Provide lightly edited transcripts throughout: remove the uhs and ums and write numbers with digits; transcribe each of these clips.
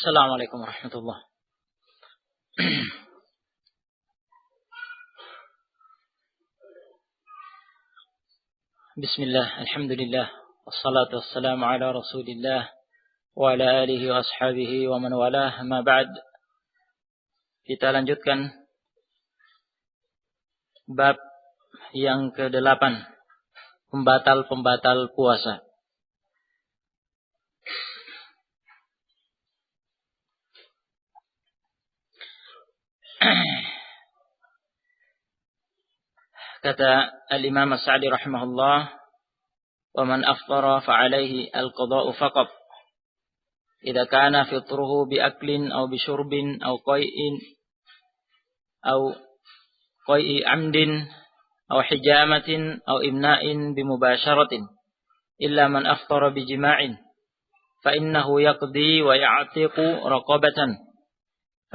Assalamualaikum warahmatullahi wabarakatuh. Bismillah, alhamdulillah, wassalatu wassalamu ala rasulillah wa ala alihi wa ashabihi wa man walah, ma ba'd. Kita lanjutkan bab yang ke-8, pembatal-pembatal puasa. Kata al-Imam As-Sa'di rahimahullah, wa man aftara fa'alaihi al-qada'u faqat idza kana fitruhu bi aklin aw bi syurbin aw qai'i amdin aw hijamatin aw imna'in bi mubasharatin illa man aftara bi jima'in fa innahu yaqdi wa ya'tiqu raqabatan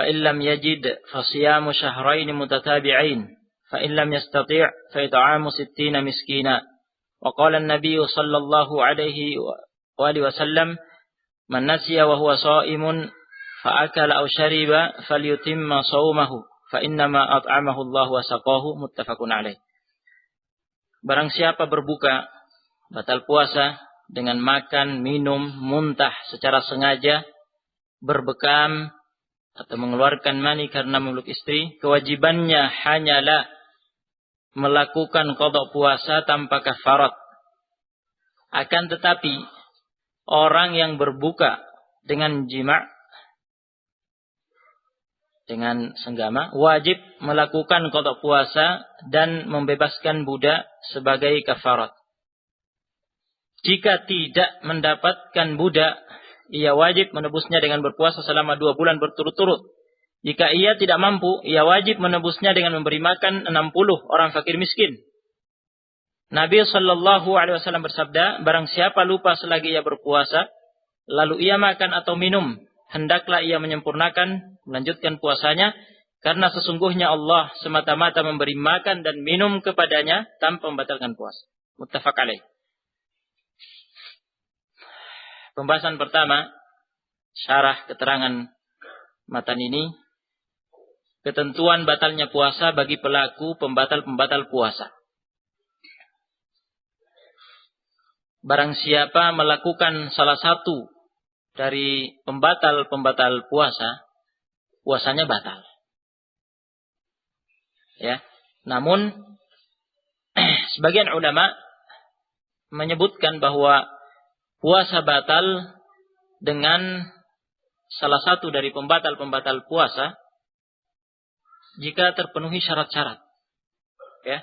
fa in lam yajid fa siyamu shahrayn mutatabi'ain fa in lam yastati' fa it'amu 60 miskina. Wa qala an-nabiy sallallahu alaihi wa alihi wasallam, man nasiya wa huwa sha'imun fa akala aw shariba falyutimma shaumahu fa innama at'amahu Allah wa saqahu, muttafaqun alaih. Barang siapa berbuka batal puasa dengan makan, minum, muntah secara sengaja, berbekam atau mengeluarkan mani karena memeluk istri, kewajibannya hanyalah melakukan qada puasa tanpa kafarat. Akan tetapi orang yang berbuka dengan jima', dengan senggama, wajib melakukan qada puasa dan membebaskan budak sebagai kafarat. Jika tidak mendapatkan budak, ia wajib menebusnya dengan berpuasa selama 2 bulan berturut-turut. Jika ia tidak mampu, ia wajib menebusnya dengan memberi makan 60 orang fakir miskin. Nabi sallallahu alaihi wasallam bersabda, barang siapa lupa selagi ia berpuasa, lalu ia makan atau minum, hendaklah ia menyempurnakan, melanjutkan puasanya, karena sesungguhnya Allah semata-mata memberi makan dan minum kepadanya tanpa membatalkan puasa. Muttafaq alaih. Pembahasan pertama, syarah keterangan matan ini, ketentuan batalnya puasa bagi pelaku pembatal-pembatal puasa. Barang siapa melakukan salah satu dari pembatal-pembatal puasa, puasanya batal. Ya. Namun sebagian ulama menyebutkan bahwa puasa batal dengan salah satu dari pembatal-pembatal puasa jika terpenuhi syarat-syarat. Ya.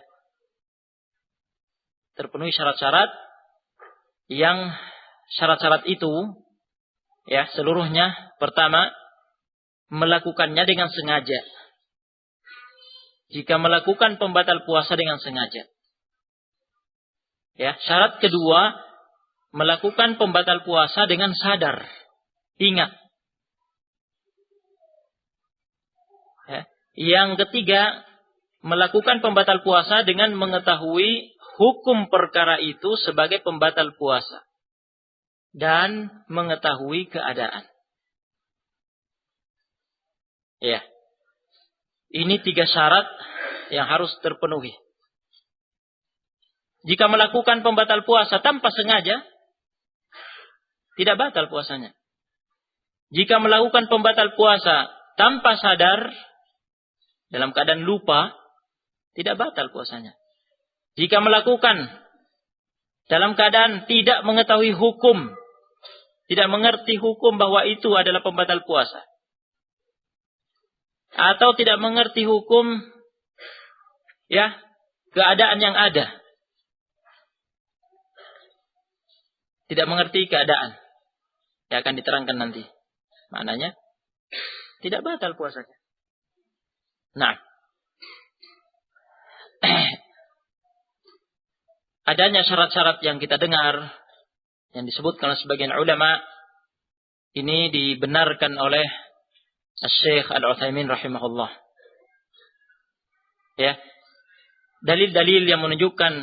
Terpenuhi syarat-syarat yang syarat-syarat itu, ya, seluruhnya pertama melakukannya dengan sengaja. Jika melakukan pembatal puasa dengan sengaja. Ya, syarat kedua melakukan pembatal puasa dengan sadar, ingat. Ya. Yang ketiga, melakukan pembatal puasa dengan mengetahui hukum perkara itu sebagai pembatal puasa dan mengetahui keadaan. Ya. Ini 3 syarat yang harus terpenuhi. Jika melakukan pembatal puasa tanpa sengaja, tidak batal puasanya. Jika melakukan pembatal puasa tanpa sadar, dalam keadaan lupa, tidak batal puasanya. Jika melakukan dalam keadaan tidak mengetahui hukum, tidak mengerti hukum bahwa itu adalah pembatal puasa, atau tidak mengerti hukum, ya, keadaan yang ada, tidak mengerti keadaan, yang akan diterangkan nanti. Maknanya tidak batal puasanya. Nah, adanya syarat-syarat yang kita dengar, yang disebutkan oleh sebagian ulama, ini dibenarkan oleh Syekh Al-Utsaimin rahimahullah. Ya. Dalil-dalil yang menunjukkan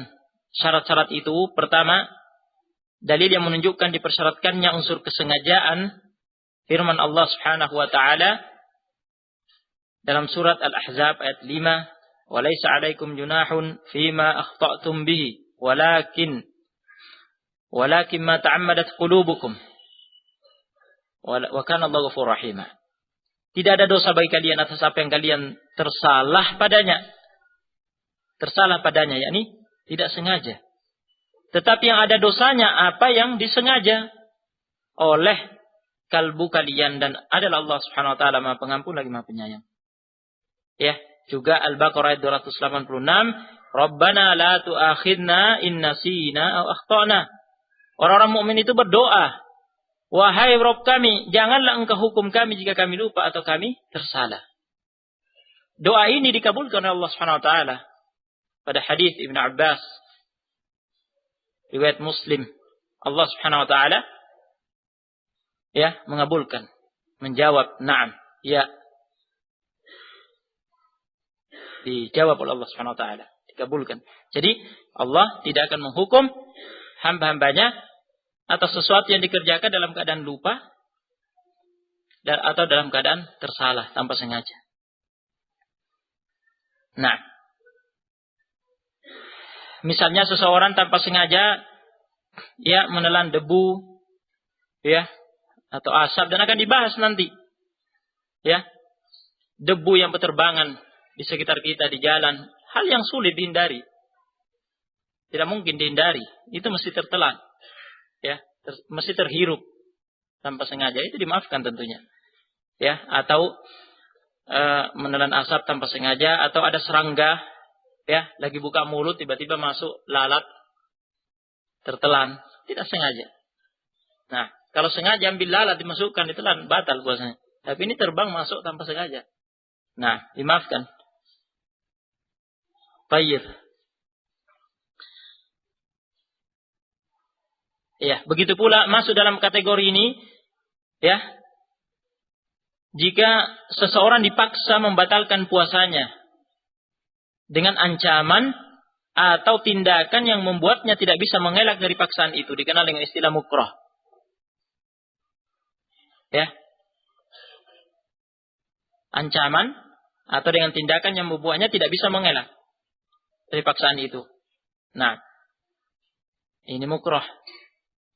syarat-syarat itu, pertama, dalil yang menunjukkan dipersyaratkannya unsur kesengajaan firman Allah Subhanahu wa taala dalam surat Al-Ahzab ayat 5, "Wa laisa 'alaikum junahun fima akhta'tum bihi, walakin ma ta'ammadat qulubukum. Wa kana Allahu ghafurur rahim." Tidak ada dosa bagi kalian atas apa yang kalian tersalah padanya. Tersalah padanya, yakni tidak sengaja. Tetapi yang ada dosanya apa yang disengaja oleh kalbu kalian, dan adalah Allah Subhanahu wa taala Maha Pengampun lagi Maha Penyayang. Ya, juga Al-Baqarah ayat 286, "Rabbana la tu'akhidna in nasina aw akhtana." Orang-orang mukmin itu berdoa, "Wahai Rabb kami, janganlah Engkau hukum kami jika kami lupa atau kami tersalah." Doa ini dikabulkan oleh Allah Subhanahu wa taala. Pada hadis Ibnu Abbas riwayat Muslim, Allah Subhanahu wa taala mengabulkan, menjawab na'am, ya. Dijawab oleh Allah Subhanahu wa taala, dikabulkan. Jadi Allah tidak akan menghukum hamba-hambanya atas sesuatu yang dikerjakan dalam keadaan lupa atau dalam keadaan tersalah tanpa sengaja. Nah, misalnya seseorang tanpa sengaja menelan debu atau asap, dan akan dibahas nanti. Debu yang berterbangan di sekitar kita di jalan, hal yang sulit dihindari. Tidak mungkin dihindari, itu mesti tertelan. Mesti terhirup tanpa sengaja, itu dimaafkan tentunya. Atau menelan asap tanpa sengaja, atau ada serangga lagi buka mulut tiba-tiba masuk lalat, tertelan, tidak sengaja. Nah, kalau sengaja ambil lalat dimasukkan, ditelan, batal puasanya. Tapi ini terbang masuk tanpa sengaja. Nah, dimaafkan. Baik. Begitu pula masuk dalam kategori ini, jika seseorang dipaksa membatalkan puasanya dengan ancaman atau tindakan yang membuatnya tidak bisa mengelak dari paksaan itu, dikenal dengan istilah mukrah. Ancaman atau dengan tindakan yang membuatnya tidak bisa mengelak dari paksaan itu. Nah, ini mukrah.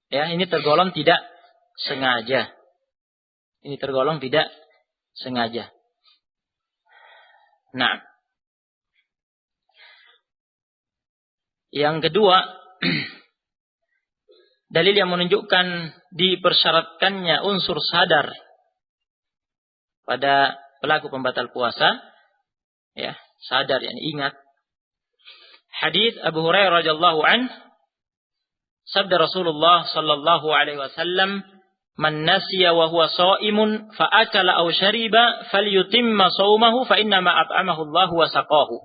Ini tergolong tidak sengaja. Ini tergolong tidak sengaja. Nah, yang kedua, dalil yang menunjukkan dipersyaratkannya unsur sadar pada pelaku pembatal puasa, sadar, ingat. Hadis Abu Hurairah radhiyallahu anhu, sabda Rasulullah sallallahu alaihi wasallam, "Man nasiya wa huwa shaimun fa akala aw shariba falyutimma shaumahu fa inna ma at'amahu Allah wa saqahu."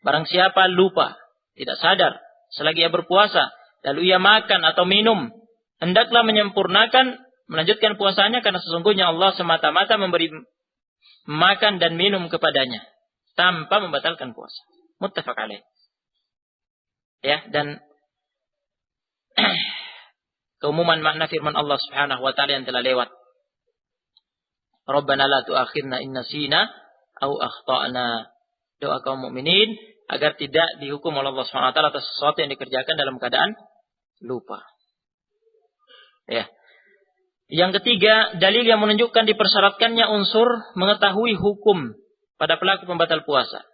Barang siapa lupa, tidak sadar selagi ia berpuasa, lalu ia makan atau minum, hendaklah melanjutkan puasanya, karena sesungguhnya Allah semata-mata memberi makan dan minum kepadanya tanpa membatalkan puasa. Muttafaq alaih. Dan keumuman makna firman Allah Subhanahu wa taala yang telah lewat. Rabbana la tu'akhidna in nasina aw akhtana. Doa kaum mukminin agar tidak dihukum oleh Allah Subhanahu wa taala atas sesuatu yang dikerjakan dalam keadaan lupa. Yang ketiga, dalil yang menunjukkan dipersyaratkannya unsur mengetahui hukum pada pelaku pembatal puasa.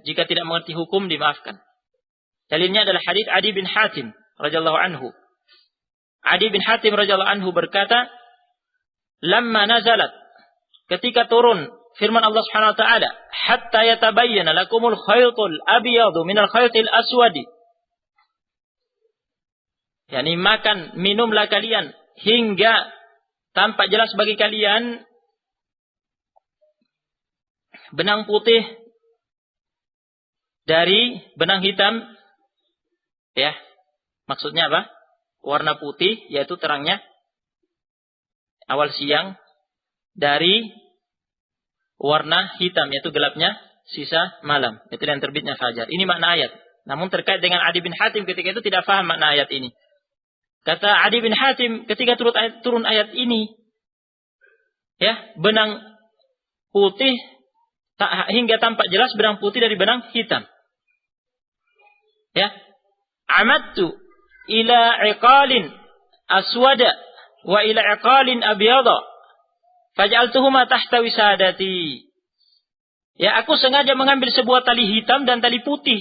Jika tidak mengerti hukum, dimaafkan. Dalilnya adalah hadis Adi bin Hatim radhiyallahu anhu. Adi bin Hatim radhiyallahu anhu berkata, "Lamma nazalat," ketika turun firman Allah Subhanahu wa taala, "Hatta yatabayyana lakumul khaytul abyadu minal khaytil aswadi." Yani makan, minumlah kalian hingga tampak jelas bagi kalian benang putih dari benang hitam. Maksudnya apa? Warna putih, yaitu terangnya awal siang, dari warna hitam, yaitu gelapnya sisa malam, itu yang terbitnya fajar. Ini makna ayat. Namun terkait dengan Adi bin Hatim ketika itu tidak faham makna ayat ini. Kata Adi bin Hatim, ketika turun ayat ini, Ya, benang putih hingga tampak jelas benang putih dari benang hitam. Ya. Amadtu ila iqalin aswada wa ila iqalin abyada faj'altuhuma tahta wisadati. Ya, aku sengaja mengambil sebuah tali hitam dan tali putih.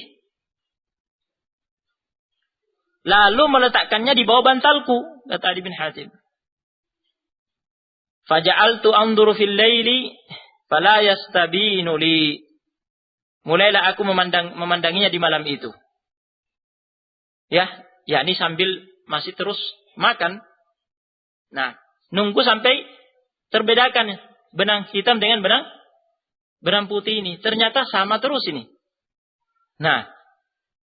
Lalu meletakkannya di bawah bantalku, kata Adi bin Hatim. Faja'altu anzuru fil laili fala yastabinu li. Mulailah aku memandanginya di malam itu. Ya, yakni sambil masih terus makan. Nah, nunggu sampai terbedakan benang hitam dengan benang putih ini. Ternyata sama terus ini. Nah,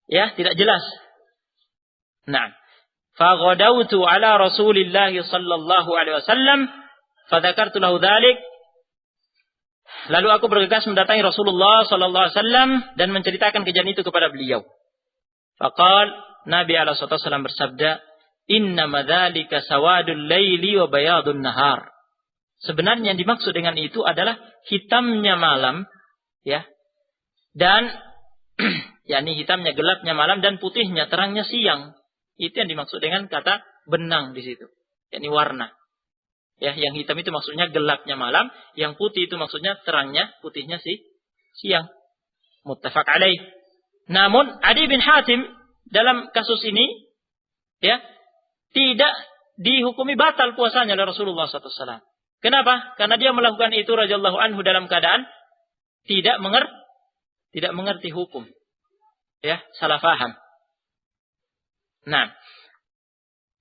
ya, tidak jelas. Nah, faghadawtu ala Rasulillah sallallahu alaihi wasallam fadzakartu lahu dzalik. Lalu aku bergegas mendatangi Rasulullah sallallahu alaihi wasallam dan menceritakan kejadian itu kepada beliau. Faqal, Nabi alaihi wasallam bersabda, "Innama dzalika sawadul laili wa bayadun nahar." Sebenarnya yang dimaksud dengan itu adalah hitamnya malam, ya. Dan yakni hitamnya gelapnya malam dan putihnya terangnya siang. Itu yang dimaksud dengan kata benang di situ. Yakni warna. Ya, yang hitam itu maksudnya gelapnya malam, yang putih itu maksudnya terangnya, putihnya siang. Muttafaq alaih. Namun Adi bin Hatim dalam kasus ini, ya, tidak dihukumi batal puasanya oleh Rasulullah SAW. Kenapa? Karena dia melakukan itu radhiyallahu anhu dalam keadaan tidak mengerti hukum. Ya, salah faham. Nah,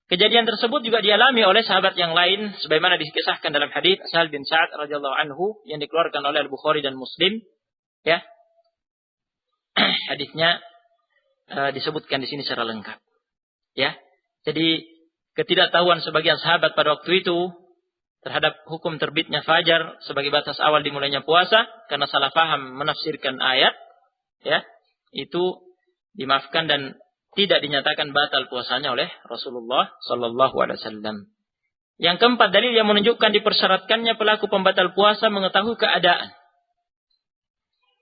kejadian tersebut juga dialami oleh sahabat yang lain sebagaimana dikisahkan dalam hadis Sahal bin Sa'ad radhiyallahu anhu yang dikeluarkan oleh Al-Bukhari dan Muslim, ya. Hadisnya disebutkan di sini secara lengkap. Ya. Jadi ketidaktahuan sebagian sahabat pada waktu itu terhadap hukum terbitnya fajar sebagai batas awal dimulainya puasa karena salah paham menafsirkan ayat, ya, itu dimaafkan dan tidak dinyatakan batal puasanya oleh Rasulullah sallallahu alaihi wasallam. Yang keempat, dalil yang menunjukkan dipersyaratkannya pelaku pembatal puasa mengetahui keadaan,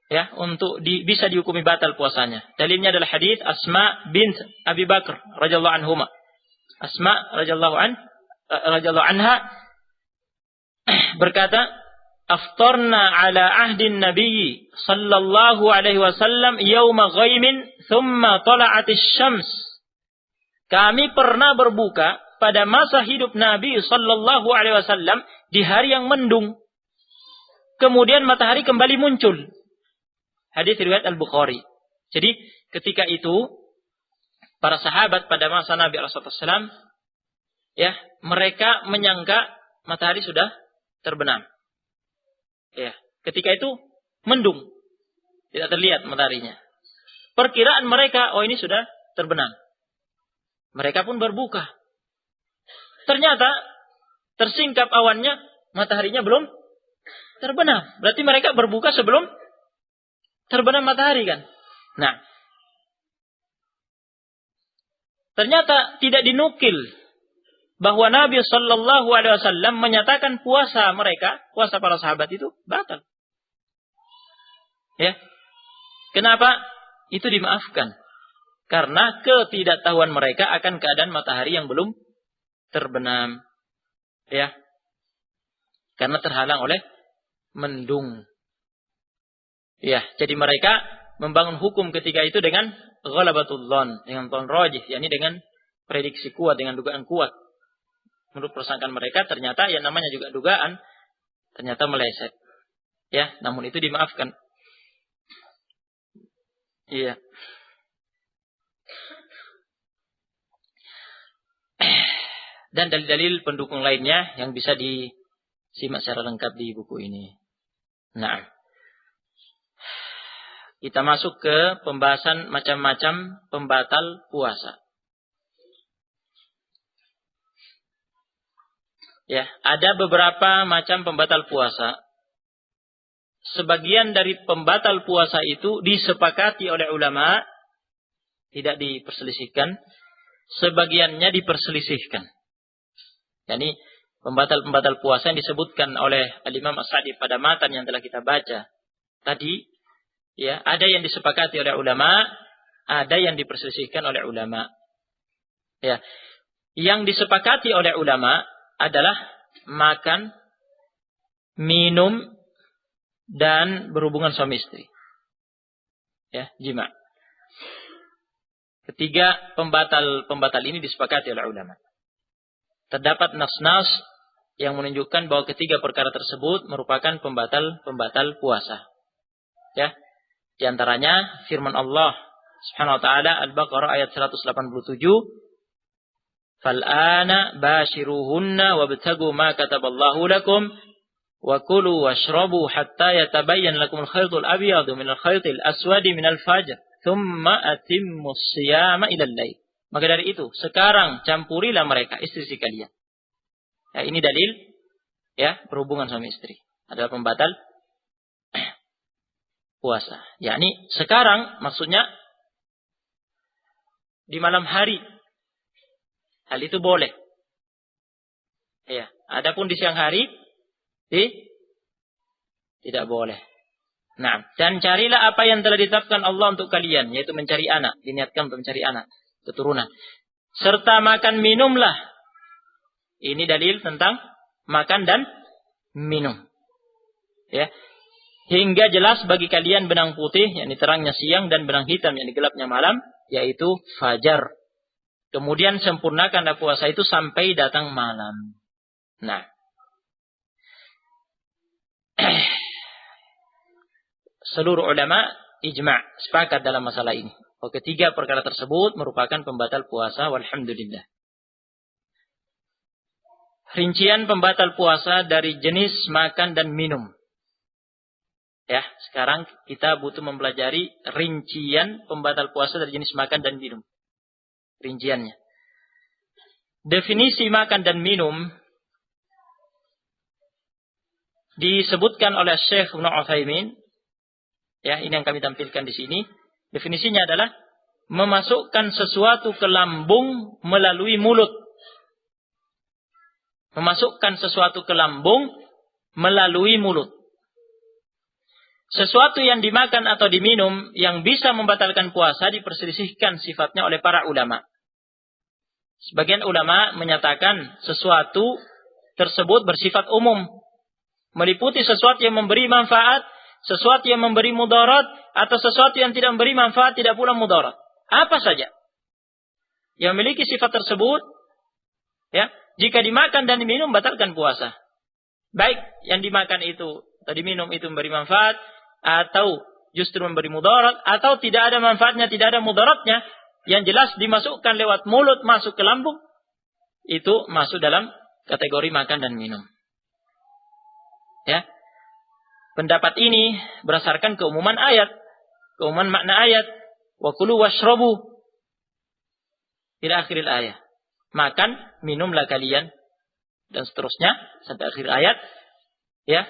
ya, untuk bisa dihukumi batal puasanya. Dalilnya adalah hadis Asma bint Abi Bakar radhiyallahu anhuma. Asma radhiyallahu anha berkata, "Aftarna ala ahdin Nabi sallallahu alaihi wasallam yauma ghaimin thumma tala'atis syams." Kami pernah berbuka pada masa hidup Nabi sallallahu alaihi wasallam di hari yang mendung. Kemudian matahari kembali muncul. Hadis riwayat Al-Bukhari. Jadi ketika itu para sahabat pada masa Nabi sallallahu alaihi wasallam, ya, mereka menyangka matahari sudah terbenam. Ya, ketika itu mendung, tidak terlihat mataharinya. Perkiraan mereka, oh ini sudah terbenam. Mereka pun berbuka. Ternyata tersingkap awannya, mataharinya belum terbenam. Berarti mereka berbuka sebelum terbenam matahari kan? Nah, ternyata tidak dinukil bahwa Nabi Shallallahu Alaihi Wasallam menyatakan puasa mereka, puasa para sahabat itu batal. Ya, kenapa? Itu dimaafkan karena ketidaktahuan mereka akan keadaan matahari yang belum terbenam. Ya, karena terhalang oleh mendung. Ya, jadi mereka membangun hukum ketika itu dengan ghalabatul dhon, dengan dhon rajih, yakni dengan prediksi kuat, dengan dugaan kuat. Menurut persangkaan mereka ternyata yang namanya juga dugaan ternyata meleset. Ya, namun itu dimaafkan. Iya. Dan dalil-dalil pendukung lainnya yang bisa disimak secara lengkap di buku ini. Nah, kita masuk ke pembahasan macam-macam pembatal puasa. Ya, ada beberapa macam pembatal puasa. Sebagian dari pembatal puasa itu disepakati oleh ulama, tidak diperselisihkan. Sebagiannya diperselisihkan. Yani pembatal-pembatal puasa yang disebutkan oleh Al-Imam As-Sa'di pada matan yang telah kita baca tadi, ya, ada yang disepakati oleh ulama, ada yang diperselisihkan oleh ulama. Ya, yang disepakati oleh ulama adalah makan, minum, dan berhubungan suami istri. Ya, jima. Ketiga pembatal ini disepakati oleh ulama. Terdapat nas-nas yang menunjukkan bahwa ketiga perkara tersebut merupakan pembatal puasa. Ya. Di antaranya firman Allah Subhanahu wa taala Al-Baqarah ayat 187, "Fal'ana bashiruhunna wabtagu ma kataballahu lakum wa kulu washrabu hatta yatabayyana lakum al-khaytul abyadu minal khaytil aswadi minal fajr, thumma atimmus siyama ilal lail." Maka dari itu, sekarang campurilah mereka, istri-istri kalian. Ya, ini dalil, ya, berhubungan suami istri adalah pembatal puasa. Yakni sekarang maksudnya di malam hari. Hal itu boleh. Ya, adapun di siang hari tidak boleh. Nah, dan carilah apa yang telah ditetapkan Allah untuk kalian, yaitu mencari anak, diniatkan untuk mencari anak, keturunan. Serta makan minumlah. Ini dalil tentang makan dan minum. Ya. Hingga jelas bagi kalian benang putih, yakni terangnya siang, dan benang hitam, yakni gelapnya malam, yaitu fajar. Kemudian sempurnakanlah puasa itu sampai datang malam. Nah, seluruh ulama ijma' sepakat dalam masalah ini. Ketiga perkara tersebut merupakan pembatal puasa, walhamdulillah. Rincian pembatal puasa dari jenis makan dan minum. Ya, sekarang kita butuh mempelajari rincian pembatal puasa dari jenis makan dan minum. Rinciannya. Definisi makan dan minum disebutkan oleh Syekh Ibnu Utsaimin. Ya, ini yang kami tampilkan di sini. Definisinya adalah memasukkan sesuatu ke lambung melalui mulut. Memasukkan sesuatu ke lambung melalui mulut. Sesuatu yang dimakan atau diminum yang bisa membatalkan puasa diperselisihkan sifatnya oleh para ulama. Sebagian ulama menyatakan sesuatu tersebut bersifat umum. Meliputi sesuatu yang memberi manfaat, sesuatu yang memberi mudarat, atau sesuatu yang tidak memberi manfaat, tidak pula mudarat. Apa saja yang memiliki sifat tersebut, ya, jika dimakan dan diminum batalkan puasa. Baik yang dimakan itu atau diminum itu memberi manfaat, atau justru memberi mudarat, atau tidak ada manfaatnya, tidak ada mudaratnya, yang jelas dimasukkan lewat mulut masuk ke lambung, itu masuk dalam kategori makan dan minum. Ya. Pendapat ini berdasarkan keumuman ayat, keumuman makna ayat, wa kulu washrabu ila akhiril ayat. Makan, minumlah kalian, dan seterusnya sampai akhir ayat. Ya.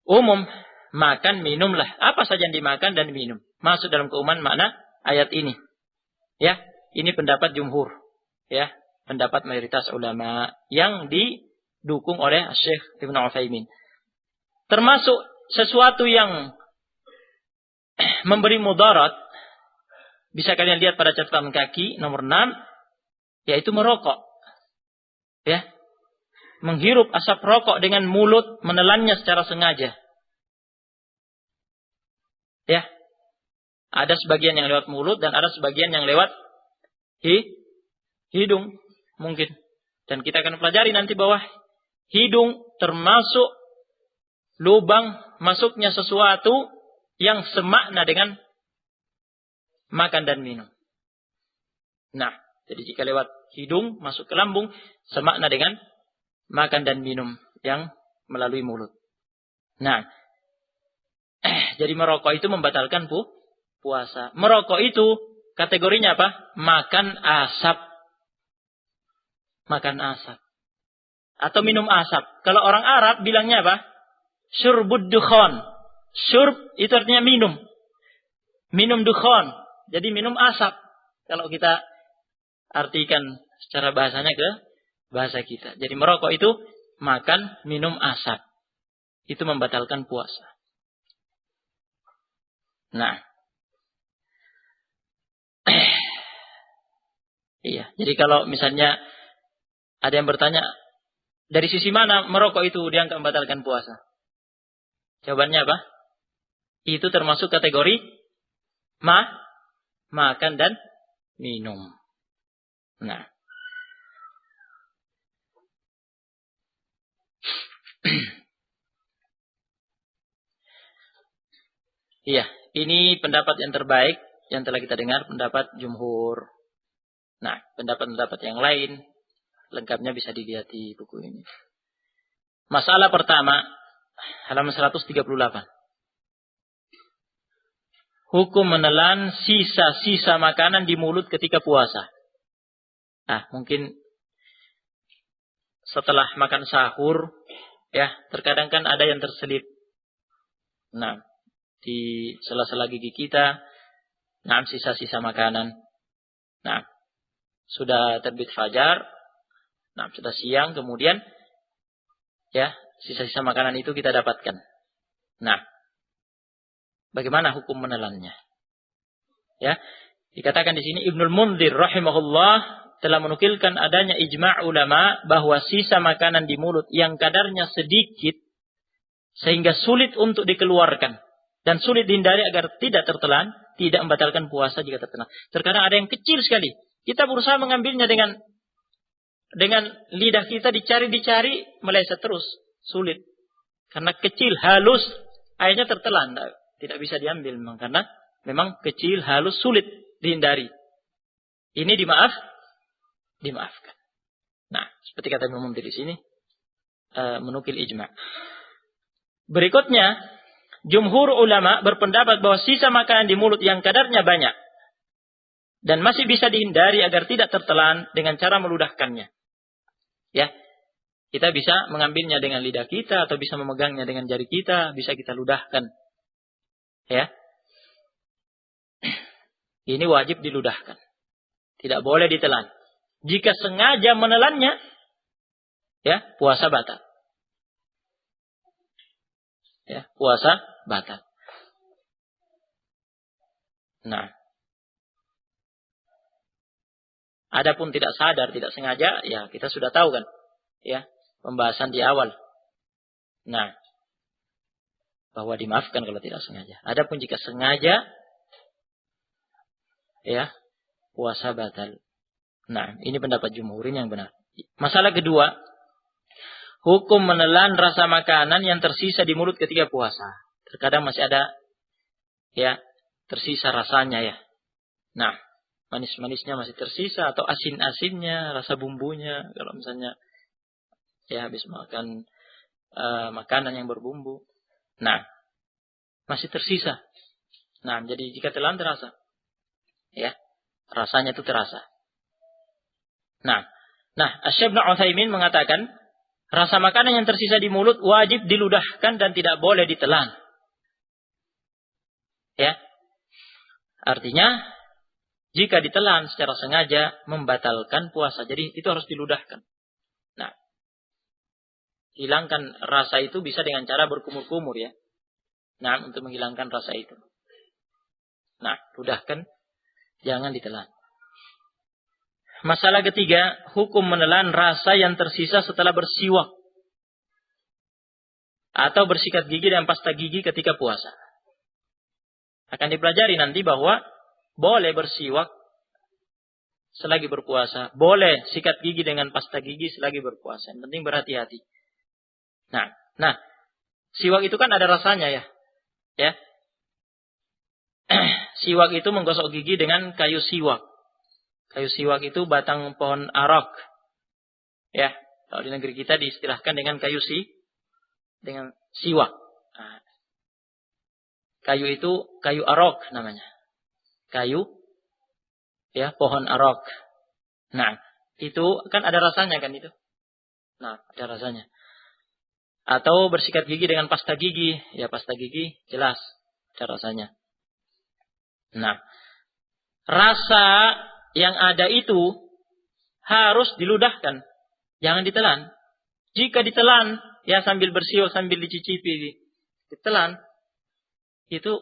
Umum, makan, minumlah. Apa saja yang dimakan dan minum masuk dalam keumuman makna ayat ini. Ya, ini pendapat jumhur. Ya, pendapat mayoritas ulama yang didukung oleh Syekh Ibnu Utsaimin. Termasuk sesuatu yang memberi mudarat, bisa kalian lihat pada catatan kaki nomor 6, yaitu merokok. Ya. Menghirup asap rokok dengan mulut, menelannya secara sengaja. Ya. Ada sebagian yang lewat mulut dan ada sebagian yang lewat hidung mungkin. Dan kita akan pelajari nanti bahwa hidung termasuk lubang masuknya sesuatu yang semakna dengan makan dan minum. Nah, jadi jika lewat hidung masuk ke lambung, semakna dengan makan dan minum yang melalui mulut. Nah, jadi merokok itu membatalkan puasa. Merokok itu kategorinya apa? Makan asap. Makan asap. Atau minum asap. Kalau orang Arab bilangnya apa? Syurbud dukhan. Syurb itu artinya minum. Minum dukhan. Jadi minum asap. Kalau kita artikan secara bahasanya ke bahasa kita. Jadi merokok itu makan, minum asap. Itu membatalkan puasa. Nah. Iya. Jadi kalau misalnya ada yang bertanya, dari sisi mana merokok itu dianggap membatalkan puasa? Jawabannya apa? Itu termasuk kategori makan dan minum. Nah. Iya, ini pendapat yang terbaik yang telah kita dengar, pendapat jumhur. Nah, pendapat-pendapat yang lain lengkapnya bisa dilihat di buku ini. Masalah pertama, halaman 138. Hukum menelan sisa-sisa makanan di mulut ketika puasa. Nah, mungkin setelah makan sahur, ya, terkadang kan ada yang terselip. Nah, di sela-sela gigi kita, nah, sisa-sisa makanan. Nah, sudah terbit fajar, nah, sudah siang, kemudian, ya, sisa-sisa makanan itu kita dapatkan. Nah, bagaimana hukum menelannya? Ya, dikatakan di sini Ibnul Munzir rahimahullah telah menukilkan adanya ijma' ulama bahwa sisa makanan di mulut yang kadarnya sedikit sehingga sulit untuk dikeluarkan dan sulit dihindari agar tidak tertelan, tidak membatalkan puasa jika tertelan. Terkadang ada yang kecil sekali. Kita berusaha mengambilnya dengan lidah kita dicari, meleset terus, sulit. Karena kecil, halus, akhirnya tertelan, tidak bisa diambil memang karena memang kecil, halus, sulit dihindari. Ini dimaafkan. Nah, seperti kata Imam Munzir di sini, menukil ijma'. Berikutnya, jumhur ulama berpendapat bahwa sisa makanan di mulut yang kadarnya banyak dan masih bisa dihindari agar tidak tertelan dengan cara meludahkannya. Ya, kita bisa mengambilnya dengan lidah kita atau bisa memegangnya dengan jari kita, bisa kita ludahkan. Ya, ini wajib diludahkan, tidak boleh ditelan. Jika sengaja menelannya, ya, puasa batal. Ya, puasa batal. Nah, adapun tidak sadar, tidak sengaja, ya kita sudah tahu kan, ya, pembahasan di awal. Nah, bahwa dimaafkan kalau tidak sengaja. Adapun jika sengaja, ya, puasa batal. Nah, ini pendapat jumhurin yang benar. Masalah kedua, hukum menelan rasa makanan yang tersisa di mulut ketika puasa. Terkadang masih ada, ya, tersisa rasanya, ya. Nah, manis-manisnya masih tersisa atau asin-asinnya, rasa bumbunya. Kalau misalnya, ya, habis makan makanan yang berbumbu. Nah, masih tersisa. Nah, jadi jika telan terasa, ya, rasanya itu terasa. Nah, Syekh Ibnu Utsaimin mengatakan rasa makanan yang tersisa di mulut wajib diludahkan dan tidak boleh ditelan. Ya, artinya jika ditelan secara sengaja membatalkan puasa. Jadi itu harus diludahkan. Nah, hilangkan rasa itu bisa dengan cara berkumur-kumur, ya. Nah, untuk menghilangkan rasa itu. Nah, ludahkan, jangan ditelan. Masalah ketiga, hukum menelan rasa yang tersisa setelah bersiwak atau bersikat gigi dan pasta gigi ketika puasa. Akan dipelajari nanti bahwa boleh bersiwak selagi berpuasa, boleh sikat gigi dengan pasta gigi selagi berpuasa. Yang penting berhati-hati. Nah, siwak itu kan ada rasanya, ya. Ya. Siwak itu menggosok gigi dengan kayu siwak. Kayu siwak itu batang pohon arok. Ya, kalau di negeri kita diistilahkan dengan dengan siwak. Nah, kayu itu kayu arok namanya. Kayu, ya, pohon arok. Nah, itu kan ada rasanya kan itu. Nah, ada rasanya. Atau bersikat gigi dengan pasta gigi, ya, pasta gigi jelas ada rasanya. Nah, rasa yang ada itu harus diludahkan. Jangan ditelan. Jika ditelan, ya sambil bersiul, sambil dicicipi, ditelan, itu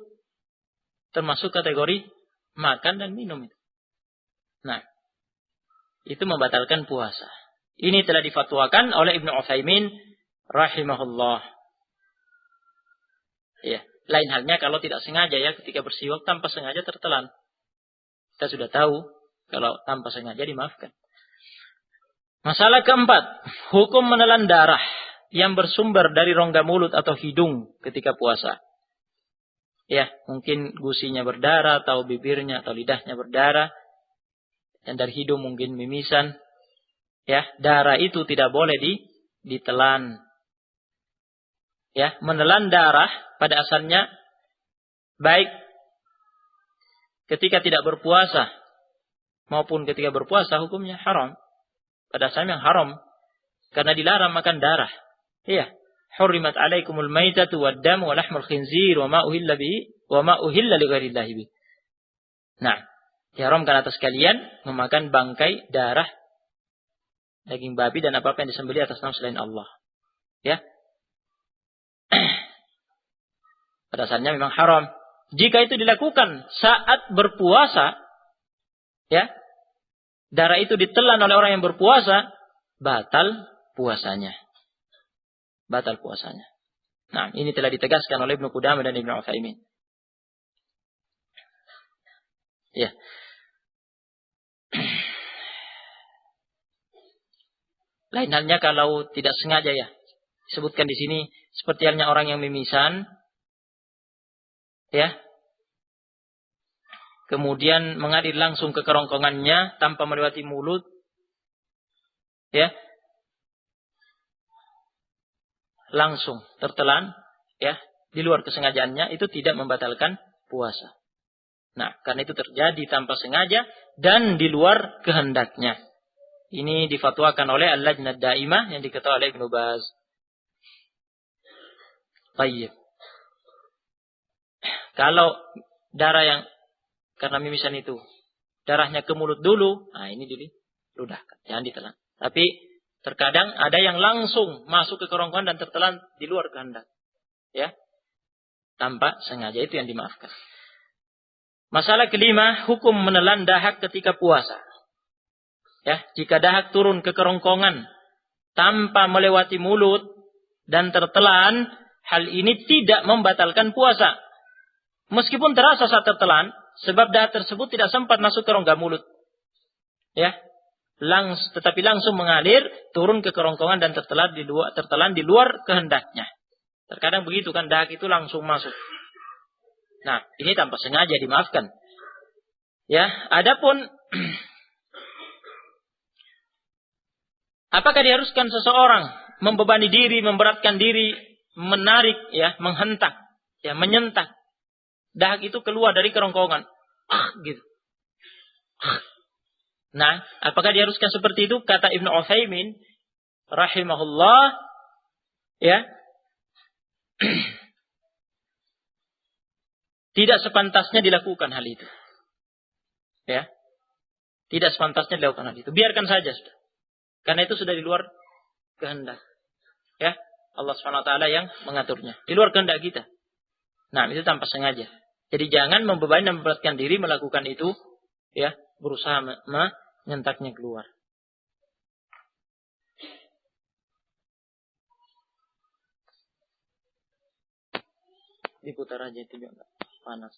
termasuk kategori makan dan minum. Nah, itu membatalkan puasa. Ini telah difatwakan oleh Ibnu Utsaimin rahimahullah. Ya, lain halnya kalau tidak sengaja ya, ketika bersiwak tanpa sengaja tertelan. Kita sudah tahu kalau tanpa sengaja dimaafkan. Masalah keempat, hukum menelan darah yang bersumber dari rongga mulut atau hidung ketika puasa. Ya, mungkin gusinya berdarah atau bibirnya atau lidahnya berdarah. Dan dari hidung mungkin mimisan. Ya, darah itu tidak boleh ditelan. Ya, menelan darah pada asalnya baik ketika tidak berpuasa maupun ketika berpuasa hukumnya haram. Pada asalnya haram karena dilarang makan darah. Iya, hurrimat alaikumul maitatu wad-damu wa lahmul khinzir wa ma uhilla bihi wa ma uhilla li ghairillahi bihi. Nah, diharamkan atas kalian memakan bangkai, darah, daging babi dan apa-apa yang disembelih atas nama selain Allah. Ya. Pada asalnya memang haram. Jika itu dilakukan saat berpuasa, ya, darah itu ditelan oleh orang yang berpuasa, batal puasanya. Batal puasanya. Nah, ini telah ditegaskan oleh Ibnu Qudamah dan Ibnu Utsaimin. Ya. Lain halnya kalau tidak sengaja ya. Disebutkan di sini seperti halnya orang yang mimisan, ya. Kemudian mengalir langsung ke kerongkongannya tanpa melewati mulut, ya, langsung tertelan, ya, di luar kesengajaannya, itu tidak membatalkan puasa. Nah, karena itu terjadi tanpa sengaja dan di luar kehendaknya. Ini difatwakan oleh Al-Lajnah Daimah yang diketuai oleh Ibnu Baz. Baik. Kalau darah yang karena mimisan itu darahnya ke mulut dulu, nah ini diludahkan, jangan ditelan. Tapi terkadang ada yang langsung masuk ke kerongkongan dan tertelan di luar kehendak, ya, tanpa sengaja, itu yang dimaafkan. Masalah kelima, hukum menelan dahak ketika puasa. Ya, jika dahak turun ke kerongkongan tanpa melewati mulut dan tertelan, hal ini tidak membatalkan puasa. Meskipun terasa saat tertelan, sebab dahak tersebut tidak sempat masuk ke rongga mulut. Ya. Tetapi langsung mengalir, turun ke kerongkongan dan tertelan di luar kehendaknya. Terkadang begitu kan, dahak itu langsung masuk. Nah, ini tanpa sengaja dimaafkan. Ya, adapun apakah diharuskan seseorang membebani diri, memberatkan diri, menarik, ya, menghentak, ya, menyentak dahak itu keluar dari kerongkongan, gitu. Nah, apakah diharuskan seperti itu? Kata Ibnu Utsaimin rahimahullah, ya, tidak sepantasnya dilakukan hal itu. Ya, tidak sepantasnya dilakukan hal itu. Biarkan saja sudah. Karena itu sudah di luar kehendak. Ya, Allah Subhanahu wa taala yang mengaturnya. Di luar kehendak kita. Nah, itu tanpa sengaja. Jadi jangan membebani dan memberatkan diri melakukan itu, ya, berusaha menyentaknya keluar. Diputar aja itu juga panas.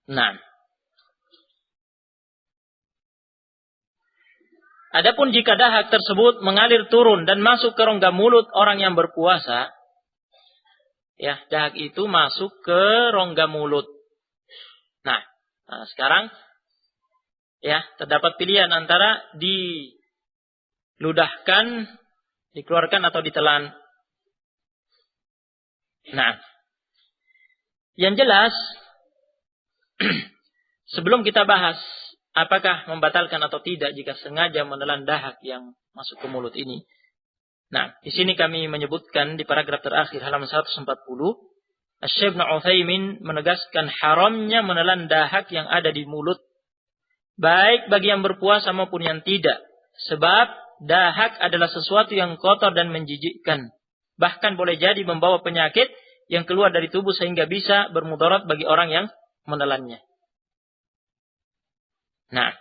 Nah, adapun jika dahak tersebut mengalir turun dan masuk ke rongga mulut orang yang berpuasa, ya, dahak itu masuk ke rongga mulut. Nah, sekarang, ya, terdapat pilihan antara diludahkan, dikeluarkan atau ditelan. Nah, yang jelas, sebelum kita bahas apakah membatalkan atau tidak jika sengaja menelan dahak yang masuk ke mulut ini, Nah, di sini kami menyebutkan di paragraf terakhir halaman 140, Syekh Ibnu Utsaimin menegaskan haramnya menelan dahak yang ada di mulut, baik bagi yang berpuasa maupun yang tidak. Sebab dahak adalah sesuatu yang kotor dan menjijikkan. Bahkan boleh jadi membawa penyakit yang keluar dari tubuh sehingga bisa bermudarat bagi orang yang menelannya. Nah,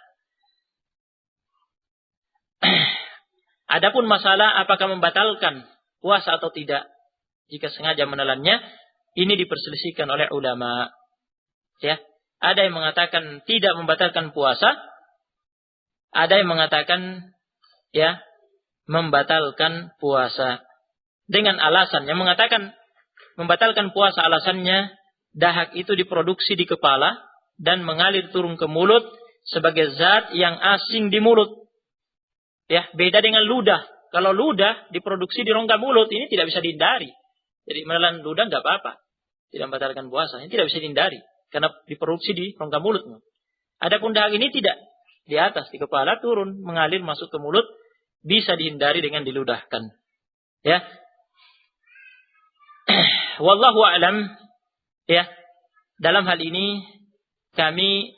adapun masalah apakah membatalkan puasa atau tidak jika sengaja menelannya, ini diperselisihkan oleh ulama. Ya, ada yang mengatakan tidak membatalkan puasa, ada yang mengatakan ya membatalkan puasa dengan alasan yang mengatakan membatalkan puasa alasannya dahak itu diproduksi di kepala dan mengalir turun ke mulut sebagai zat yang asing di mulut. Ya, beda dengan ludah. Kalau ludah diproduksi di rongga mulut, ini tidak bisa dihindari. Jadi menelan ludah nggak apa-apa, tidak membatalkan puasa. Ini tidak bisa dihindari karena diproduksi di rongga mulutmu. Adapun dahak ini tidak, di atas di kepala turun mengalir masuk ke mulut, bisa dihindari dengan diludahkan. Ya, wallahu a'lam. Ya, dalam hal ini kami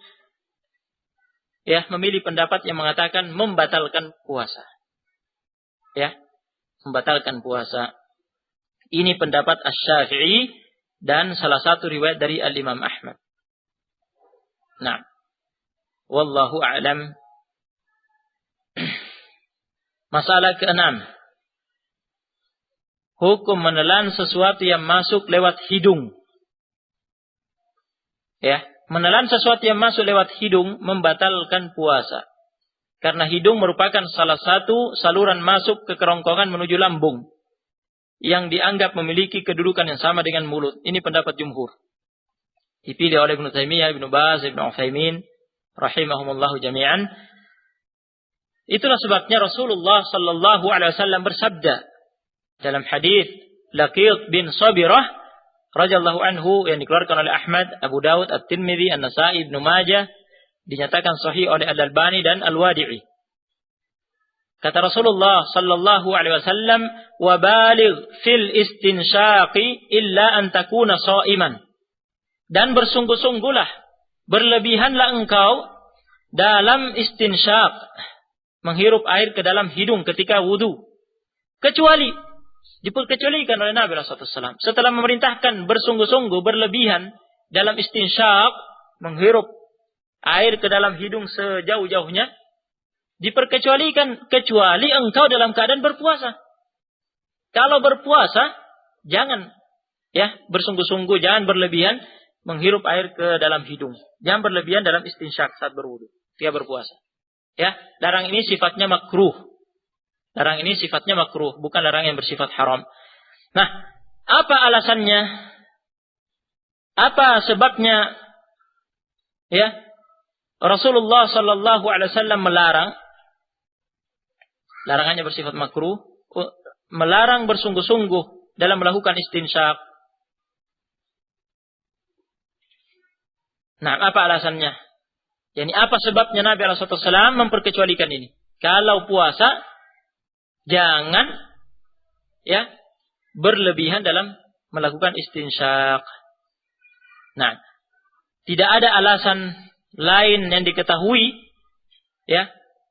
memilih pendapat yang mengatakan membatalkan puasa. Ya, membatalkan puasa. Ini pendapat Asy-Syafi'i dan salah satu riwayat dari Al-Imam Ahmad. Nah, wallahu a'lam. Masalah ke-6. Hukum menelan sesuatu yang masuk lewat hidung. Ya, menelan sesuatu yang masuk lewat hidung membatalkan puasa. Karena hidung merupakan salah satu saluran masuk ke kerongkongan menuju lambung, yang dianggap memiliki kedudukan yang sama dengan mulut. Ini pendapat jumhur. Dipilih oleh Ibnu Taimiyah, Ibnu Baz, Ibnu Utsaimin, rahimahumullahu jami'an. Itulah sebabnya Rasulullah sallallahu alaihi wasallam bersabda dalam hadis Laqit bin Sabirah radhiyallahu anhu yang dikeluarkan oleh Ahmad, Abu Daud, At-Tirmidzi, An-Nasa'i, Ibnu Majah, dinyatakan sahih oleh Al-Albani dan Al-Wadi'i. Kata Rasulullah sallallahu alaihi wasallam, "Wa baligh fil istinsyaqi illa an takuna sha'iman." Dan bersungguh-sungguhlah, berlebihanlah engkau dalam istinsyaq, menghirup air ke dalam hidung ketika wudu. Kecuali diperkecualikan oleh Nabi SAW setelah memerintahkan bersungguh-sungguh berlebihan dalam istinsyaq, menghirup air ke dalam hidung sejauh-jauhnya, diperkecualikan kecuali engkau dalam keadaan berpuasa. Kalau berpuasa jangan bersungguh-sungguh, jangan berlebihan menghirup air ke dalam hidung. Jangan berlebihan dalam istinsyaq saat berwudu ketika berpuasa. Ya, larang ini sifatnya makruh. Larang ini sifatnya makruh, bukan larang yang bersifat haram. Nah, apa alasannya? Apa sebabnya? Ya, Rasulullah sallallahu alaihi wasallam melarang. Larangannya bersifat makruh, melarang bersungguh-sungguh dalam melakukan istinsyaq. Nah, apa alasannya? Yani apa sebabnya Nabi SAW memperkecualikan ini? Kalau puasa, jangan berlebihan dalam melakukan istinsyaq. Nah, tidak ada alasan lain yang diketahui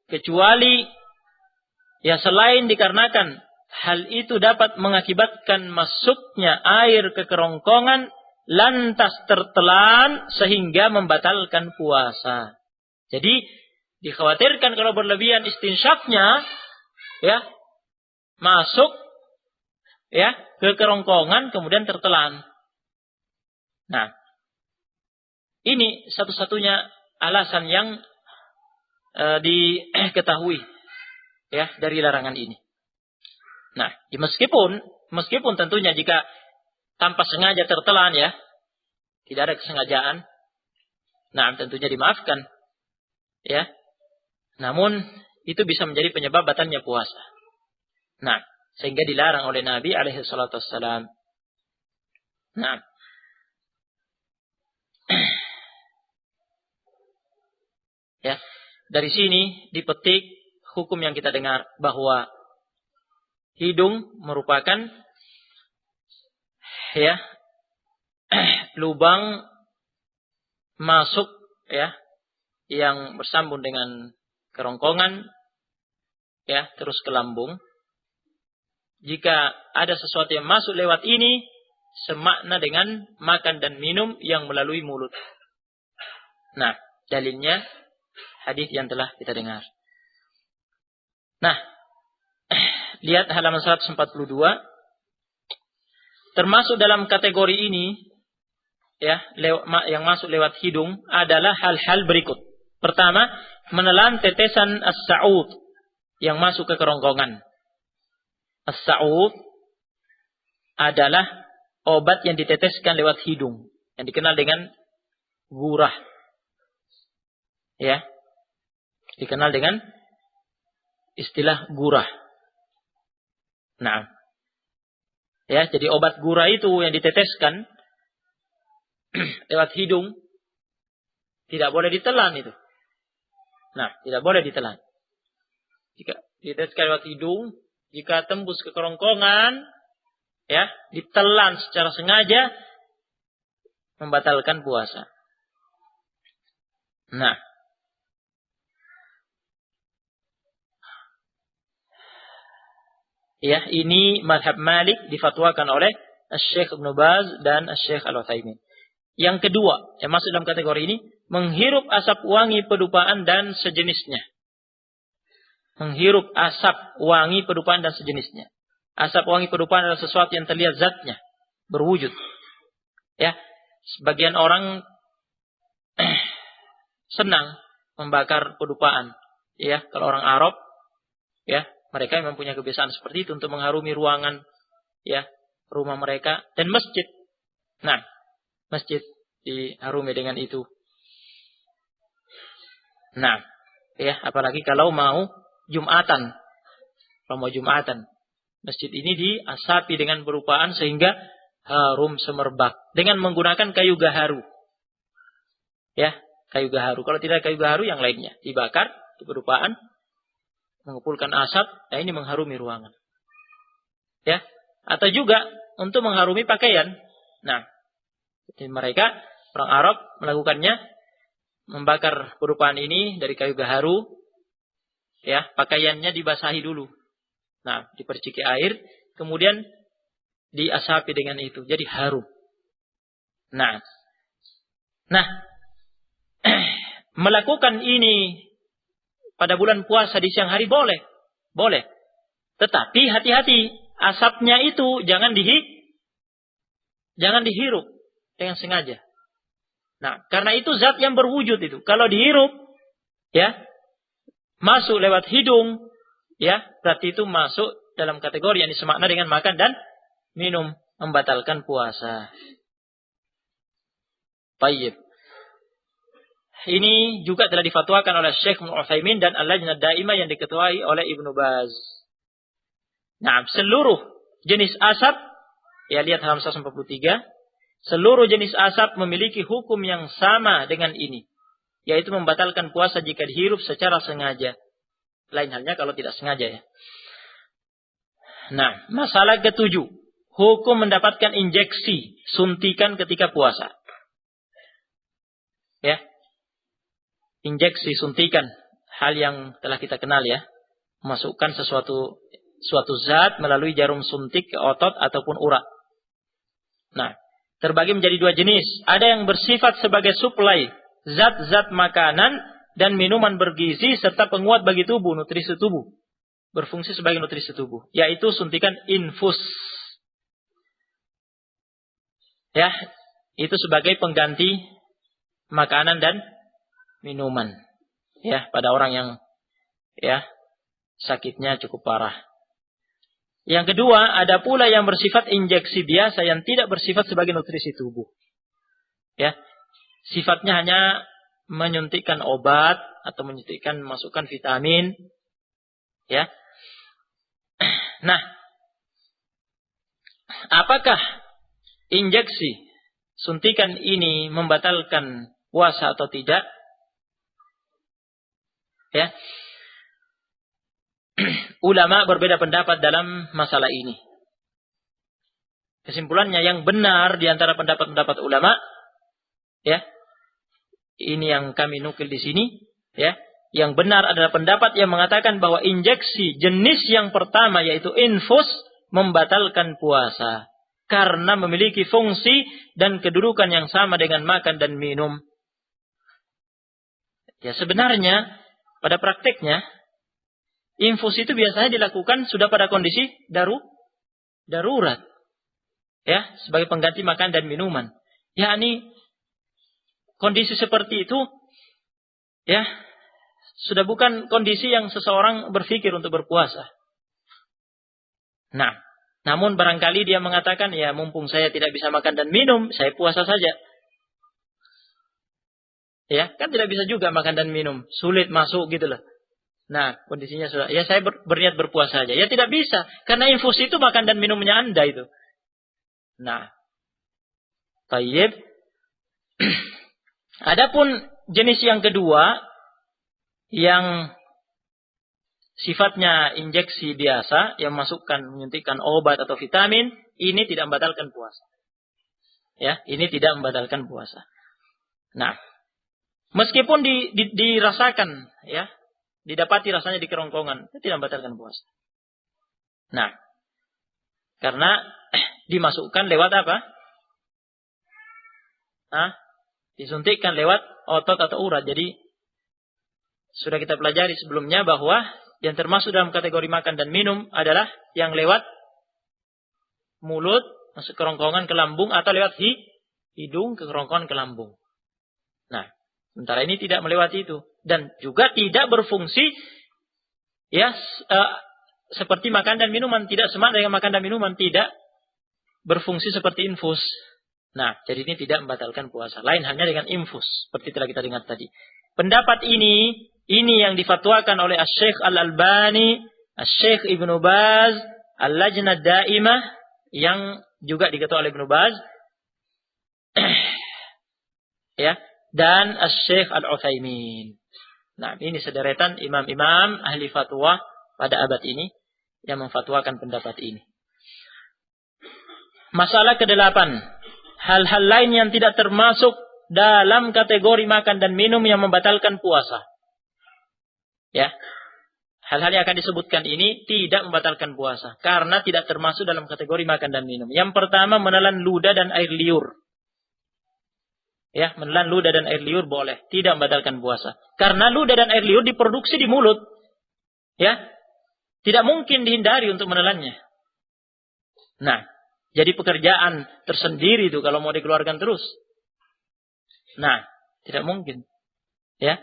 kecuali selain dikarenakan hal itu dapat mengakibatkan masuknya air ke kerongkongan lantas tertelan sehingga membatalkan puasa. Jadi dikhawatirkan kalau berlebihan istinsyaqnya masuk ke kerongkongan kemudian tertelan. Nah, ini satu-satunya alasan yang diketahui dari larangan ini. Nah, meskipun tentunya jika tanpa sengaja tertelan tidak ada kesengajaan, nah tentunya dimaafkan namun itu bisa menjadi penyebab batalnya puasa. Nah, sehingga dilarang oleh Nabi alaihi salatu wassalam. Nah, dari sini dipetik hukum yang kita dengar bahwa hidung merupakan ya lubang masuk ya yang bersambung dengan kerongkongan ya terus ke lambung. Jika ada sesuatu yang masuk lewat ini semakna dengan makan dan minum yang melalui mulut. Nah, dalilnya hadis yang telah kita dengar. Nah, lihat halaman 142. Termasuk dalam kategori ini ya, yang masuk lewat hidung adalah hal-hal berikut. Pertama, menelan tetesan as-sa'ud yang masuk ke kerongkongan. As-sa'ud adalah obat yang diteteskan lewat hidung yang dikenal dengan gurah. Ya. Dikenal dengan istilah gurah. Nah, ya, jadi obat gurah itu yang diteteskan lewat hidung tidak boleh ditelan itu. Nah, tidak boleh ditelan. Jika diteteskan lewat hidung, jika tembus ke kerongkongan, ya, ditelan secara sengaja membatalkan puasa. Nah, ya, ini mazhab Malik difatwakan oleh Syekh Ibnu Baz dan Syekh Al-Utsaimin. Yang kedua, yang masuk dalam kategori ini, menghirup asap wangi pedupaan dan sejenisnya. Menghirup asap wangi pedupaan dan sejenisnya. Asap wangi pedupaan adalah sesuatu yang terlihat zatnya, berwujud. Ya, sebagian orang senang membakar pedupaan. Ya, kalau orang Arab, ya, mereka memang punya kebiasaan seperti itu untuk mengharumi ruangan, ya, rumah mereka dan masjid. Nah, masjid diharumi dengan itu. Nah, ya, apalagi kalau mau Jumatan. Kalau mau Jumatan, masjid ini diasapi dengan berupaan sehingga harum semerbak dengan menggunakan kayu gaharu. Ya, kayu gaharu. Kalau tidak kayu gaharu, yang lainnya dibakar, berupaan, mengumpulkan asap, nah ini mengharumi ruangan. Ya, atau juga untuk mengharumi pakaian. Nah, jadi mereka orang Arab melakukannya, membakar berupaan ini dari kayu gaharu. Ya, pakaiannya dibasahi dulu. Nah, diperciki air, kemudian diasapi dengan itu, jadi harum. Nah, melakukan ini pada bulan puasa di siang hari boleh. Tetapi hati-hati, asapnya itu jangan dihirup dengan sengaja. Nah, karena itu zat yang berwujud itu. Kalau dihirup, ya, masuk lewat hidung, ya, berarti itu masuk dalam kategori yang disemakna dengan makan dan minum, membatalkan puasa. Baik. Ini juga telah difatwakan oleh Syekh Utsaimin dan Al-Lajnah Daimah yang diketuai oleh Ibnu Baz. Nah, seluruh jenis asap, ya, lihat halaman 143, seluruh jenis asap memiliki hukum yang sama dengan ini, yaitu membatalkan puasa jika dihirup secara sengaja. Lain halnya kalau tidak sengaja, ya. Nah, masalah ketujuh, hukum mendapatkan injeksi, suntikan ketika puasa. Ya. Injeksi, suntikan, hal yang telah kita kenal, ya. Masukkan suatu zat melalui jarum suntik ke otot ataupun urat. Nah, terbagi menjadi dua jenis. Ada yang bersifat sebagai suplai, zat-zat makanan dan minuman bergizi serta penguat bagi tubuh, nutrisi tubuh. Berfungsi sebagai nutrisi tubuh, yaitu suntikan infus. Ya, itu sebagai pengganti makanan dan minuman, ya, pada orang yang, ya, sakitnya cukup parah. Yang kedua, ada pula yang bersifat injeksi biasa yang tidak bersifat sebagai nutrisi tubuh. Ya, sifatnya hanya menyuntikkan obat atau menyuntikkan, masukkan vitamin, ya. Nah, apakah injeksi suntikan ini membatalkan puasa atau tidak? Ya. ulama berbeda pendapat dalam masalah ini. Kesimpulannya yang benar di antara pendapat-pendapat ulama, ya, ini yang kami nukil di sini, ya. Yang benar adalah pendapat yang mengatakan bahwa injeksi jenis yang pertama yaitu infus membatalkan puasa karena memiliki fungsi dan kedudukan yang sama dengan makan dan minum. Ya, sebenarnya pada prakteknya infus itu biasanya dilakukan sudah pada kondisi darurat. Ya, sebagai pengganti makan dan minuman. Yakni kondisi seperti itu ya sudah bukan kondisi yang seseorang berpikir untuk berpuasa. Nah, namun barangkali dia mengatakan, ya mumpung saya tidak bisa makan dan minum, saya puasa saja. Ya, kan tidak bisa juga makan dan minum, sulit masuk gitu loh. Nah, kondisinya sudah, ya saya berniat berpuasa saja. Ya tidak bisa, karena infus itu makan dan minumnya Anda itu. Nah, tayyib. Adapun jenis yang kedua yang sifatnya injeksi biasa yang menyuntikkan obat atau vitamin, ini tidak membatalkan puasa. Ya, ini tidak membatalkan puasa. Nah, meskipun dirasakan ya, didapati rasanya di kerongkongan, itu tidak membatalkan puasa. Nah, karena dimasukkan lewat apa? Disuntikkan lewat otot atau urat. Jadi sudah kita pelajari sebelumnya bahwa yang termasuk dalam kategori makan dan minum adalah yang lewat mulut masuk kerongkongan ke lambung atau lewat hidung ke kerongkongan ke lambung. Nah, sementara ini tidak melewati itu dan juga tidak berfungsi ya seperti makan dan minuman, tidak sama dengan makan dan minuman, tidak berfungsi seperti infus. Nah, jadi ini tidak membatalkan puasa. Lain halnya dengan infus, seperti telah kita dengar tadi. Pendapat ini yang difatwakan oleh Asy-Syaikh Al-Albani, Asy-Syaikh Ibnu Baz, Al-Lajnah Daimah yang juga diketuai oleh Ibnu Baz, ya, dan Asy-Syaikh Al-Utsaimin. Nah, ini sederetan imam-imam ahli fatwa pada abad ini yang memfatwakan pendapat ini. Masalah ke-8, hal-hal lain yang tidak termasuk dalam kategori makan dan minum yang membatalkan puasa. Ya. Hal-hal yang akan disebutkan ini tidak membatalkan puasa karena tidak termasuk dalam kategori makan dan minum. Yang pertama, menelan ludah dan air liur. Ya, menelan ludah dan air liur boleh, tidak membatalkan puasa. Karena ludah dan air liur diproduksi di mulut. Ya. Tidak mungkin dihindari untuk menelannya. Nah, jadi pekerjaan tersendiri itu kalau mau dikeluarkan terus. Nah, tidak mungkin. Ya.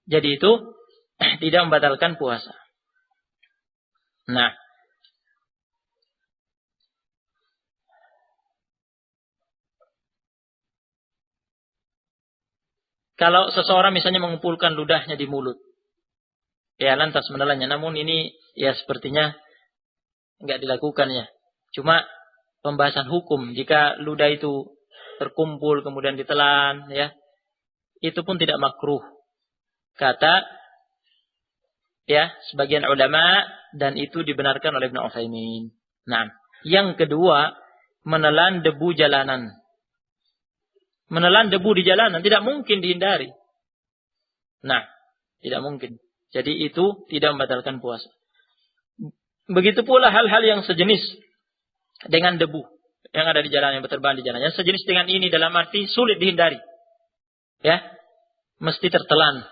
Jadi itu tidak membatalkan puasa. Nah, kalau seseorang misalnya mengumpulkan ludahnya di mulut, ya lantas menelannya. Namun ini ya sepertinya enggak dilakukan ya. Cuma pembahasan hukum, jika ludah itu terkumpul kemudian ditelan, ya, itu pun tidak makruh. Kata ya sebagian ulama dan itu dibenarkan oleh Ibnu Utsaimin. Nah, yang kedua, menelan debu jalanan. Menelan debu di jalanan tidak mungkin dihindari. Nah, tidak mungkin. Jadi itu tidak membatalkan puasa. Begitu pula hal-hal yang sejenis dengan debu yang ada di jalan, yang berterbangan di jalan. Yang sejenis dengan ini dalam arti sulit dihindari. Ya, mesti tertelan.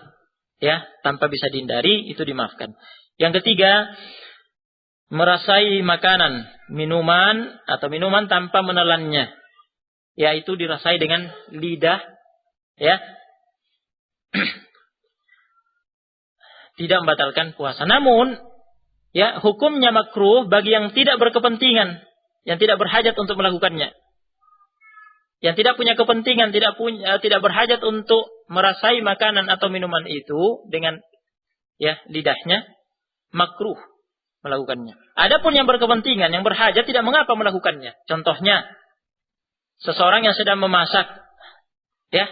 Ya, tanpa bisa dihindari, itu dimaafkan. Yang ketiga, merasai makanan, minuman atau minuman tanpa menelannya. Yaitu dirasai dengan lidah, ya. Tidak membatalkan puasa. Namun, ya, hukumnya makruh bagi yang tidak berkepentingan, yang tidak berhajat untuk melakukannya. Yang tidak punya kepentingan, tidak berhajat untuk merasai makanan atau minuman itu dengan ya lidahnya, makruh melakukannya. Adapun yang berkepentingan, yang berhajat tidak mengapa melakukannya. Contohnya, seseorang yang sedang memasak, ya,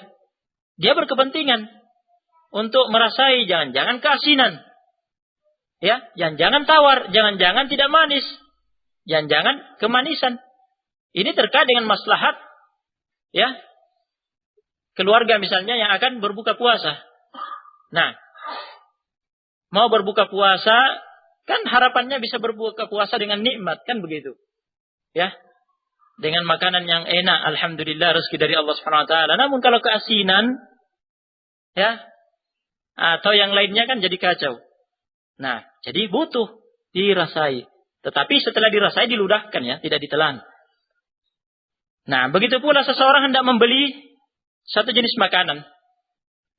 dia berkepentingan untuk merasai jangan-jangan keasinan. Ya, jangan tawar, jangan tidak manis. Jangan kemanisan. Ini terkait dengan maslahat ya keluarga misalnya yang akan berbuka puasa. Nah, mau berbuka puasa kan harapannya bisa berbuka puasa dengan nikmat, kan begitu. Ya. Dengan makanan yang enak, alhamdulillah rezeki dari Allah Subhanahu wa taala. Namun kalau keasinan ya atau yang lainnya kan jadi kacau. Nah, jadi butuh dirasai. Tetapi setelah dirasai diludahkan ya, tidak ditelan. Nah, begitu pula seseorang hendak membeli satu jenis makanan.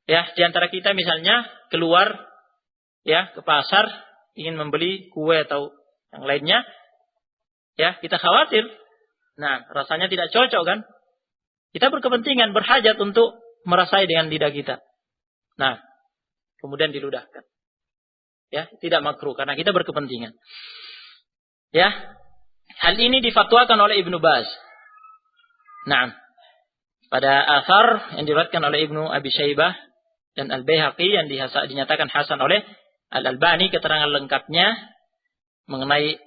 Ya, di antara kita misalnya keluar ya ke pasar ingin membeli kue atau yang lainnya. Ya, kita khawatir. Nah, rasanya tidak cocok kan? Kita berkepentingan, berhajat untuk merasai dengan lidah kita. Nah, kemudian diludahkan. Ya, tidak makruh karena kita berkepentingan. Ya, hal ini difatwakan oleh Ibnu Baz. Nah, pada athar yang diriwayatkan oleh Ibnu Abi Syaibah dan Al-Baihaqi yang dinyatakan hasan oleh Al-Albani, keterangan lengkapnya mengenai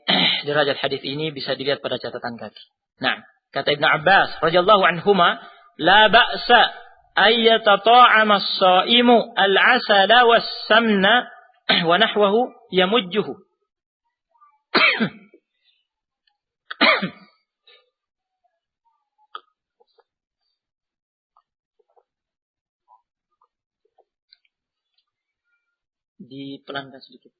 derajat hadis ini bisa dilihat pada catatan kaki. Nah, kata Ibnu Abbas radhiyallahu anhuma, la ba'sa ay yatata'ama as-sha'imu al-'asala was-samna wa nahwahu yamujjuhu. Dipelankan sedikit.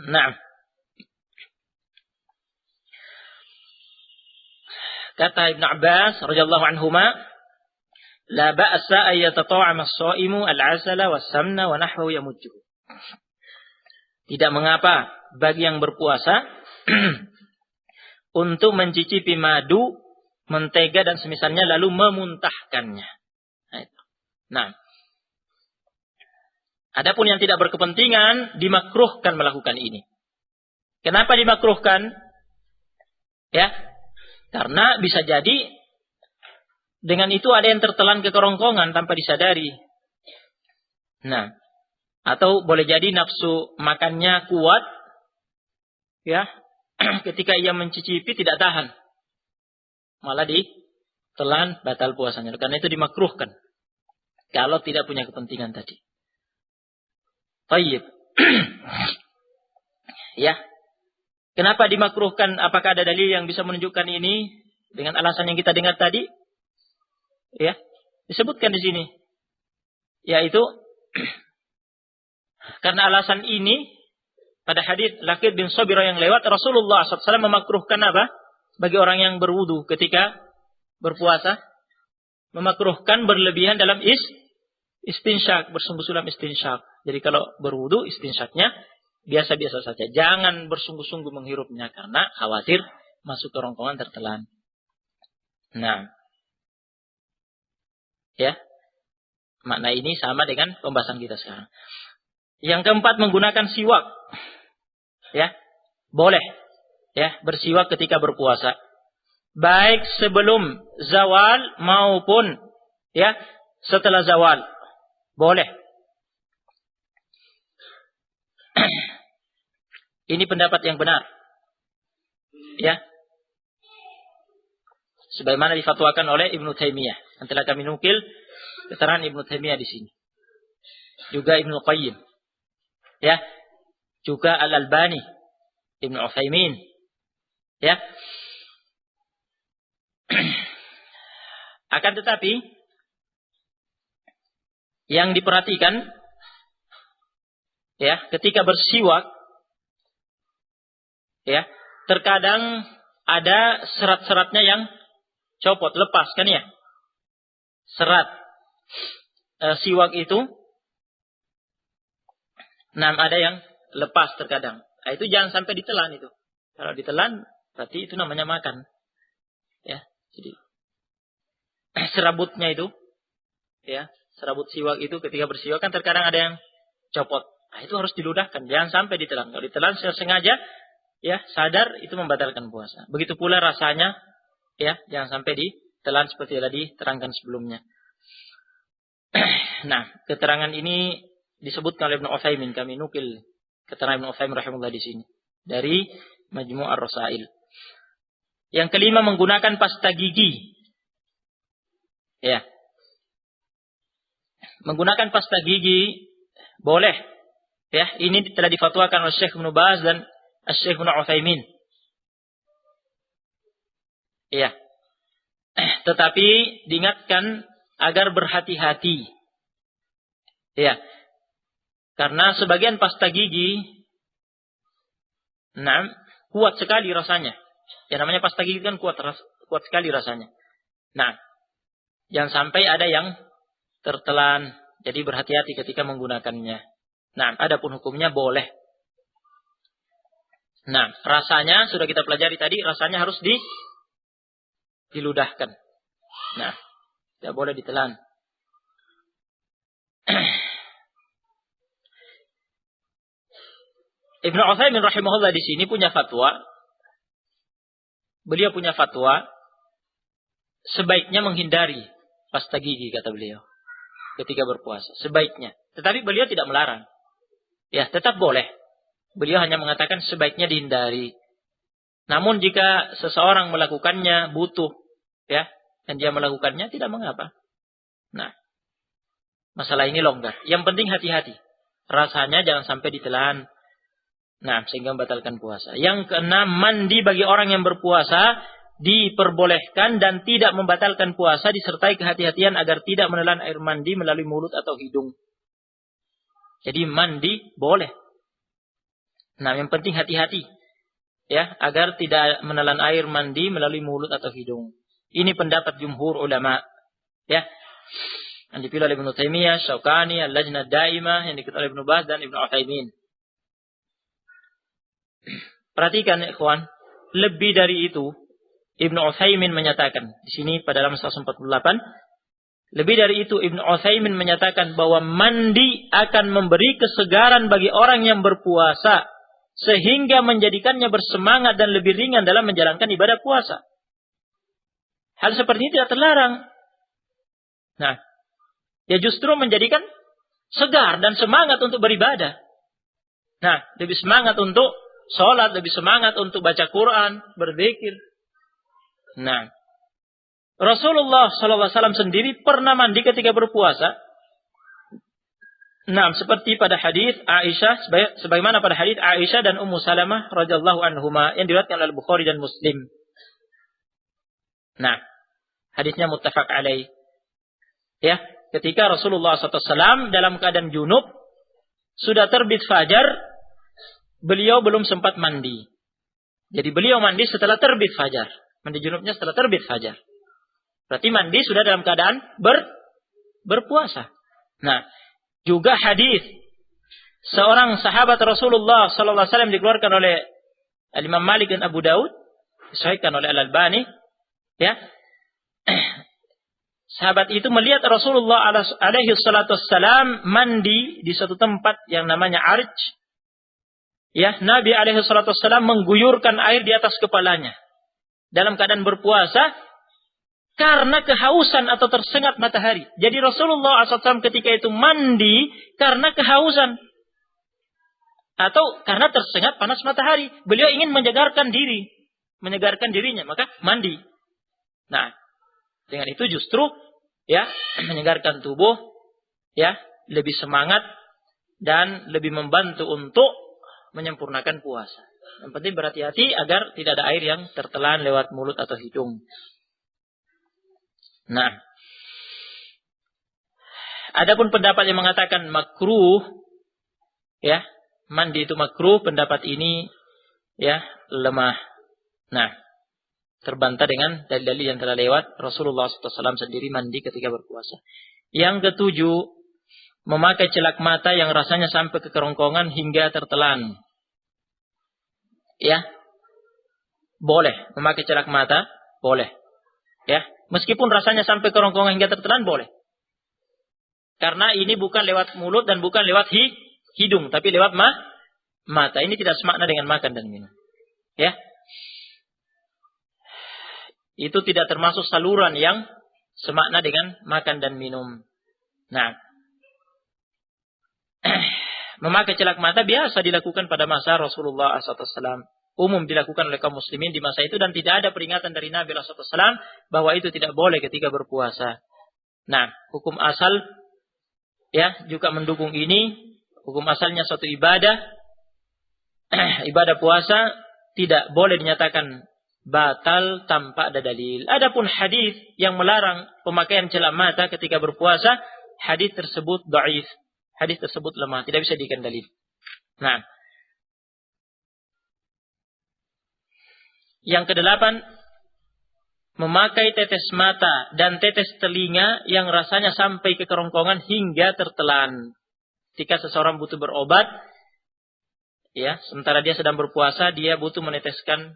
Nah, kata Ibnu Abbas radhiyallahu anhuma, la ba'sa ay yatata'ama as-sha'imu al-'asala was-samna wa nahwahu yamujjuhu. Tidak mengapa bagi yang berpuasa untuk mencicipi madu, mentega dan semisalnya lalu memuntahkannya. Nah, adapun yang tidak berkepentingan dimakruhkan melakukan ini. Kenapa dimakruhkan? Ya, karena bisa jadi dengan itu ada yang tertelan ke kerongkongan tanpa disadari. Nah, atau boleh jadi nafsu makannya kuat, ya, ketika ia mencicipi tidak tahan, malah ditelan, batal puasanya. Karena itu dimakruhkan kalau tidak punya kepentingan tadi. Baik. Ya. Kenapa dimakruhkan? Apakah ada dalil yang bisa menunjukkan ini dengan alasan yang kita dengar tadi? Ya, disebutkan di sini. Yaitu karena alasan ini pada hadits Laqid bin Sabirah yang lewat, Rasulullah SAW memakruhkan apa? Bagi orang yang berwudu ketika berpuasa, memakruhkan berlebihan dalam istinsyak, bersungguh-sungguh dalam istinsyak. Jadi kalau berwudu istinsyaknya biasa-biasa saja. Jangan bersungguh-sungguh menghirupnya karena khawatir masuk ke kerongkongan tertelan. Nah, ya, makna ini sama dengan pembahasan kita sekarang. Yang keempat, menggunakan siwak. Ya, boleh ya bersiwak ketika berpuasa. Baik sebelum zawal maupun ya setelah zawal. Boleh. Ini pendapat yang benar. Ya. Sebagaimana difatwakan oleh Ibnu Taimiyah. Yang telah kami nukil keterangan Ibnu Taimiyah di sini. Juga Ibnu Qayyim. Ya. Juga Al-Albani, Ibnu Utsaimin. Ya. Akan tetapi yang diperhatikan ya, ketika bersiwak ya, terkadang ada serat-seratnya yang copot, lepas kan ya. Serat siwak itu. Nah, ada yang lepas terkadang. Nah, itu jangan sampai ditelan itu. Kalau ditelan berarti itu namanya makan. Ya, jadi serabutnya itu, ya, serabut siwak itu ketika bersiwak kan terkadang ada yang copot. Nah, itu harus diludahkan, jangan sampai ditelan. Kalau ditelan sengaja, ya, sadar itu membatalkan puasa. Begitu pula rasanya, ya, jangan sampai ditelan seperti tadi terangkan sebelumnya. Nah, keterangan ini disebutkan oleh Ibnu Utsaimin, kami nukil keterangan Ibnu Utsaimin rahimahullah di sini dari Majmu' ar-Rasail. Yang kelima, menggunakan pasta gigi. Ya. Menggunakan pasta gigi boleh. Ya, ini telah difatwakan oleh Syekh Ibnu Baz dan Syekh Ibnu Utsaimin. Ya. Tetapi diingatkan agar berhati-hati. Ya. Karena sebagian pasta gigi kuat sekali rasanya. Yang namanya pasta gigi kan kuat sekali rasanya. Nah, jangan sampai ada yang tertelan. Jadi berhati-hati ketika menggunakannya. Nah, adapun hukumnya boleh. Nah, rasanya sudah kita pelajari tadi, rasanya harus diludahkan. Nah, tidak boleh ditelan. Ibnu Utsaimin rahimahullah di sini punya fatwa. Beliau punya fatwa sebaiknya menghindari pasta gigi, kata beliau, ketika berpuasa. Sebaiknya. Tetapi beliau tidak melarang. Ya, tetap boleh. Beliau hanya mengatakan sebaiknya dihindari. Namun jika seseorang melakukannya butuh, ya, dan dia melakukannya tidak mengapa. Nah, masalah ini longgar. Yang penting hati-hati. Rasanya jangan sampai ditelan. Nah, sehingga membatalkan puasa. Yang keenam, mandi bagi orang yang berpuasa diperbolehkan dan tidak membatalkan puasa disertai kehati-hatian agar tidak menelan air mandi melalui mulut atau hidung. Jadi mandi boleh. Nah, yang penting hati-hati, ya, agar tidak menelan air mandi melalui mulut atau hidung. Ini pendapat jumhur ulama, ya. Yang dipilih oleh Ibnu Taimiyah, Syaukani, Al-Lajnah Daimah, yang diketahui oleh Ibnu Baz dan Ibnu Utsaimin. Perhatikan, ikhwan, lebih dari itu Ibnu Utsaimin menyatakan di sini pada halaman 148. Lebih dari itu, Ibnu Utsaimin menyatakan bahwa mandi akan memberi kesegaran bagi orang yang berpuasa, sehingga menjadikannya bersemangat dan lebih ringan dalam menjalankan ibadah puasa. Hal seperti ini tidak terlarang. Nah, ya justru menjadikan segar dan semangat untuk beribadah. Nah, lebih semangat untuk sholat, lebih semangat untuk baca Quran, berzikir. Nah, Rasulullah SAW sendiri pernah mandi ketika berpuasa. Nah, seperti pada hadis Aisyah, sebagaimana pada hadis Aisyah dan Ummu Salamah radhiyallahu anhuma yang diriwayatkan oleh Bukhari dan Muslim. Nah, hadisnya muttafaq alaih. Ya, ketika Rasulullah SAW dalam keadaan junub, sudah terbit fajar, beliau belum sempat mandi. Jadi beliau mandi setelah terbit fajar. Mandi junubnya setelah terbit fajar. Berarti mandi sudah dalam keadaan berpuasa. Nah, juga hadis seorang sahabat Rasulullah SAW dikeluarkan oleh Imam Malik dan Abu Daud, disahihkan oleh Al-Albani, ya. Sahabat itu melihat Rasulullah alaihi salatu wassalam mandi di suatu tempat yang namanya Arj. Ya, Nabi alaihi salatu wassalam mengguyurkan air di atas kepalanya dalam keadaan berpuasa karena kehausan atau tersengat matahari. Jadi Rasulullah SAW ketika itu mandi karena kehausan atau karena tersengat panas matahari. Beliau ingin menyegarkan dirinya, maka mandi. Nah, dengan itu justru, ya, menyegarkan tubuh, ya, lebih semangat dan lebih membantu untuk menyempurnakan puasa. Yang penting berhati-hati agar tidak ada air yang tertelan lewat mulut atau hidung. Nah, adapun pendapat yang mengatakan makruh, ya, mandi itu makruh, pendapat ini, ya, lemah. Nah, Terbantah dengan dalil-dalil yang telah lewat. Rasulullah SAW sendiri mandi ketika berpuasa. Yang ketujuh, memakai celak mata yang rasanya sampai ke kerongkongan hingga tertelan. Ya, boleh memakai celak mata, boleh. Ya, meskipun rasanya sampai kerongkongan hingga tertelan, boleh. Karena ini bukan lewat mulut dan bukan lewat hidung, tapi lewat mata. Ini tidak semakna dengan makan dan minum. Ya. Itu tidak termasuk saluran yang semakna dengan makan dan minum. Nah, memakai celak mata biasa dilakukan pada masa Rasulullah SAW. Umum dilakukan oleh kaum muslimin di masa itu dan tidak ada peringatan dari Nabi SAW bahwa itu tidak boleh ketika berpuasa. Nah, hukum asal ya juga mendukung ini. Hukum asalnya suatu ibadah, ibadah puasa tidak boleh dinyatakan batal tanpa ada dalil. Adapun hadis yang melarang pemakaian celak mata ketika berpuasa, hadis tersebut dhaif. Hadis tersebut lemah, tidak bisa dijadikan dalil. Nah, yang kedelapan, memakai tetes mata dan tetes telinga yang rasanya sampai ke kerongkongan hingga tertelan. Jika seseorang butuh berobat, ya, sementara dia sedang berpuasa, dia butuh meneteskan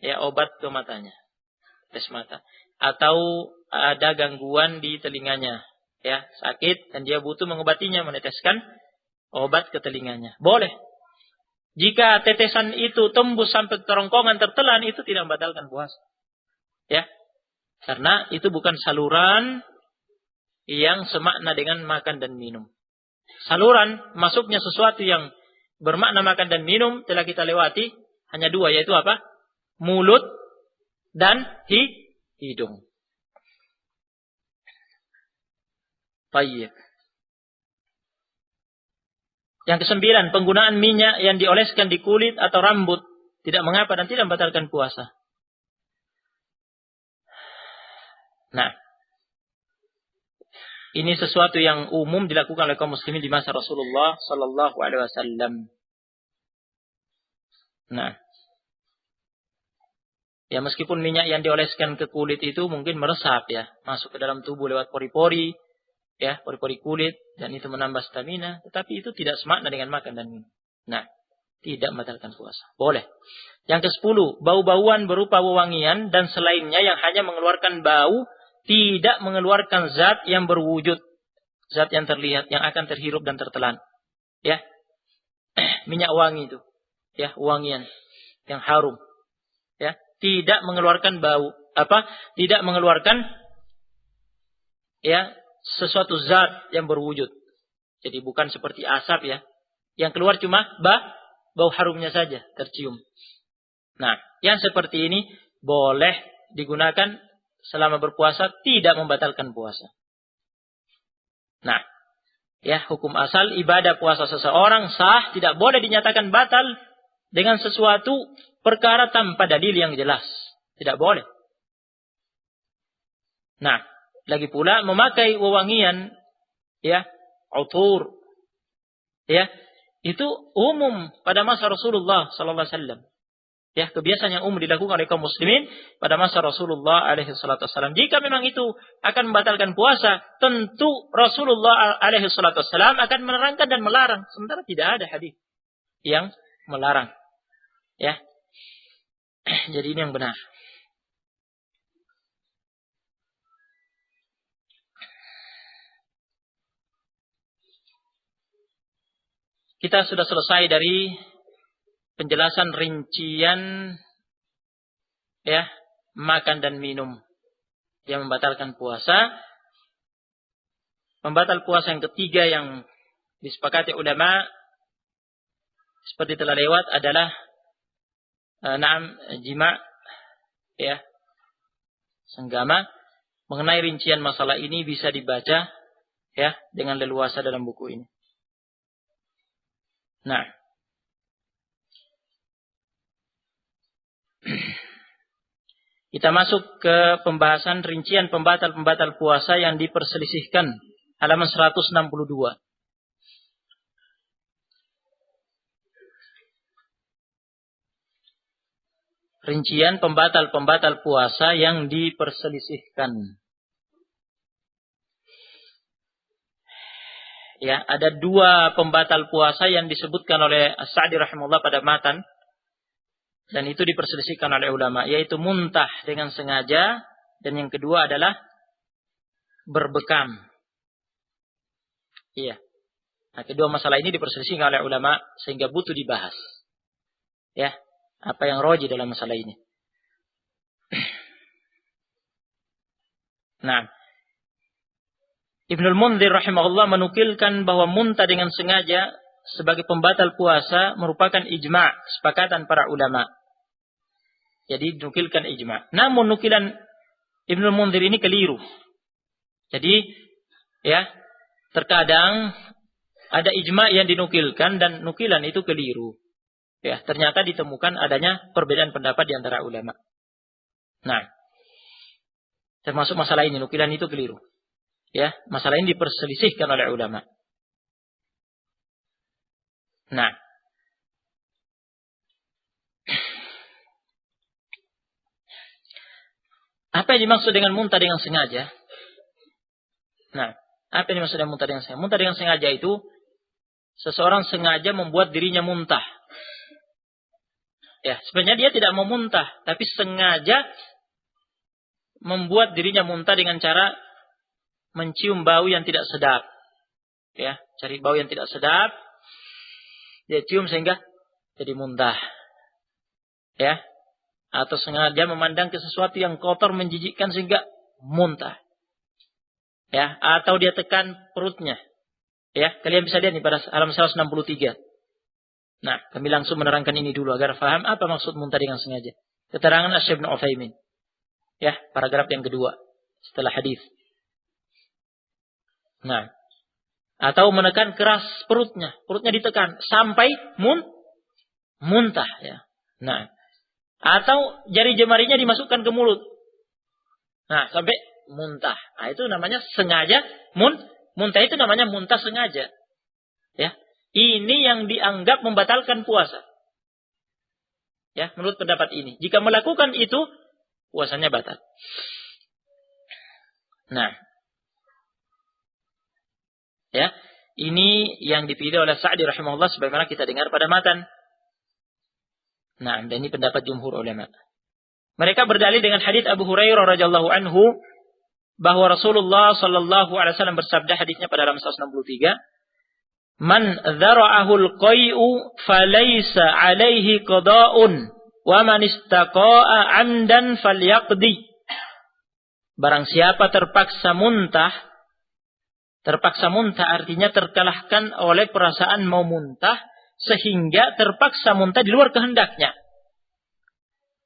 ya obat ke matanya, tes mata, atau ada gangguan di telinganya, ya sakit dan dia butuh mengobatinya, meneteskan obat ke telinganya, boleh. Jika tetesan itu tembus sampai ke kerongkongan tertelan, itu tidak membatalkan puasa, ya, karena itu bukan saluran yang semakna dengan makan dan minum. Saluran masuknya sesuatu yang bermakna makan dan minum telah kita lewati, hanya dua, yaitu apa? Mulut dan hidung. Baik. Yang kesembilan, penggunaan minyak yang dioleskan di kulit atau rambut tidak mengapa dan tidak membatalkan puasa. Nah, ini sesuatu yang umum dilakukan oleh kaum muslimin di masa Rasulullah Sallallahu Alaihi Wasallam. Nah, ya meskipun minyak yang dioleskan ke kulit itu mungkin meresap ya, masuk ke dalam tubuh lewat pori-pori, ya pori-pori kulit dan itu menambah stamina, tetapi itu tidak semakna dengan makan dan minum. Nah, tidak membatalkan puasa. Boleh. Yang ke-10, bau-bauan berupa wewangian dan selainnya yang hanya mengeluarkan bau, tidak mengeluarkan zat yang berwujud, zat yang terlihat, yang akan terhirup dan tertelan. Ya, minyak wangi itu, ya wangian yang harum. Ya, tidak mengeluarkan bau, tidak mengeluarkan ya sesuatu zat yang berwujud. Jadi bukan seperti asap ya, yang keluar cuma bau harumnya saja tercium. Nah, yang seperti ini boleh digunakan selama berpuasa, tidak membatalkan puasa. Nah, ya hukum asal ibadah puasa seseorang sah, tidak boleh dinyatakan batal dengan sesuatu perkara tanpa dalil yang jelas. Tidak boleh. Nah, lagi pula memakai wewangian, ya, utur, ya, itu umum pada masa Rasulullah Sallallahu Alaihi Wasallam. Ya, kebiasaan yang umum dilakukan oleh kaum muslimin pada masa Rasulullah Alaihi Wasallam. Jika memang itu akan membatalkan puasa, tentu Rasulullah Alaihi Wasallam akan menerangkan dan melarang. Sementara tidak ada hadis yang melarang. Ya, jadi ini yang benar. Kita sudah selesai dari penjelasan rincian ya makan dan minum yang membatalkan puasa. Pembatal puasa yang ketiga yang disepakati ulama seperti telah lewat adalah jima, ya, senggama. Mengenai rincian masalah ini bisa dibaca ya dengan leluasa dalam buku ini. Nah, kita masuk ke pembahasan rincian pembatal-pembatal puasa yang diperselisihkan, halaman 162. rincian pembatal-pembatal puasa yang diperselisihkan. Ya, ada 2 pembatal puasa yang disebutkan oleh As-Sa'di rahimahullah pada matan, dan itu diperselisihkan oleh ulama, yaitu muntah dengan sengaja, dan yang kedua adalah berbekam. Iya. Nah, kedua masalah ini diperselisihkan oleh ulama sehingga butuh dibahas. Ya, apa yang rajih dalam masalah ini? Nah, Ibnul Mundzir rahimahullah menukilkan bahwa muntah dengan sengaja sebagai pembatal puasa merupakan ijma', kesepakatan para ulama. Jadi dinukilkan ijma'. Namun nukilan Ibnul Mundzir ini keliru. Jadi ya, terkadang ada ijma' yang dinukilkan dan nukilan itu keliru. Ya, ternyata ditemukan adanya perbedaan pendapat di antara ulama. Nah, termasuk masalah ini nukilan itu keliru. Ya, masalah ini diperselisihkan oleh ulama. Nah, apa yang dimaksud dengan muntah dengan sengaja? Nah, apa yang dimaksud dengan muntah dengan sengaja? Muntah dengan sengaja itu seseorang sengaja membuat dirinya muntah. Ya, sebenarnya dia tidak mau muntah, tapi sengaja membuat dirinya muntah dengan cara mencium bau yang tidak sedap. Ya, cari bau yang tidak sedap, dia cium sehingga jadi muntah. Ya, atau sengaja memandang ke sesuatu yang kotor menjijikkan sehingga muntah. Ya, atau dia tekan perutnya. Ya, kalian bisa lihat nih pada halaman 163. Nah, kami langsung menerangkan ini dulu agar paham apa maksud muntah dengan sengaja. Keterangan Asy-Syaikh Ibnu Utsaimin. Ya, paragraf yang kedua setelah hadis. Nah, atau menekan keras perutnya ditekan sampai muntah ya. Nah, atau jari jemarinya dimasukkan ke mulut. Nah, sampai muntah. Nah, itu namanya sengaja muntah, itu namanya muntah sengaja. Ya. Ini yang dianggap membatalkan puasa. Ya, menurut pendapat ini. Jika melakukan itu, puasanya batal. Nah, ya, ini yang dipilih oleh Sa'di rahimahullah sebagaimana kita dengar pada matan. Nah, dan ini pendapat jumhur ulama. Mereka berdalil dengan hadits Abu Hurairah radhiyallahu anhu bahwa Rasulullah sallallahu alaihi wasallam bersabda, hadisnya pada halaman 163, "Man dzara'ahu al-qai'u falaysa 'alaihi qada'un wa man istaqa'a 'amdan falyaqdi." Barang siapa terpaksa muntah artinya terkalahkan oleh perasaan mau muntah sehingga terpaksa muntah di luar kehendaknya.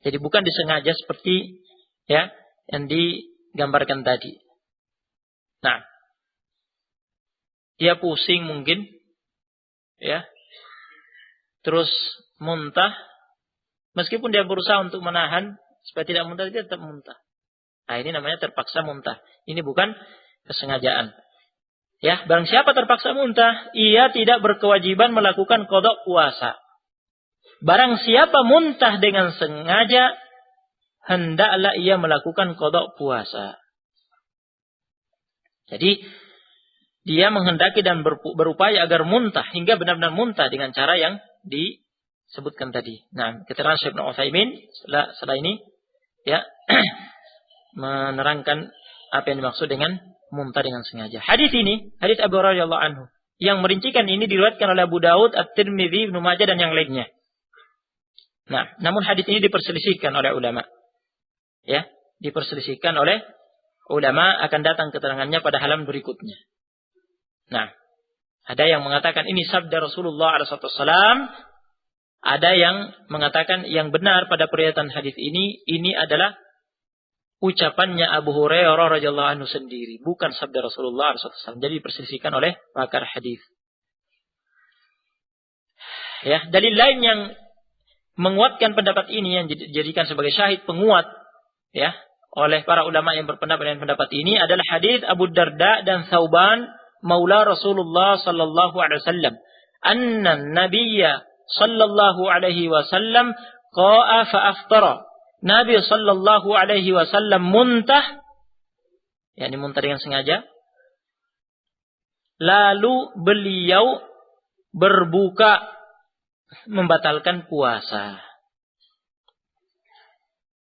Jadi bukan disengaja seperti ya yang digambarkan tadi. Nah, dia pusing mungkin ya. Terus muntah meskipun dia berusaha untuk menahan supaya tidak muntah, dia tetap muntah. Nah, ini namanya terpaksa muntah. Ini bukan kesengajaan. Ya, barang siapa terpaksa muntah, ia tidak berkewajiban melakukan qada puasa. Barang siapa muntah dengan sengaja, hendaklah ia melakukan qada puasa. Jadi, dia menghendaki dan berupaya agar muntah hingga benar-benar muntah dengan cara yang disebutkan tadi. Nah, keterangan Syekh Ibnu Utsaimin setelah ini ya menerangkan apa yang dimaksud dengan muntah dengan sengaja. Hadis ini, hadis Abu Hurairah radhiyallahu anhu, yang merincikan ini diriwayatkan oleh Abu Daud, At-Tirmidzi, Ibnu Majah dan yang lainnya. Nah, namun hadis ini diperselisihkan oleh ulama. Ya, diperselisihkan oleh ulama, akan datang keterangannya pada halaman berikutnya. Nah, ada yang mengatakan ini sabda Rasulullah SAW. Ada yang mengatakan yang benar pada periwayatan hadis ini adalah ucapannya Abu Hurairah radhiyallahu anhu sendiri, bukan sabda Rasulullah SAW. Jadi diperselisihkan oleh pakar hadis. Ya, dalil lain yang menguatkan pendapat ini yang dijadikan sebagai syahid penguat ya oleh para ulama yang berpendapat dengan pendapat ini adalah hadis Abu Darda dan Thauban maula Rasulullah sallallahu alaihi wasallam, anna nabiyya sallallahu alaihi wasallam qa'a fa aftara. Nabi sallallahu alaihi wasallam muntah, yakni muntah dengan sengaja. Lalu beliau berbuka, membatalkan puasa.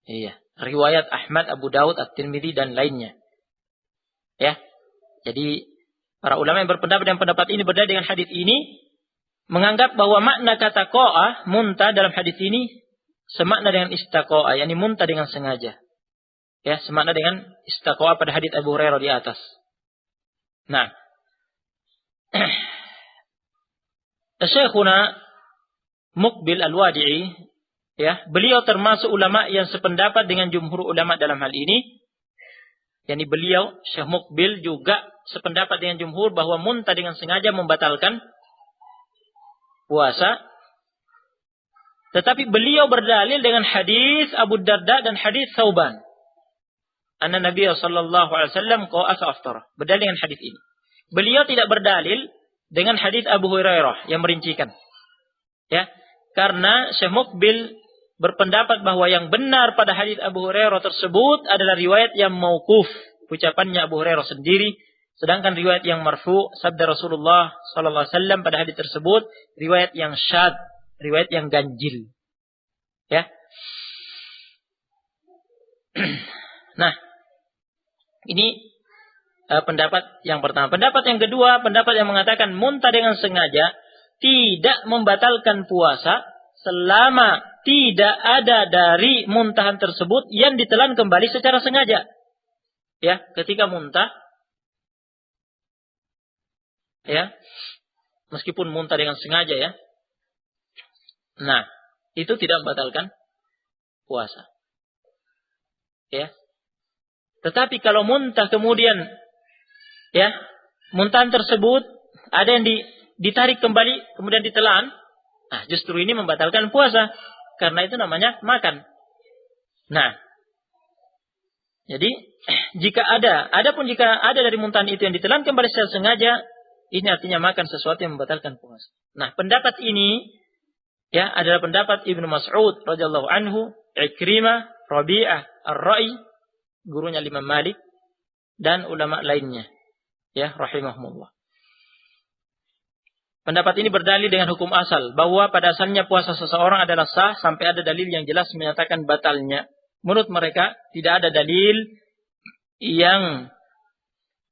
Iya, riwayat Ahmad, Abu Daud, At-Tirmidzi dan lainnya. Ya. Jadi para ulama yang berpendapat dengan pendapat ini berdalil dengan hadis ini menganggap bahwa makna kata qa'a, muntah dalam hadis ini semakna dengan istaqa'a, yakni muntah dengan sengaja. Ya, semakna dengan istaqa'a pada hadis Abu Hurairah di atas. Nah, Syekhuna Muqbil Al-Wadi'i, ya, beliau termasuk ulama yang sependapat dengan jumhur ulama dalam hal ini. Yani beliau, Syekh Muqbil juga sependapat dengan jumhur bahwa muntah dengan sengaja membatalkan puasa. Tetapi beliau berdalil dengan hadis Abu Darda dan hadis Thauban. Anna Nabi sallallahu alaihi wasallam qa'a fa aftara. Berdalil dengan hadis ini. Beliau tidak berdalil dengan hadis Abu Hurairah yang merincikan. Ya, karena Syekh Muqbil berpendapat bahwa yang benar pada hadis Abu Hurairah tersebut adalah riwayat yang mauquf, ucapannya Abu Hurairah sendiri, sedangkan riwayat yang marfu, sabda Rasulullah sallallahu alaihi wasallam pada hadis tersebut riwayat yang syadz, riwayat yang ganjil. Ya. Nah, ini pendapat yang pertama. Pendapat yang kedua, pendapat yang mengatakan muntah dengan sengaja tidak membatalkan puasa selama tidak ada dari muntahan tersebut yang ditelan kembali secara sengaja. Ya, ketika muntah, ya, meskipun muntah dengan sengaja, ya, nah, itu tidak membatalkan puasa. Ya. Tetapi kalau muntah kemudian, ya, muntahan tersebut ada yang ditarik kembali, kemudian ditelan, nah, justru ini membatalkan puasa. Karena itu namanya makan. Nah, jadi jika adapun jika ada dari muntahan itu yang ditelan kembali secara sengaja, ini artinya makan sesuatu yang membatalkan puasa. Nah, pendapat ini, ya, adalah pendapat Ibnu Mas'ud radhiyallahu anhu, Ikrimah, Rabi'ah, Ar-Ra'i, gurunya Imam Malik, dan ulama lainnya, ya, rahimahumullah. Pendapat ini berdalil dengan hukum asal, bahwa pada asalnya puasa seseorang adalah sah sampai ada dalil yang jelas menyatakan batalnya. Menurut mereka tidak ada dalil yang,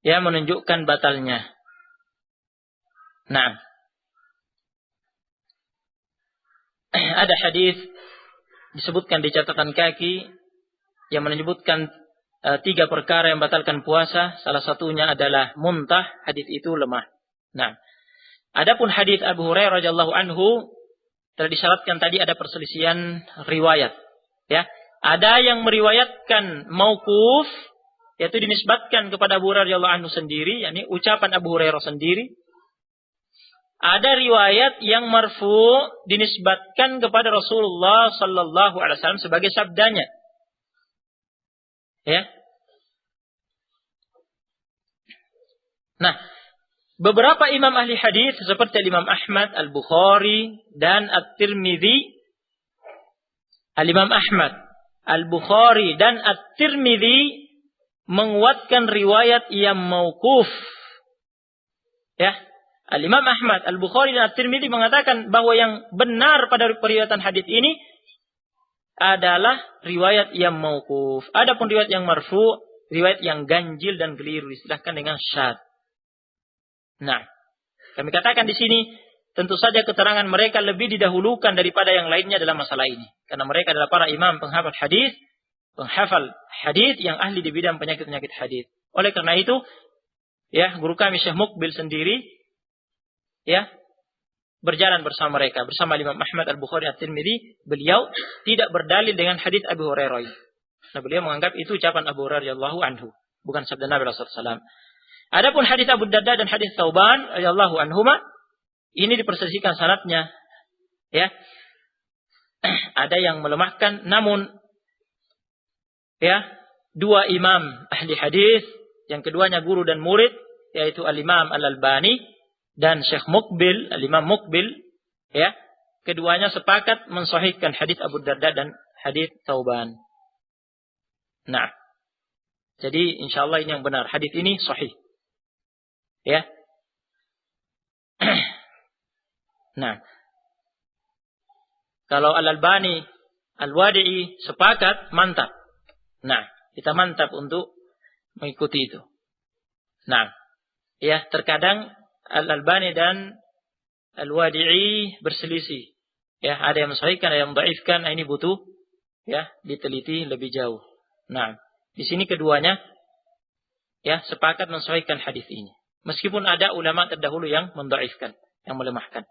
ya, menunjukkan batalnya. Nah, ada hadis disebutkan di catatan kaki yang menyebutkan 3 perkara yang membatalkan puasa. Salah satunya adalah muntah. Hadis itu lemah. Nah, adapun hadis Abu Hurairah radhiyallahu anhu telah disyaratkan tadi ada perselisihan riwayat. Ya, ada yang meriwayatkan mauquf, yaitu dinisbatkan kepada Abu Hurairah radhiyallahu anhu sendiri, yakni ucapan Abu Hurairah sendiri. Ada riwayat yang marfu dinisbatkan kepada Rasulullah sallallahu alaihi wasallam sebagai sabdanya. Ya. Nah, beberapa imam ahli hadis seperti Imam Ahmad, Al-Bukhari dan At-Tirmidzi, Al-Imam Ahmad, Al-Bukhari dan At-Tirmidzi menguatkan riwayat yang mauquf. Ya. Al-Imam Ahmad, Al-Bukhari dan At-Tirmidzi mengatakan bahwa yang benar pada periwayatan hadis ini adalah riwayat yang mauquf. Adapun riwayat yang marfu, riwayat yang ganjil dan keliru, istilahkan dengan syadz. Nah, kami katakan di sini, tentu saja keterangan mereka lebih didahulukan daripada yang lainnya dalam masalah ini. Karena mereka adalah para imam penghafal hadis yang ahli di bidang penyakit-penyakit hadis. Oleh karena itu, ya, guru kami Syekh Muqbil sendiri, ya, berjalan bersama mereka, bersama Imam Ahmad, Al-Bukhari, At-Tirmidzi. Beliau tidak berdalil dengan hadis Abu Hurairah. Nah, beliau menganggap itu ucapan Abu Hurairah radhiyallahu anhu, bukan sabda Nabi sallallahu alaihi wasallam. Adapun hadis Abu Darda dan hadis Thauban radhiyallahu anhuma, ini diperselisihkan sanadnya. Ya. Ada yang melemahkan, namun, ya, 2 imam ahli hadis, yang keduanya guru dan murid, yaitu Al-Imam Al-Albani dan Syekh Muqbil, Al-Imam Muqbil, ya, keduanya sepakat mensahihkan hadis Abu Darda dan hadis Thauban. Nah, jadi insyaallah ini yang benar. Hadis ini sahih. Ya. Nah, kalau Al-Albani, Al-Wadi'i sepakat, mantap. Nah, kita mantap untuk mengikuti itu. Nah, ya, terkadang Al-Albani dan Al-Wadi'i berselisih. Ya, ada yang mensahihkan, ada yang mendhaifkan. Nah, ini butuh ya diteliti lebih jauh. Nah, di sini keduanya ya sepakat mensahihkan hadis ini. Meskipun ada ulama terdahulu yang mendhaifkan, yang melemahkan.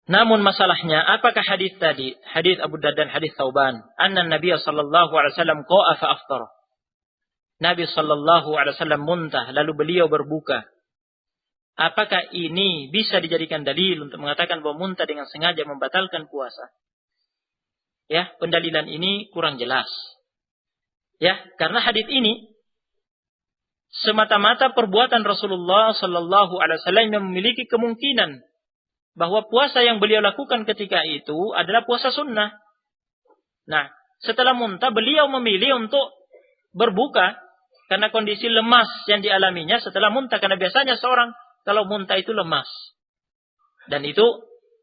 Namun masalahnya, apakah hadis tadi, hadis Abu Darda dan hadis Thauban, anna Nabi sallallahu alaihi wasallam qa'a fa aftara. Nabi sallallahu alaihi wasallam muntah lalu beliau berbuka. Apakah ini bisa dijadikan dalil untuk mengatakan bahwa muntah dengan sengaja membatalkan puasa? Ya, pendalilan ini kurang jelas. Ya, karena hadis ini semata-mata perbuatan Rasulullah sallallahu alaihi wasallam yang memiliki kemungkinan bahwa puasa yang beliau lakukan ketika itu adalah puasa sunnah. Nah, setelah muntah beliau memilih untuk berbuka karena kondisi lemas yang dialaminya setelah muntah. Karena biasanya seorang kalau muntah itu lemas. Dan itu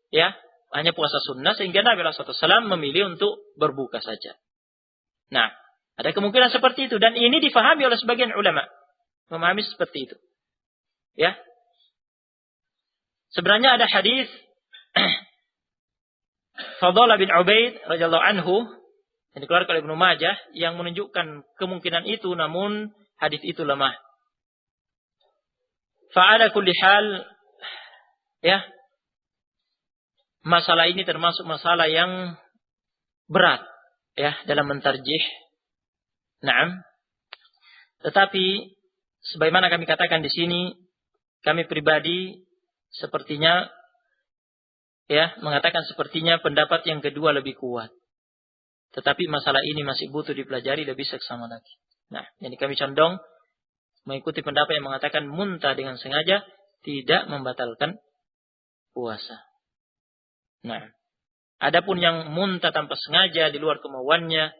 ya hanya puasa sunnah sehingga Nabi SAW memilih untuk berbuka saja. Nah, ada kemungkinan seperti itu. Dan ini difahami oleh sebagian ulama. Memahami seperti itu. Ya. Sebenarnya ada hadis Fadhalah bin Ubaid radhiyallahu anhu yang dikeluarkan oleh Ibnu Majah yang menunjukkan kemungkinan itu, namun hadis itu lemah. Fa'ala kulli hal ya masalah ini termasuk masalah yang berat ya dalam mentarjih. Naam. Tetapi sebagaimana kami katakan di sini, kami pribadi sepertinya ya mengatakan sepertinya pendapat yang kedua lebih kuat. Tetapi masalah ini masih butuh dipelajari lebih seksama lagi. Nah, jadi kami condong mengikuti pendapat yang mengatakan muntah dengan sengaja tidak membatalkan puasa. Nah, adapun yang muntah tanpa sengaja di luar kemauannya,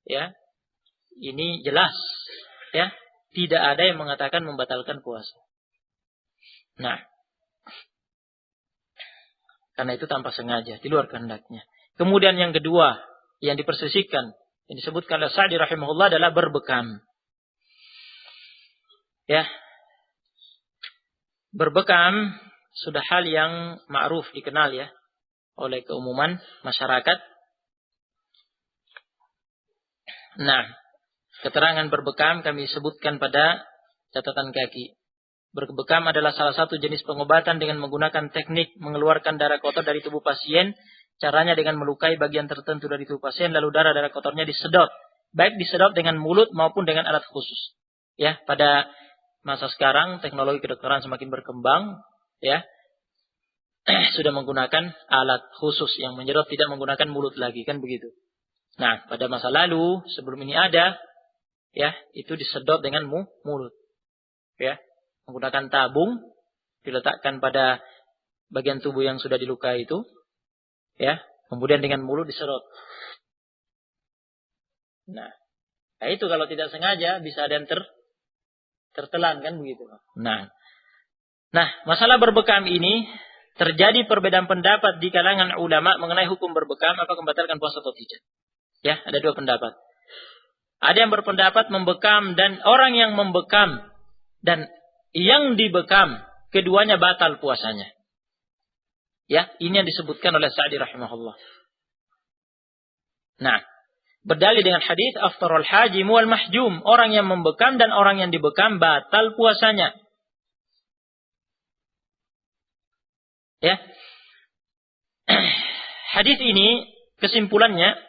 ya, ini jelas, ya, tidak ada yang mengatakan membatalkan puasa. Nah, karena itu tanpa sengaja, di luar kehendaknya. Kemudian yang kedua, yang dipersisikan, yang disebutkan oleh Sa'di rahimahullah adalah berbekam. Ya. Berbekam sudah hal yang ma'ruf dikenal ya oleh keumuman masyarakat. Nah, keterangan berbekam kami sebutkan pada catatan kaki. Berbekam adalah salah satu jenis pengobatan dengan menggunakan teknik mengeluarkan darah kotor dari tubuh pasien. Caranya dengan melukai bagian tertentu dari tubuh pasien, lalu darah kotornya disedot. Baik disedot dengan mulut maupun dengan alat khusus. Ya, pada masa sekarang teknologi kedokteran semakin berkembang. Ya, sudah menggunakan alat khusus yang menyedot, tidak menggunakan mulut lagi, kan begitu. Nah, pada masa lalu sebelum ini ada, ya, itu disedot dengan mulut. Ya. Menggunakan tabung diletakkan pada bagian tubuh yang sudah dilukai itu, ya, kemudian dengan mulut diserot. Nah, itu kalau tidak sengaja bisa ada yang tertelan kan begitu. Nah, masalah berbekam ini terjadi perbedaan pendapat di kalangan ulama mengenai hukum berbekam, apakah membatalkan puasa atau tidak. Ya, ada dua pendapat. Ada yang berpendapat membekam dan orang yang membekam dan yang dibekam, keduanya batal puasanya. Ya, ini yang disebutkan oleh Sa'di rahimahullah. Nah, berdalil dengan hadis aftarul hajim wal mahjum, orang yang membekam dan orang yang dibekam batal puasanya. Ya. Hadis ini kesimpulannya,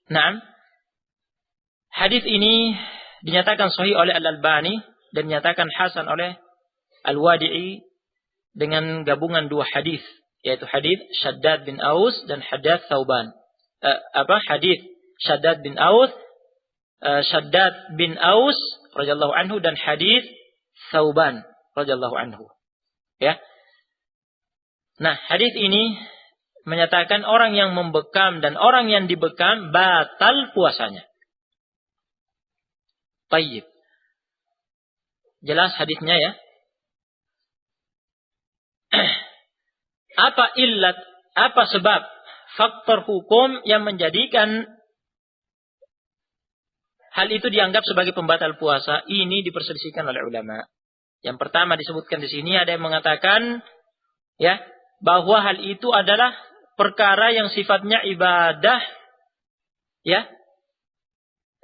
nah, hadis ini dinyatakan sahih oleh Al-Albani dan dinyatakan hasan oleh Al-Wadi'i dengan gabungan dua hadis, yaitu hadis Shaddad bin Aus dan hadis Thauban. Hadis Shaddad bin Aus, radhiyallahu anhu dan hadis Thauban radhiyallahu anhu. Ya. Nah, hadis ini menyatakan orang yang membekam dan orang yang dibekam batal puasanya. Tayyib. Jelas hadisnya ya. Apa illat, apa sebab, faktor hukum yang menjadikan hal itu dianggap sebagai pembatal puasa? Ini diperselisihkan oleh ulama. Yang pertama disebutkan di sini, ada yang mengatakan ya bahwa hal itu adalah perkara yang sifatnya ibadah, ya,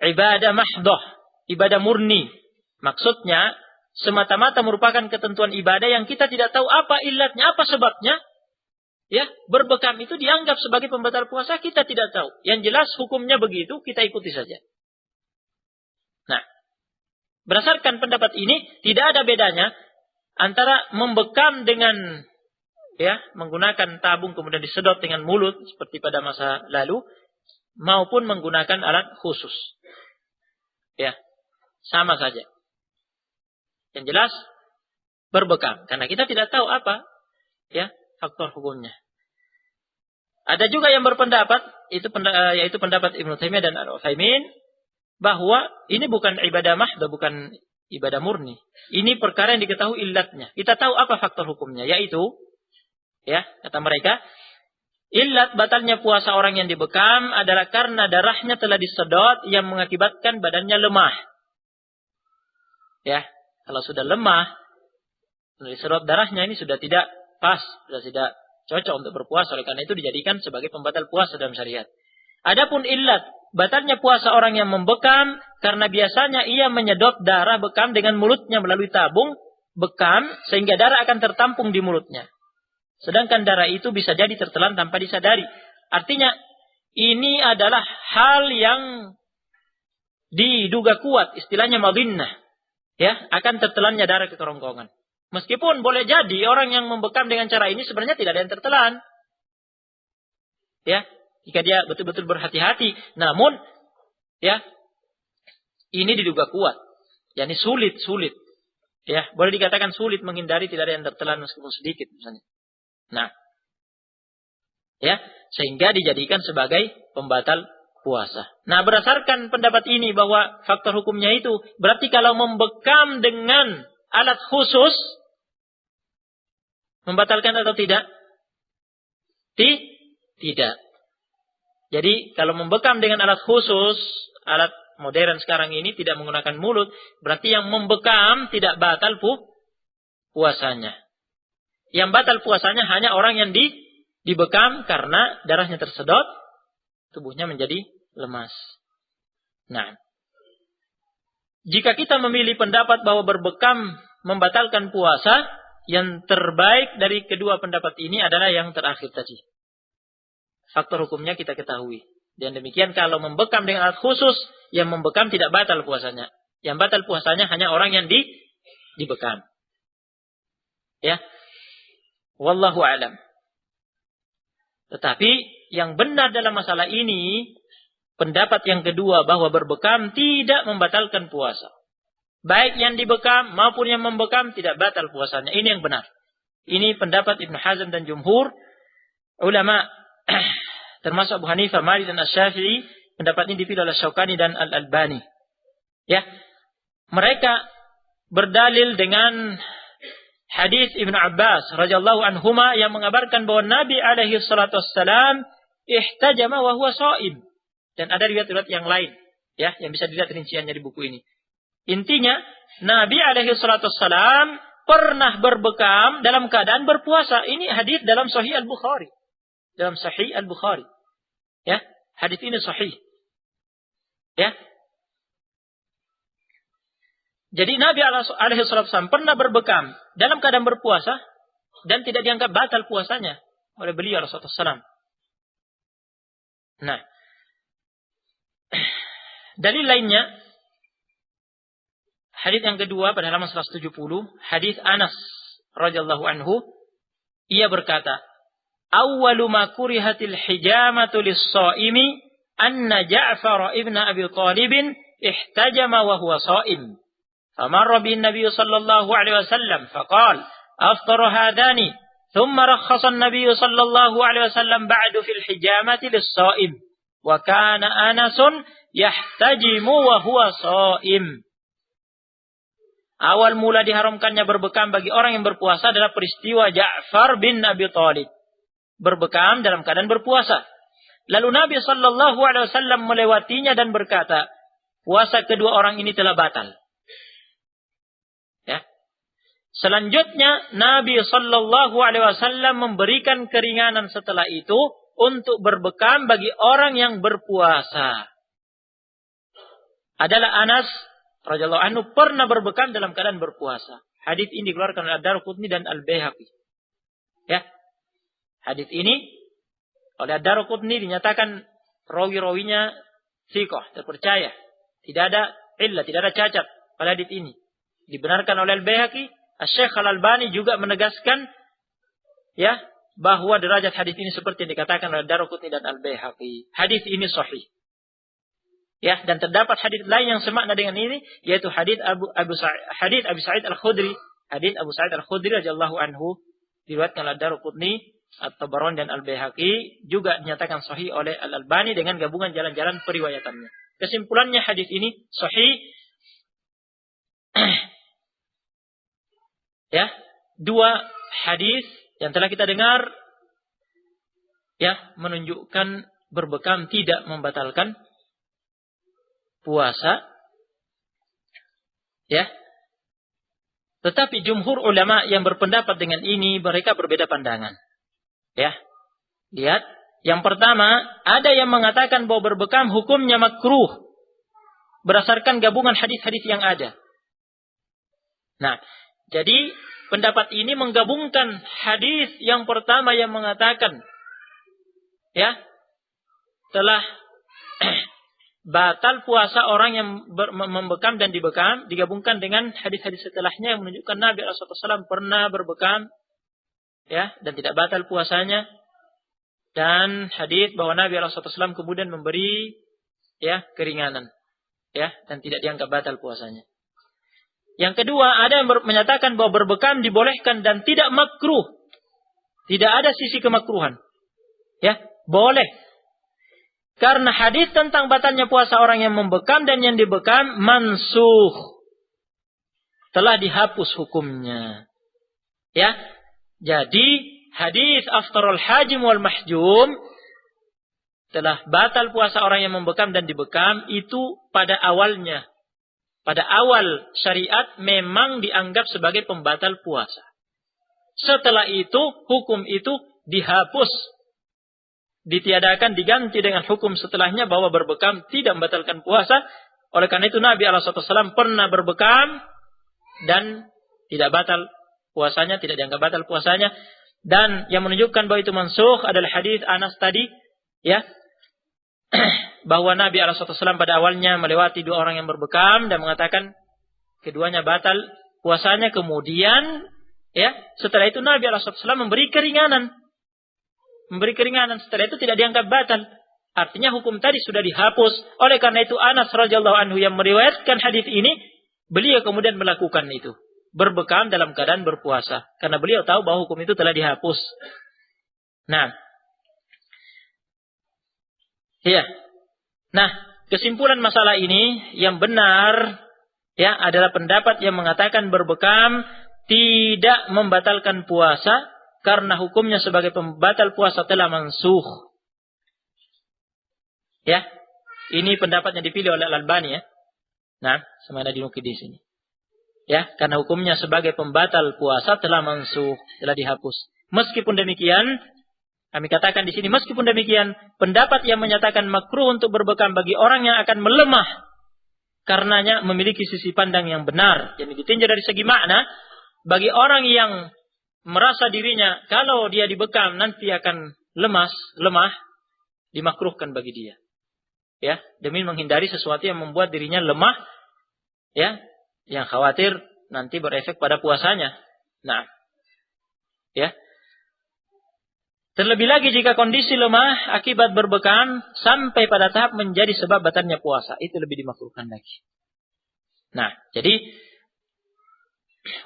ibadah mahdoh, ibadah murni. Maksudnya semata-mata merupakan ketentuan ibadah yang kita tidak tahu apa illatnya, apa sebabnya. Ya, berbekam itu dianggap sebagai pembatal puasa, kita tidak tahu. Yang jelas hukumnya begitu, kita ikuti saja. Nah, berdasarkan pendapat ini tidak ada bedanya antara membekam dengan ya menggunakan tabung kemudian disedot dengan mulut seperti pada masa lalu, maupun menggunakan alat khusus. Ya, sama saja. Yang jelas berbekam karena kita tidak tahu apa ya faktor hukumnya. Ada juga yang berpendapat yaitu pendapat Ibnu Taimiyah dan Al-Utsaimin bahwa ini bukan ibadah mahdoh, bukan ibadah murni. Ini perkara yang diketahui illatnya. Kita tahu apa faktor hukumnya, yaitu ya kata mereka, illat batalnya puasa orang yang dibekam adalah karena darahnya telah disedot yang mengakibatkan badannya lemah. Ya, kalau sudah lemah, disedot darahnya ini sudah tidak pas, sudah tidak cocok untuk berpuasa. Oleh karena itu dijadikan sebagai pembatal puasa dalam syariat. Adapun illat batalnya puasa orang yang membekam karena biasanya ia menyedot darah bekam dengan mulutnya melalui tabung bekam sehingga darah akan tertampung di mulutnya. Sedangkan darah itu bisa jadi tertelan tanpa disadari. Artinya ini adalah hal yang diduga kuat, istilahnya madhinnah. Ya, akan tertelannya darah ke kerongkongan. Meskipun boleh jadi orang yang membekam dengan cara ini sebenarnya tidak ada yang tertelan. Ya, jika dia betul-betul berhati-hati. Namun, ya, ini diduga kuat. Yani sulit. Ya, boleh dikatakan sulit menghindari tidak ada yang tertelan meskipun sedikit misalnya. Nah, ya, sehingga dijadikan sebagai pembatal puasa. Nah, berdasarkan pendapat ini bahwa faktor hukumnya itu, berarti kalau membekam dengan alat khusus, membatalkan atau tidak? Tidak. Jadi, kalau membekam dengan alat khusus, alat modern sekarang ini tidak menggunakan mulut, berarti yang membekam tidak batal puasanya. Yang batal puasanya hanya orang yang dibekam karena darahnya tersedot, tubuhnya menjadi lemas. Nah, jika kita memilih pendapat bahwa berbekam membatalkan puasa, yang terbaik dari kedua pendapat ini adalah yang terakhir tadi. Faktor hukumnya kita ketahui. Dan demikian kalau membekam dengan alat khusus, yang membekam tidak batal puasanya. Yang batal puasanya hanya orang yang dibekam. Ya. Wallahu a'lam. Tetapi yang benar dalam masalah ini, pendapat yang kedua bahwa berbekam tidak membatalkan puasa. Baik yang dibekam maupun yang membekam tidak batal puasanya. Ini yang benar. Ini pendapat Ibnu Hazm dan jumhur ulama termasuk Abu Hanifah, Malik dan Asy-Syafi'i. Pendapat ini dipilih oleh Syaukani dan Al-Albani. Ya. Mereka berdalil dengan hadis Ibnu Abbas radhiyallahu anhuma yang mengabarkan bahwa Nabi alaihi salatu wassalam ihtajama wa huwa shaim. Dan ada riwayat-riwayat yang lain ya yang bisa dilihat rinciannya di buku ini. Intinya, Nabi alaihi salatu wassalam pernah berbekam dalam keadaan berpuasa. Ini hadis dalam Sahih Al-Bukhari. Dalam Sahih Al-Bukhari. Ya, hadis ini sahih. Ya. Jadi Nabi alaihi salatu wassalam pernah berbekam dalam keadaan berpuasa dan tidak dianggap batal puasanya oleh beliau sallallahu alaihi wasallam. Nah, dalil lainnya hadis yang kedua pada halaman 170, hadis Anas radhiyallahu anhu, ia berkata, "Awwalu ma kurihatil hijamatu lis-shaimi anna Ja'far ibn Abi Thalib ihtajama wa huwa shaim. Famarra bin Nabi sallallahu alaihi wasallam faqala, "Aftara hadani." Thumma rakhasa an-nabiy sallallahu alaihi wasallam ba'du fil hijamati lis-sha'im. Wa kana Anasun yahtajimu wa huwa sha'im. Awal mula diharamkannya berbekam bagi orang yang berpuasa adalah peristiwa Ja'far bin Abi Thalib berbekam dalam keadaan berpuasa. Lalu Nabi sallallahu alaihi wasallam melewatinya dan berkata, puasa kedua orang ini telah batal. Ya. Selanjutnya Nabi sallallahu alaihi wasallam memberikan keringanan setelah itu untuk berbekam bagi orang yang berpuasa. Adalah Anas radhiyallahu anhu pernah berbekam dalam keadaan berpuasa. Hadis ini dikeluarkan oleh Ad-Darqutni dan Al-Baihaqi. Ya. Hadis ini oleh Ad-Darqutni dinyatakan rawi-rawinya thiqah, terpercaya. Tidak ada illah, tidak ada cacat pada hadis ini. Dibenarkan oleh Al-Baihaqi. Asy-Syaikh Al-Albani juga menegaskan ya bahwa derajat hadis ini seperti yang dikatakan oleh Ad-Darqutni dan Al-Baihaqi. Hadis ini sahih. Ya, dan terdapat hadis lain yang semakna dengan ini, yaitu hadis Abu Sa'id Al-Khudri. Hadis Abu Sa'id Al-Khudri radhiyallahu anhu diriwayatkan oleh Ad-Darqutni, At-Tabarani dan Al-Baihaqi, juga dinyatakan sahih oleh Al-Albani dengan gabungan jalan-jalan periwayatannya. Kesimpulannya hadis ini sahih. Ya, dua hadis yang telah kita dengar ya menunjukkan berbekam tidak membatalkan puasa, ya. Tetapi jumhur ulama yang berpendapat dengan ini, mereka berbeda pandangan. Ya. Lihat, yang pertama, ada yang mengatakan bahwa berbekam hukumnya makruh berdasarkan gabungan hadis-hadis yang ada. Nah, jadi pendapat ini menggabungkan hadis yang pertama yang mengatakan ya, telah batal puasa orang yang membekam dan dibekam, digabungkan dengan hadis-hadis setelahnya yang menunjukkan Nabi SAW pernah berbekam ya, dan tidak batal puasanya, dan hadis bahwa Nabi SAW kemudian memberi ya keringanan ya, dan tidak dianggap batal puasanya. Yang kedua, ada yang menyatakan bahwa berbekam dibolehkan dan tidak makruh, tidak ada sisi kemakruhan ya, boleh. Karena hadis tentang batalnya puasa orang yang membekam dan yang dibekam mansukh, telah dihapus hukumnya. Ya. Jadi hadis aftarul hajim wal mahjum, telah batal puasa orang yang membekam dan dibekam, itu pada awalnya, pada awal syariat memang dianggap sebagai pembatal puasa. Setelah itu hukum itu dihapus, ditiadakan, diganti dengan hukum setelahnya bahwa berbekam tidak membatalkan puasa. Oleh karena itu Nabi SAW pernah berbekam dan tidak batal puasanya, tidak dianggap batal puasanya. Dan yang menunjukkan bahwa itu mansukh adalah hadis Anas tadi, ya, bahwa Nabi SAW pada awalnya melewati dua orang yang berbekam dan mengatakan keduanya batal puasanya. Kemudian, ya, setelah itu Nabi SAW memberi keringanan. Setelah itu tidak dianggap batal. Artinya hukum tadi sudah dihapus. Oleh karena itu Anas radhiyallahu anhu yang meriwayatkan hadis ini, beliau kemudian melakukan itu, berbekam dalam keadaan berpuasa, karena beliau tahu bahwa hukum itu telah dihapus. Nah, ya. Nah, kesimpulan masalah ini yang benar ya adalah pendapat yang mengatakan berbekam tidak membatalkan puasa, karena hukumnya sebagai pembatal puasa telah mansukh. Ya, ini pendapat yang dipilih oleh Al-Albani ya. Nah, sama ada dinukil di sini. Ya, karena hukumnya sebagai pembatal puasa telah mansukh, telah dihapus. Meskipun demikian, kami katakan di sini, meskipun demikian, pendapat yang menyatakan makruh untuk berbekam bagi orang yang akan melemah karenanya memiliki sisi pandang yang benar. Jadi ditinjau dari segi makna, bagi orang yang merasa dirinya kalau dia dibekam nanti akan lemah, dimakruhkan bagi dia. Ya, demi menghindari sesuatu yang membuat dirinya lemah, ya, yang khawatir nanti berefek pada puasanya. Nah, ya. Terlebih lagi jika kondisi lemah akibat berbekam sampai pada tahap menjadi sebab batalnya puasa, itu lebih dimakruhkan lagi. Nah, jadi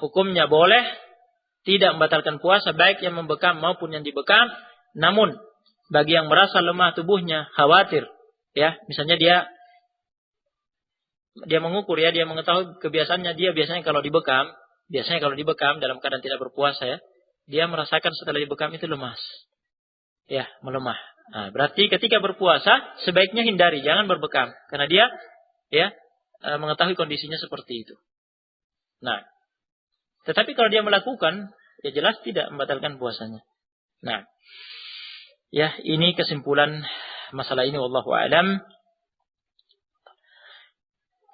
hukumnya boleh, tidak membatalkan puasa baik yang membekam maupun yang dibekam. Namun bagi yang merasa lemah tubuhnya, khawatir, ya, misalnya dia mengukur, ya, dia mengetahui kebiasaannya, dia biasanya kalau dibekam dalam keadaan tidak berpuasa, ya, dia merasakan setelah dibekam itu lemas, ya, melemah. Nah, berarti ketika berpuasa sebaiknya hindari, jangan berbekam, karena dia, ya, mengetahui kondisinya seperti itu. Nah, tetapi kalau dia melakukan, ya jelas tidak membatalkan puasanya. Nah, ya, ini kesimpulan masalah ini, wallahu a'lam.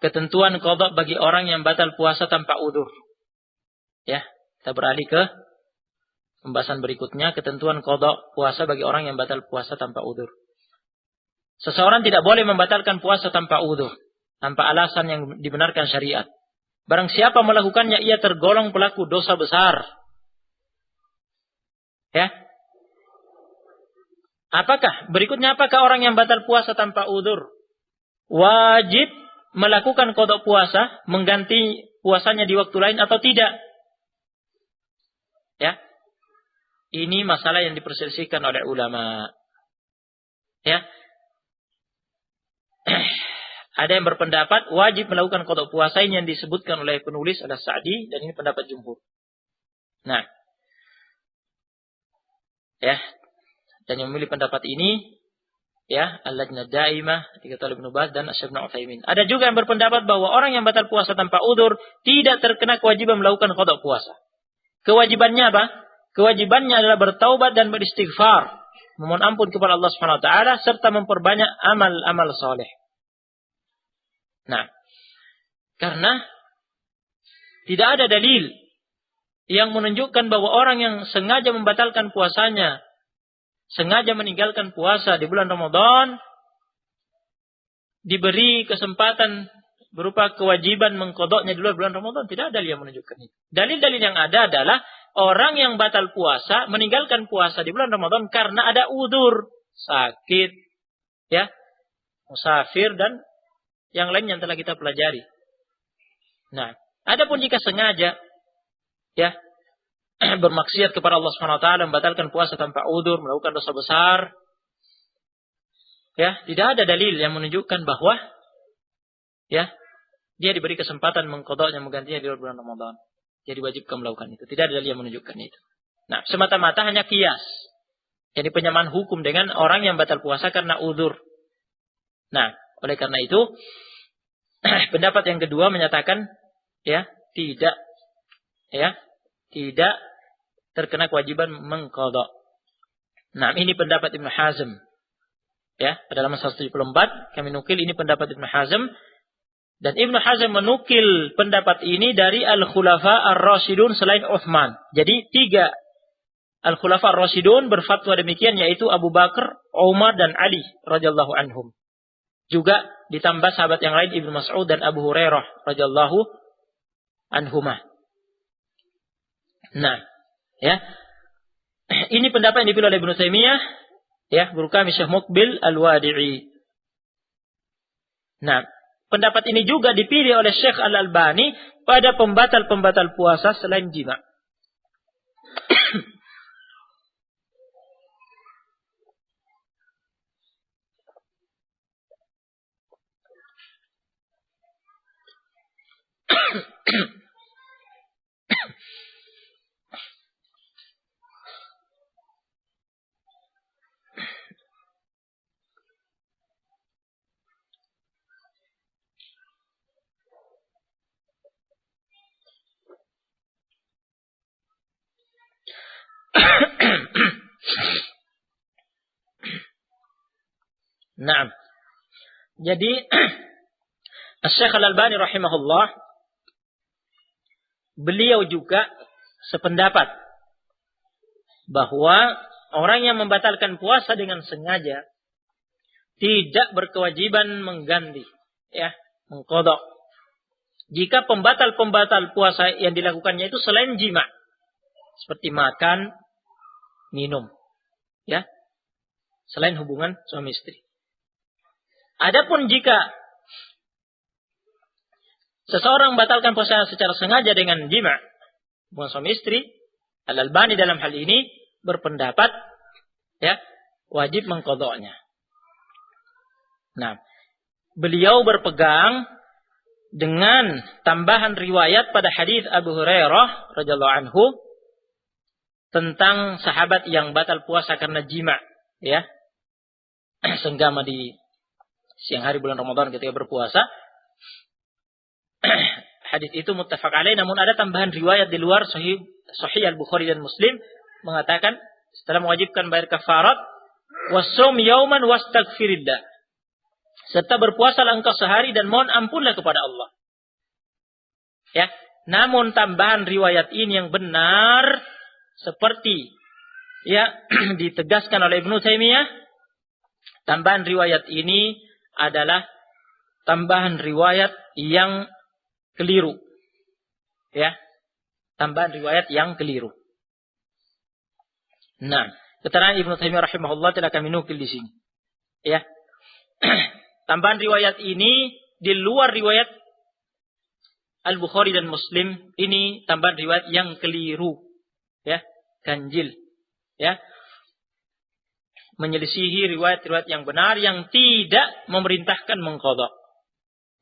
Ketentuan qada bagi orang yang batal puasa tanpa udzur. Ya, kita beralih ke pembahasan berikutnya, ketentuan qada puasa bagi orang yang batal puasa tanpa udzur. Seseorang tidak boleh membatalkan puasa tanpa udzur, tanpa alasan yang dibenarkan syariat. Barang siapa melakukannya, ia tergolong pelaku dosa besar. Ya. Berikutnya apakah orang yang batal puasa tanpa udzur wajib melakukan qada puasa, mengganti puasanya di waktu lain atau tidak? Ya. Ini masalah yang diperselisihkan oleh ulama. Ya. Ada yang berpendapat wajib melakukan qada puasa, ini yang disebutkan oleh penulis Al-Sa'di, dan ini pendapat jumhur. Nah, ya, dan yang memilih pendapat ini, ya, Al-Lajnah Daimah, dikatakan Ibnu Baz dan Syekh Ibnu Utsaimin. Ada juga yang berpendapat bahwa orang yang batal puasa tanpa udzur tidak terkena kewajiban melakukan qada puasa. Kewajibannya apa? Kewajibannya adalah bertaubat dan beristighfar, memohon ampun kepada Allah Subhanahu wa taala serta memperbanyak amal-amal saleh. Nah, karena tidak ada dalil yang menunjukkan bahwa orang yang sengaja membatalkan puasanya, sengaja meninggalkan puasa di bulan Ramadan, diberi kesempatan berupa kewajiban mengqadanya di luar bulan Ramadan. Tidak ada dalil yang menunjukkan itu. Dalil-dalil yang ada adalah orang yang batal puasa, meninggalkan puasa di bulan Ramadan karena ada udzur, sakit, ya, musafir, dan yang lain yang telah kita pelajari. Nah, adapun jika sengaja, ya, bermaksiat kepada Allah Subhanahu wa taala, membatalkan puasa tanpa udzur, melakukan dosa besar, ya, tidak ada dalil yang menunjukkan bahwa, ya, dia diberi kesempatan mengqadanya, menggantinya di luar bulan Ramadan. Jadi wajibkan melakukan itu. Tidak ada dalil yang menunjukkan itu. Nah, semata-mata hanya qiyas. Jadi penyamaan hukum dengan orang yang batal puasa karena udzur. Nah, oleh karena itu, pendapat yang kedua menyatakan, ya, tidak terkena kewajiban mengqada. Nah, ini pendapat Ibnu Hazm. Ya, pada halaman 174 kami nukil ini pendapat Ibnu Hazm, dan Ibnu Hazm menukil pendapat ini dari Al-Khulafa Ar-Rasyidun selain Utsman. Jadi 3 Al-Khulafa Ar-Rasyidun berfatwa demikian, yaitu Abu Bakar, Umar, dan Ali radhiyallahu anhum. Juga ditambah sahabat yang lain Ibnu Mas'ud dan Abu Hurairah radhiyallahu anhumah. Nah, ya, ini pendapat yang dipilih oleh Ibnu Taimiyah, ya, guru kami Syekh Muqbil Al-Wadi'i. Nah, pendapat ini juga dipilih oleh Syekh Al-Albani pada pembatal-pembatal puasa selain jima. Nah, jadi Syekh Al-Albani rahimahullah, beliau juga sependapat bahwa orang yang membatalkan puasa dengan sengaja tidak berkewajiban mengganti, ya, mengqadha. Jika pembatal-pembatal puasa yang dilakukannya itu selain jima, seperti makan, minum, ya, selain hubungan suami istri. Adapun jika seseorang membatalkan puasa secara sengaja dengan jima, hubungan suami istri, Al-Albani dalam hal ini berpendapat ya wajib mengqadha'nya. Nah, beliau berpegang dengan tambahan riwayat pada hadis Abu Hurairah radhiyallahu anhu tentang sahabat yang batal puasa karena jima, ya. Senggama di siang hari bulan Ramadan ketika berpuasa. Hadis itu muttafaq alaih, namun ada tambahan riwayat di luar sahih Al-Bukhari dan Muslim mengatakan setelah mewajibkan bayar kafarat, wasum yauman wastaghfirillah. Serta berpuasalah engkau sehari dan mohon ampunlah kepada Allah. Ya, namun tambahan riwayat ini yang benar seperti ya ditegaskan oleh Ibnu Taimiyah, tambahan riwayat ini adalah tambahan riwayat yang keliru. Ya, tambahan riwayat yang keliru. Nah, keterangan Ibnu Taimiyah rahimahullah telah kami nukil di sini. Ya. Tambahan riwayat ini di luar riwayat Al-Bukhari dan Muslim, ini tambahan riwayat yang keliru, ya, ganjil, ya, menyelisihi riwayat-riwayat yang benar yang tidak memerintahkan mengqadha,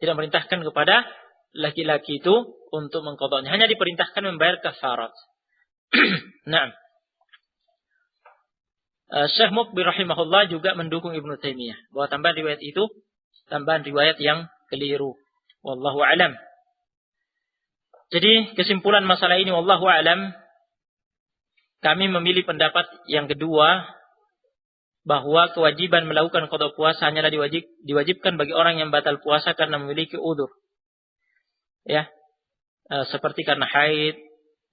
tidak memerintahkan kepada laki-laki itu untuk mengqadhanya, hanya diperintahkan membayar kafarat. Nah, Syekh Muqbil rahimahullah juga mendukung Ibnu Taimiyah bahwa tambahan riwayat itu tambahan riwayat yang keliru. Wallahu a'lam. Jadi kesimpulan masalah ini wallahu a'lam, kami memilih pendapat yang kedua bahwa kewajiban melakukan qada puasa hanyalah diwajibkan bagi orang yang batal puasa karena memiliki udzur. Ya. Seperti karena haid,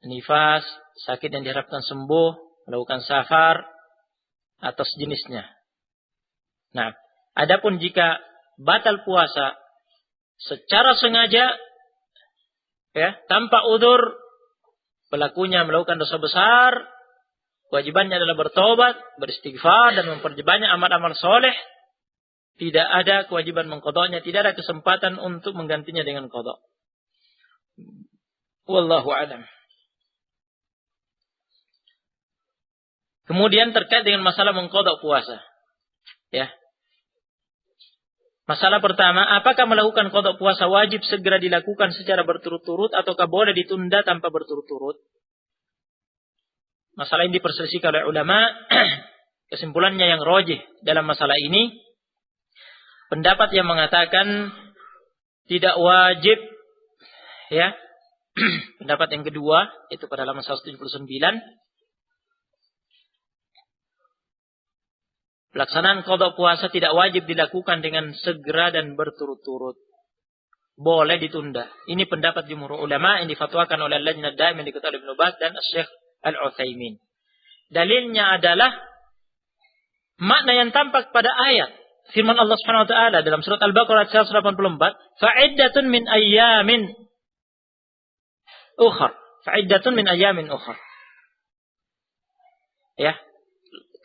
nifas, sakit yang diharapkan sembuh, melakukan safar atau sejenisnya. Nah, adapun jika batal puasa secara sengaja, ya, tanpa udzur, pelakunya melakukan dosa besar, kewajibannya adalah bertobat, beristighfar dan memperbanyak amal-amal soleh. Tidak ada kewajiban mengqadha'nya, tidak ada kesempatan untuk menggantinya dengan qadha'. Wallahu a'lam. Kemudian terkait dengan masalah mengqadha' puasa. Ya. Masalah pertama, apakah melakukan qadha' puasa wajib segera dilakukan secara berturut-turut ataukah boleh ditunda tanpa berturut-turut? Masalah ini diperselisihkan oleh ulama. Kesimpulannya yang rajih dalam masalah ini, pendapat yang mengatakan tidak wajib, ya. Pendapat yang kedua itu pada halaman 179. Pelaksanaan qadha puasa tidak wajib dilakukan dengan segera dan berturut-turut. Boleh ditunda. Ini pendapat jumhur ulama yang difatwakan oleh Lajnah Daimah yang diketuai Ibnu Baz dan Syekh Al-Utsaimin. Dalilnya adalah makna yang tampak pada ayat firman Allah Subhanahu wa taala dalam surat Al-Baqarah ayat 184, "Fa'iddatun min ayyamin ukhra." Fa'iddatun min ayyamin ukhra. Ya.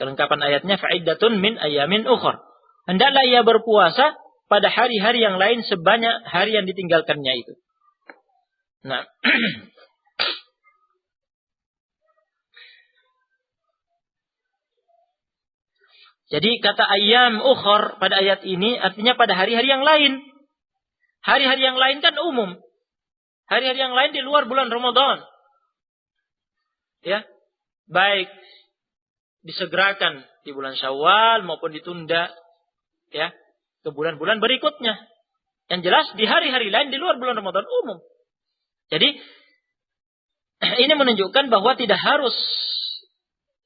Kelengkapan ayatnya fa'iddatun min ayyamin ukhra. Hendaklah ia berpuasa pada hari-hari yang lain sebanyak hari yang ditinggalkannya itu. Nah, jadi kata ayyam ukhra pada ayat ini artinya pada hari-hari yang lain. Hari-hari yang lain kan umum. Hari-hari yang lain di luar bulan Ramadan. Ya. Baik disegerakan di bulan Syawal maupun ditunda ya ke bulan-bulan berikutnya. Yang jelas di hari-hari lain di luar bulan Ramadan umum. Jadi ini menunjukkan bahwa tidak harus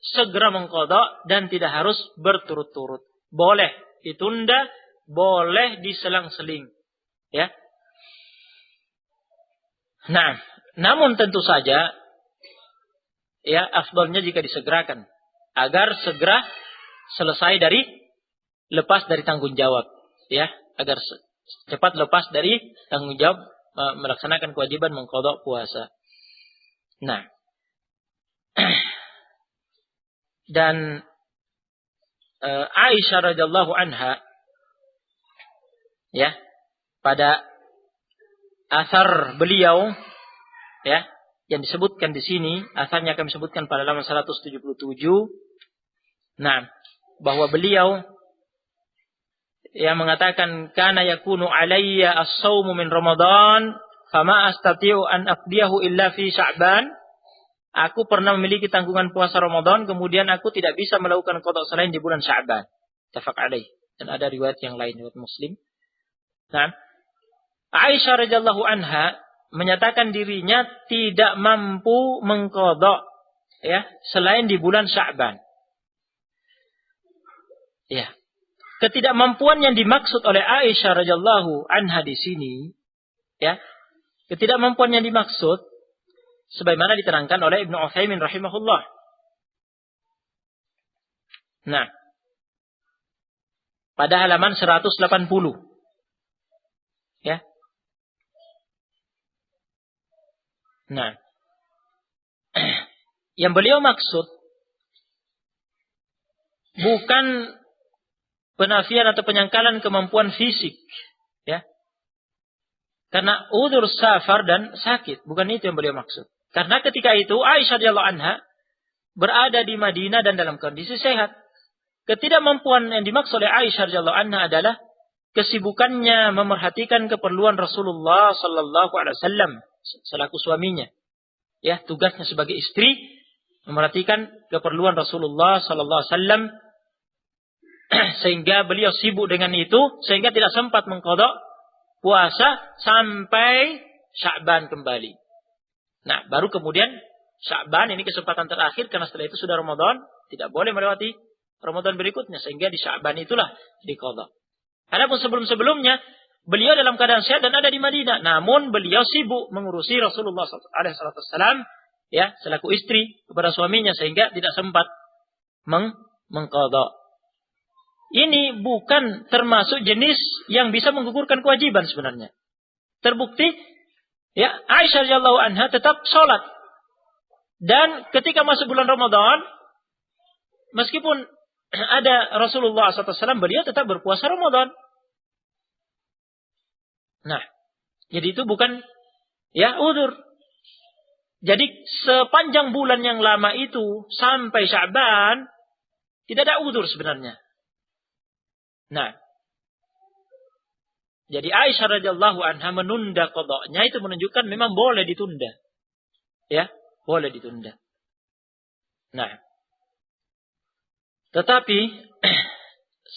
segera mengqadha dan tidak harus berturut-turut. Boleh ditunda, boleh diselang-seling. Ya. Nah, namun tentu saja ya afdalnya jika disegerakan agar segera selesai dari lepas dari tanggung jawab, ya, agar cepat lepas dari tanggung jawab melaksanakan kewajiban mengqadha puasa. Nah, dan Aisyah radhiyallahu anha, ya, pada asar beliau, ya, yang disebutkan di sini, asalnya kami sebutkan pada halaman 177. Nah, bahwa beliau yang mengatakan kana yakunu alayya as-shaumu min Ramadan fama astati'u an aqdiyahu illa fi Sya'ban. Aku pernah memiliki tanggungan puasa Ramadan, kemudian aku tidak bisa melakukan qada selain di bulan Sya'ban. Tafaq alaih. Dan ada riwayat yang lain riwayat Muslim. Nah, Aisyah radhiyallahu anha menyatakan dirinya tidak mampu mengqada ya selain di bulan Sya'ban. Ya. Ketidakmampuan yang dimaksud oleh Aisyah radhiyallahu anha di sini, ya, ketidakmampuan yang dimaksud sebagaimana diterangkan oleh Ibnu Utsaimin rahimahullah. Nah, pada halaman 180, ya. Nah, yang beliau maksud bukan penafian atau penyangkalan kemampuan fisik, ya. Karena udzur safar dan sakit, bukan itu yang beliau maksud. Karena ketika itu Aisyah radhiyallahu anha berada di Madinah dan dalam kondisi sehat. Ketidakmampuan yang dimaksud oleh Aisyah radhiyallahu anha adalah kesibukannya memerhatikan keperluan Rasulullah sallallahu alaihi wasallam selaku suaminya. Ya, tugasnya sebagai istri memerhatikan keperluan Rasulullah sallallahu alaihi wasallam. Sehingga beliau sibuk dengan itu, sehingga tidak sempat mengqada puasa sampai Sya'ban kembali. Nah, baru kemudian Sya'ban ini kesempatan terakhir, karena setelah itu sudah Ramadan, tidak boleh melewati Ramadan berikutnya, sehingga di Sya'ban itulah diqada. Adapun sebelum-sebelumnya, beliau dalam keadaan sehat dan ada di Madinah, namun beliau sibuk mengurusi Rasulullah SAW, ya, selaku istri kepada suaminya, sehingga tidak sempat mengqada. Ini bukan termasuk jenis yang bisa menggugurkan kewajiban sebenarnya. Terbukti, ya, Aisyah radhiyallahu anha tetap sholat. Dan ketika masuk bulan Ramadan, meskipun ada Rasulullah SAW, beliau tetap berpuasa Ramadan. Nah, jadi itu bukan, ya, udzur. Jadi sepanjang bulan yang lama itu sampai Sya'ban tidak ada udzur sebenarnya. Nah, jadi Aisyah radhiyallahu anha menunda qadanya, itu menunjukkan memang boleh ditunda. Ya, boleh ditunda. Nah, tetapi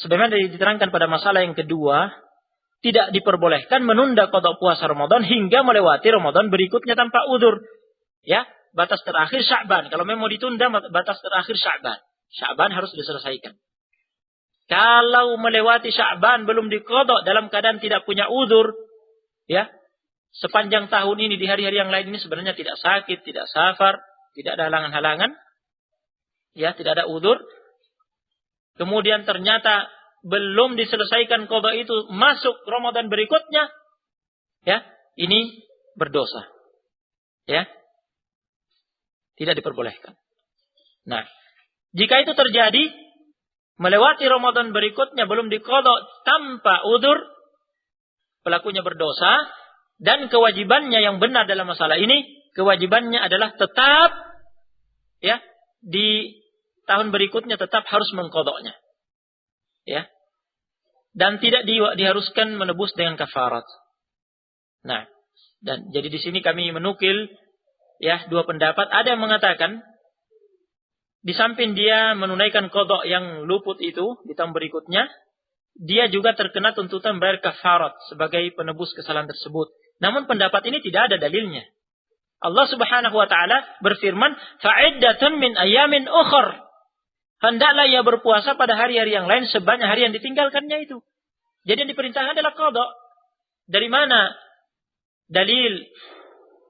sebagaimana diterangkan pada masalah yang kedua, tidak diperbolehkan menunda qada puasa Ramadan hingga melewati Ramadan berikutnya tanpa udzur. Ya, batas terakhir Sya'ban. Kalau memang mau ditunda, batas terakhir Sya'ban. Sya'ban harus diselesaikan. Kalau melewati Sya'ban belum diqada dalam keadaan tidak punya udzur, ya, sepanjang tahun ini di hari-hari yang lain ini sebenarnya tidak sakit, tidak safar, tidak ada halangan-halangan, ya, tidak ada udzur. Kemudian ternyata belum diselesaikan qada itu, masuk Ramadan berikutnya, ya, ini berdosa. Ya. Tidak diperbolehkan. Nah, jika itu terjadi, melewati Ramadan berikutnya belum diqada tanpa udzur, pelakunya berdosa, dan kewajibannya yang benar dalam masalah ini, kewajibannya adalah tetap, ya, di tahun berikutnya tetap harus mengqadanya. Ya. Dan tidak diharuskan menebus dengan kafarat. Nah, dan jadi di sini kami menukil, ya, dua pendapat. Ada yang mengatakan di samping dia menunaikan qada yang luput itu di tahun berikutnya, dia juga terkena tuntutan bayar kafarat sebagai penebus kesalahan tersebut. Namun pendapat ini tidak ada dalilnya. Allah Subhanahu wa taala berfirman, "Fa'iddatun min ayamin ukhar." Hendaklah ia berpuasa pada hari-hari yang lain sebanyak hari yang ditinggalkannya itu. Jadi yang diperintahkan adalah qada. Dari mana dalil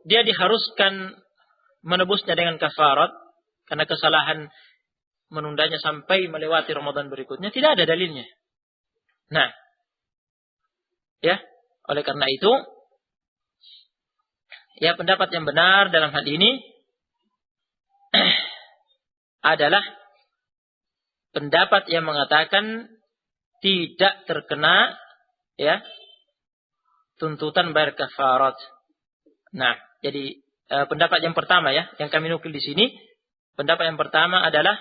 dia diharuskan menebusnya dengan kafarat karena kesalahan menundanya sampai melewati Ramadan berikutnya? Tidak ada dalilnya. Nah, ya, oleh karena itu, ya, pendapat yang benar dalam hal ini adalah pendapat yang mengatakan tidak terkena, ya, tuntutan bayar kafarat. Nah, jadi pendapat yang pertama ya, yang kami nukil di sini. Pendapat yang pertama adalah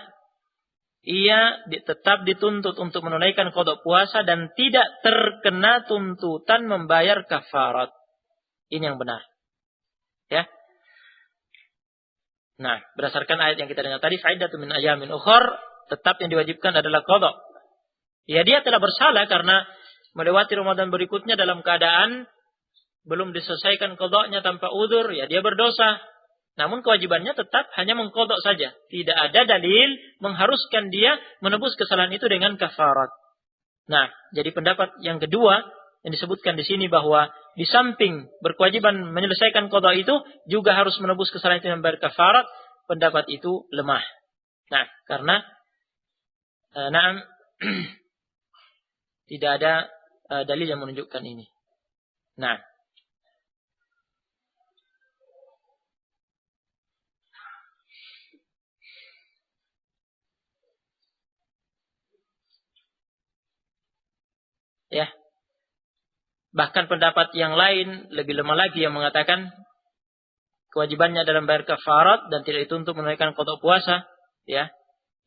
ia tetap dituntut untuk menunaikan qada puasa dan tidak terkena tuntutan membayar kafarat. Ini yang benar. Ya. Nah, berdasarkan ayat yang kita dengar tadi, fa'idatun min ayamin ukhar, tetap yang diwajibkan adalah qada. Ya, dia telah bersalah karena melewati Ramadan berikutnya dalam keadaan belum diselesaikan qadanya tanpa udzur, ya dia berdosa. Namun kewajibannya tetap hanya mengqada saja. Tidak ada dalil mengharuskan dia menebus kesalahan itu dengan kafarat. Nah, jadi pendapat yang kedua yang disebutkan di sini bahwa di samping berkewajiban menyelesaikan qada itu juga harus menebus kesalahan itu dengan membayar kafarat, pendapat itu lemah. Nah, karena tidak ada dalil yang menunjukkan ini. Nah, ya. Bahkan pendapat yang lain lebih lemah lagi yang mengatakan kewajibannya dalam bayar kafarat dan tidak dituntut menunaikan qada puasa, ya.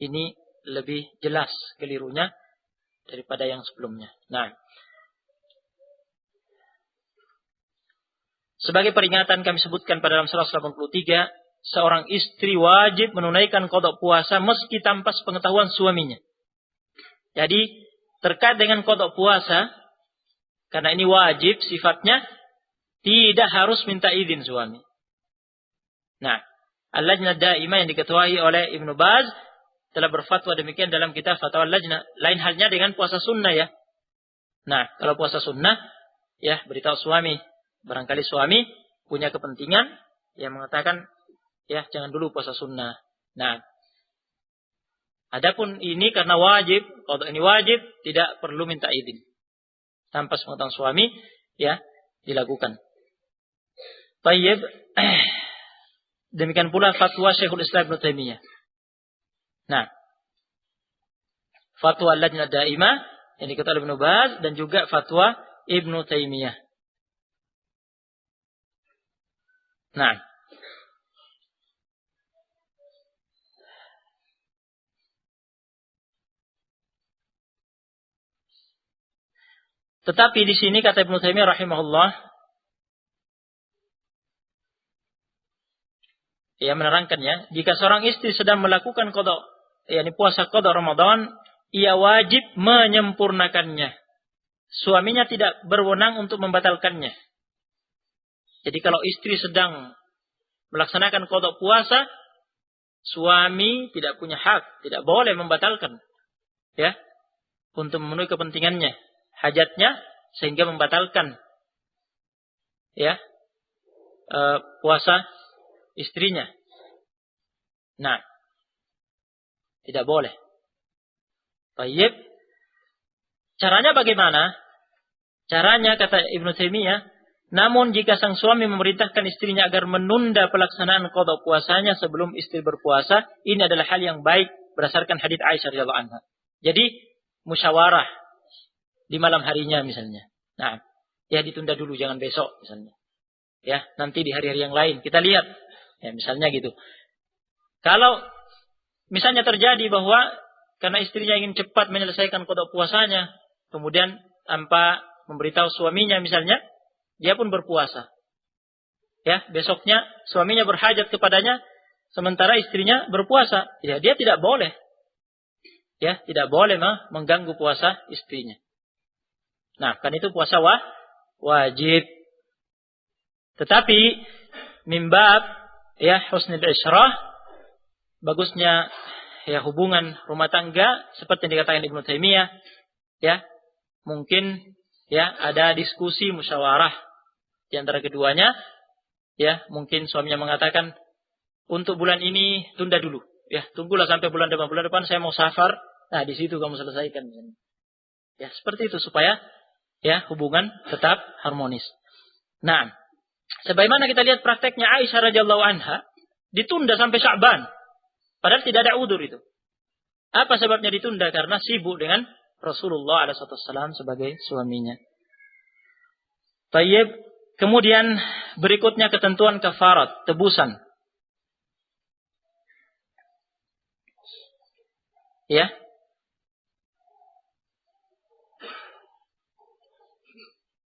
Ini lebih jelas kelirunya daripada yang sebelumnya. Nah, sebagai peringatan kami sebutkan pada dalam surah 83, seorang istri wajib menunaikan qada puasa meski tanpa sepengetahuan suaminya. Jadi terkait dengan qada puasa, karena ini wajib sifatnya, tidak harus minta izin suami. Nah, Al-Lajnah Daimah yang diketuai oleh Ibnu Baz telah berfatwa demikian dalam kitab Fatwa Al-Lajnah. Lain halnya dengan puasa sunnah ya. Nah, kalau puasa sunnah, ya beritahu suami. Barangkali suami punya kepentingan yang mengatakan, ya jangan dulu puasa sunnah. Nah, adapun ini karena wajib, kalau ini wajib, tidak perlu minta izin. Tanpa sepengetahuan suami, ya dilakukan. Tayyib. Demikian pula fatwa Syekhul Islam Ibnu Taimiyah. Nah, fatwa Al-Lajnah Daimah yang diketuai oleh Ibnu Baz dan juga fatwa Ibnu Taimiyah. Nah, tetapi di sini kata Ibnu Taimiyah rahimahullah, ia menerangkannya, jika seorang istri sedang melakukan qada, yakni puasa qada Ramadan, ia wajib menyempurnakannya. Suaminya tidak berwenang untuk membatalkannya. Jadi kalau istri sedang melaksanakan qada puasa, suami tidak punya hak, tidak boleh membatalkan, ya, untuk memenuhi kepentingannya, hajatnya, sehingga membatalkan, ya, puasa istrinya. Nah, tidak boleh. Baik. Caranya bagaimana? Caranya kata Ibnu Taimiyah, namun jika sang suami memerintahkan istrinya agar menunda pelaksanaan qada puasanya sebelum istri berpuasa, ini adalah hal yang baik berdasarkan hadits Aisyah radhiyallahu anha. Jadi musyawarah di malam harinya misalnya. Nah, ya ditunda dulu, jangan besok misalnya. Ya, nanti di hari-hari yang lain kita lihat. Ya, misalnya gitu. Kalau misalnya terjadi bahwa karena istrinya ingin cepat menyelesaikan qada puasanya, kemudian tanpa memberitahu suaminya misalnya, dia pun berpuasa. Ya, besoknya suaminya berhajat kepadanya sementara istrinya berpuasa. Ya, dia tidak boleh. Ya, tidak boleh mengganggu puasa istrinya. Nah, kan itu puasa wajib. Tetapi mimbab ya husnul isyrah, bagusnya ya hubungan rumah tangga seperti yang dikatakan Ibnu Taimiyah, ya, mungkin ya ada diskusi musyawarah di antara keduanya, ya, mungkin suaminya mengatakan untuk bulan ini tunda dulu, ya, tunggulah sampai bulan depan saya mau safar. Nah, di situ kamu selesaikan. Ya, seperti itu supaya ya hubungan tetap harmonis. Nah, sebagaimana kita lihat prakteknya Aisyah radhiyallahu anha, ditunda sampai Sya'ban. Padahal tidak ada udzur itu. Apa sebabnya ditunda? Karena sibuk dengan Rasulullah SAW sebagai suaminya. Tayyib, Kemudian berikutnya ketentuan kafarat, tebusan. Ya.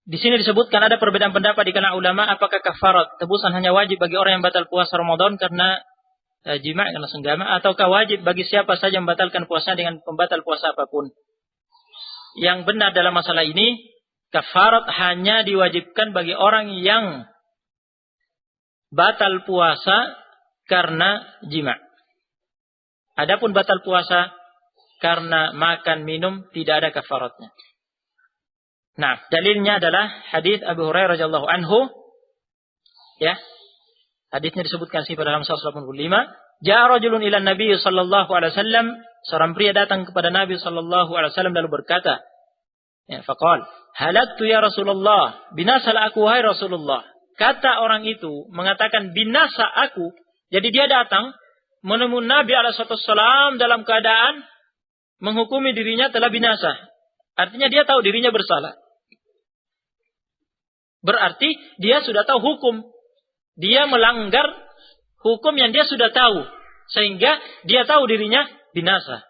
Di sini disebutkan ada perbedaan pendapat di kalangan ulama apakah kafarat tebusan hanya wajib bagi orang yang batal puasa Ramadan karena jima' karena senggama, ataukah wajib bagi siapa saja membatalkan puasa dengan pembatal puasa apapun. Yang benar dalam masalah ini, kafarat hanya diwajibkan bagi orang yang batal puasa karena jima'. Adapun batal puasa karena makan minum tidak ada kafaratnya. Nah, dalilnya adalah hadis Abu Hurairah radhiyallahu anhu. Ya. Hadisnya disebutkan sih pada dalam 185. Ja'a rajulun ila Nabi sallallahu alaihi wasallam, seorang pria datang kepada Nabi sallallahu alaihi wasallam lalu berkata, ya, faqal, halaktu ya Rasulullah, binasa aku wahai Rasulullah. Kata orang itu mengatakan binasa aku. Jadi dia datang menemui Nabi alaihi wasallam dalam keadaan menghukumi dirinya telah binasa. Artinya dia tahu dirinya bersalah. Berarti dia sudah tahu hukum. Dia melanggar hukum yang dia sudah tahu. Sehingga dia tahu dirinya binasa.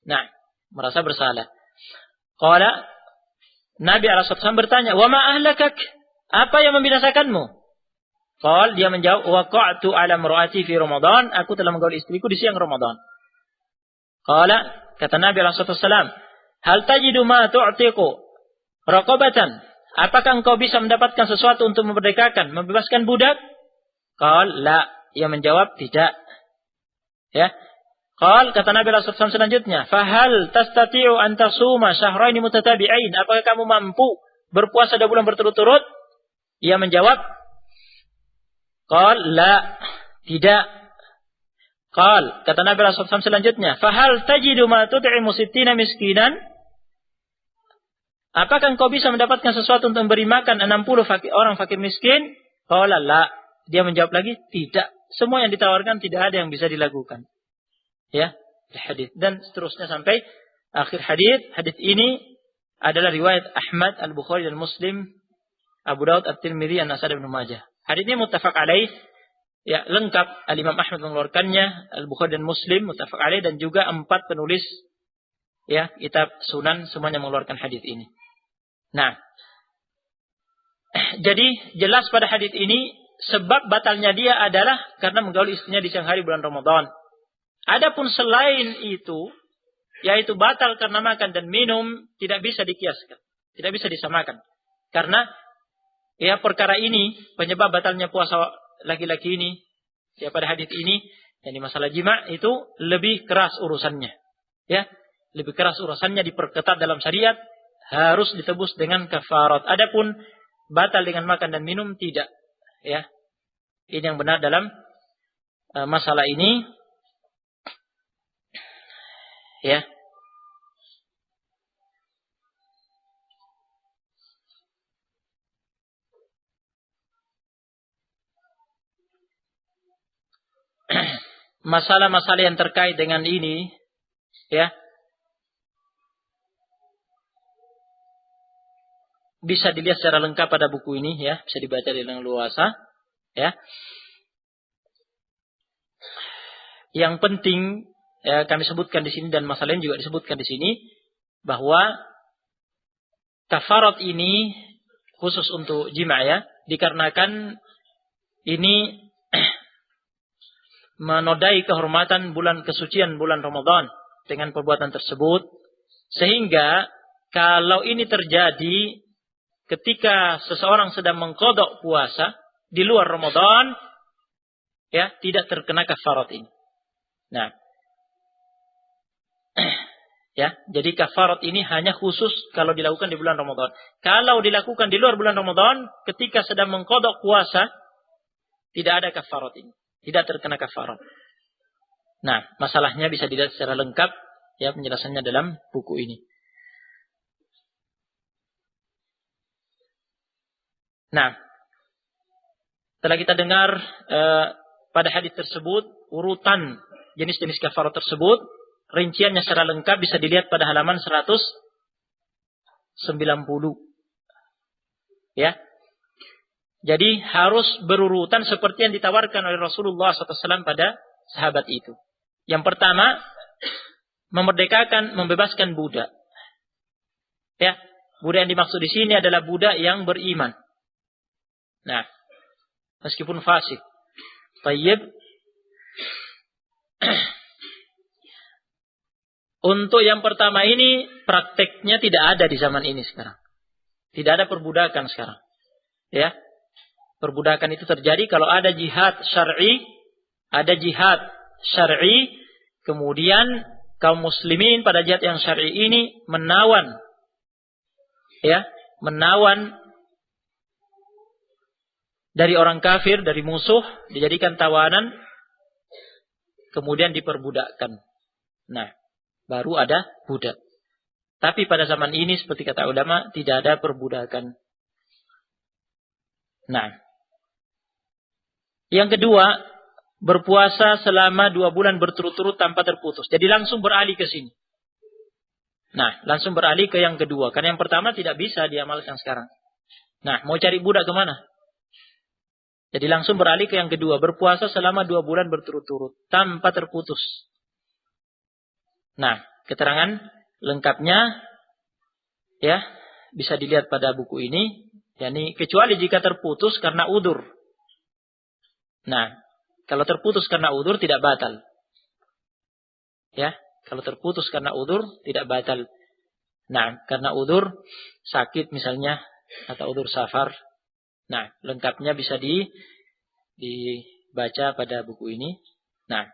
Nah, merasa bersalah. Qala, Nabi SAW bertanya, wa ma ahlakak? Apa yang membinasakanmu? Qala, dia menjawab, waqa'tu ala imraati fi Ramadan. Aku telah menggauli istriku di siang Ramadan. Qala, kata Nabi SAW, hal tajidu ma tu'tiqu raqabatan? Apakah engkau bisa mendapatkan sesuatu untuk memerdekakan, membebaskan budak? Qal, la. Ia menjawab, tidak. Ya. Qal, kata Nabi SAW selanjutnya, fahal tastati'u an tasuma syahraini mutatabi'ain? Apakah kamu mampu berpuasa 2 bulan berturut-turut? Ia menjawab, qal, la. Tidak. Qal, kata Nabi SAW selanjutnya, fahal tajidu ma tut'imu sittina miskinan? Apakah engkau bisa mendapatkan sesuatu untuk memberi makan 60 orang fakir miskin? Qala la. Dia menjawab lagi, tidak. Semua yang ditawarkan tidak ada yang bisa dilakukan. Ya, hadis dan seterusnya sampai akhir hadis. Hadis ini adalah riwayat Ahmad, Al-Bukhari dan Muslim, Abu Daud, At-Tirmidzi, An-Nasai dan Ibnu Majah. Hadis ini muttafaq alaih. Ya, lengkap Al-Imam Ahmad mengeluarkannya, Al-Bukhari dan Muslim muttafaq alaih, dan juga 4 penulis ya kitab Sunan semuanya mengeluarkan hadis ini. Nah, jadi jelas pada hadis ini sebab batalnya dia adalah karena menggauli istrinya di siang hari bulan Ramadan. Adapun selain itu, yaitu batal karena makan dan minum, tidak bisa dikiaskan, tidak bisa disamakan. Karena ya perkara ini penyebab batalnya puasa laki-laki ini, ya pada hadis ini, yang masalah jima' itu lebih keras urusannya, ya lebih keras urusannya, diperketat dalam syariat. Harus ditebus dengan kafarat. Adapun batal dengan makan dan minum tidak. Ya, ini yang benar dalam masalah ini. Ya. Masalah-masalah yang terkait dengan ini, ya, bisa dilihat secara lengkap pada buku ini, ya, bisa dibaca dengan luasa, ya. Yang penting ya, kami sebutkan di sini dan masalah ini juga disebutkan di sini bahwa kafarat ini khusus untuk jima' ya, dikarenakan ini menodai kehormatan bulan kesucian bulan Ramadan dengan perbuatan tersebut, sehingga kalau ini terjadi ketika seseorang sedang mengqadha puasa di luar Ramadan, ya tidak terkena kafarat ini. Nah, ya, jadi kafarat ini hanya khusus kalau dilakukan di bulan Ramadan. Kalau dilakukan di luar bulan Ramadan, ketika sedang mengqadha puasa, tidak ada kafarat ini, tidak terkena kafarat. Nah, masalahnya bisa dilihat secara lengkap, ya penjelasannya dalam buku ini. Nah, setelah kita dengar pada hadis tersebut urutan jenis-jenis kafarat tersebut, rinciannya secara lengkap bisa dilihat pada halaman 190. Ya. Jadi harus berurutan seperti yang ditawarkan oleh Rasulullah SAW pada sahabat itu. Yang pertama, memerdekakan, membebaskan budak. Ya, budak yang dimaksud di sini adalah budak yang beriman. Nah, meskipun fasik. Tayyib. Untuk yang pertama ini prakteknya tidak ada di zaman ini sekarang. Tidak ada perbudakan sekarang. Ya. Perbudakan itu terjadi kalau ada jihad syar'i, kemudian kaum muslimin pada jihad yang syar'i ini menawan dari orang kafir, dari musuh, dijadikan tawanan, kemudian diperbudakkan. Nah, baru ada budak. Tapi pada zaman ini seperti kata ulama tidak ada perbudakan. Nah, yang kedua, berpuasa selama 2 bulan berturut-turut tanpa terputus. Jadi langsung beralih ke sini. Nah, langsung beralih ke yang kedua. Karena yang pertama tidak bisa diamalkan sekarang. Nah, mau cari budak kemana? Jadi langsung beralih ke yang kedua. Berpuasa selama 2 bulan berturut-turut tanpa terputus. Nah, keterangan lengkapnya ya bisa dilihat pada buku ini. Yani kecuali jika terputus karena udzur. Nah, kalau terputus karena udzur tidak batal. Ya, kalau terputus karena udzur tidak batal. Nah, karena udzur sakit misalnya atau udzur safar. Nah, lengkapnya bisa dibaca pada buku ini. Nah,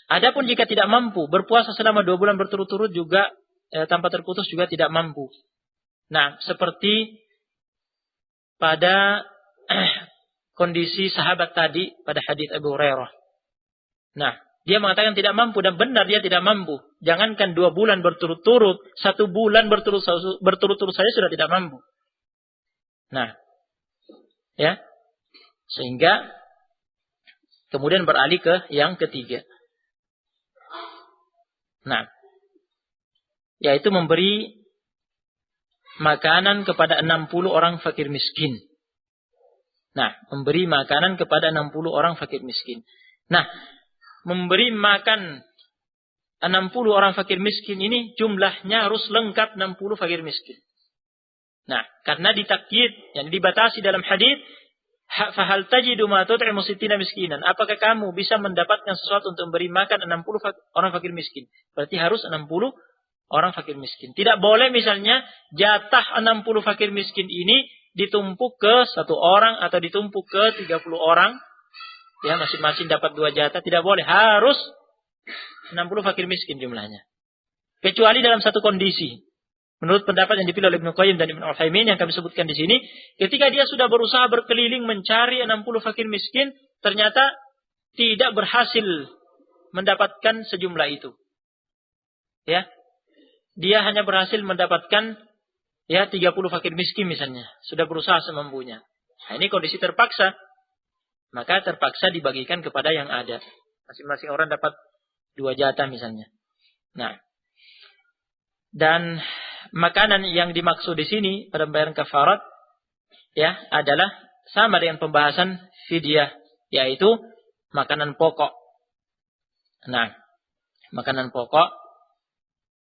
adapun jika tidak mampu berpuasa selama 2 bulan berturut-turut juga tanpa terputus juga tidak mampu. Nah, seperti pada kondisi sahabat tadi pada hadis Abu Hurairah. Nah, dia mengatakan tidak mampu dan benar dia tidak mampu. Jangankan 2 bulan berturut-turut, 1 bulan berturut-turut saja sudah tidak mampu. Nah, ya, sehingga kemudian beralih ke yang ketiga. Nah, yaitu memberi makanan kepada 60 orang fakir miskin. Nah, memberi makanan kepada 60 orang fakir miskin. Nah, memberi makan 60 orang fakir miskin ini jumlahnya harus lengkap 60 fakir miskin. Nah, karena ditakyid, yang dibatasi dalam hadis, fahal tajidu ma tut'imu sittina miskinan. Apakah kamu bisa mendapatkan sesuatu untuk memberi makan 60 orang fakir miskin? Berarti harus 60 orang fakir miskin. Tidak boleh misalnya jatah 60 fakir miskin ini ditumpuk ke 1 orang atau ditumpuk ke 30 orang. Ya, masing-masing dapat 2 jatah. Tidak boleh. Harus 60 fakir miskin jumlahnya. Kecuali dalam satu kondisi. Menurut pendapat yang dipilih oleh Ibnu Qayyim dan Ibnu Utsaimin yang kami sebutkan di sini. Ketika dia sudah berusaha berkeliling mencari 60 fakir miskin. Ternyata tidak berhasil mendapatkan sejumlah itu. Ya. Dia hanya berhasil mendapatkan 30 fakir miskin misalnya. Sudah berusaha semampunya. Nah, ini kondisi terpaksa. Maka terpaksa dibagikan kepada yang ada. Masing-masing orang dapat 2 jatah misalnya. Nah. Dan makanan yang dimaksud di sini pada pembayaran kafarat adalah sama dengan pembahasan fidyah. Yaitu makanan pokok. Nah. Makanan pokok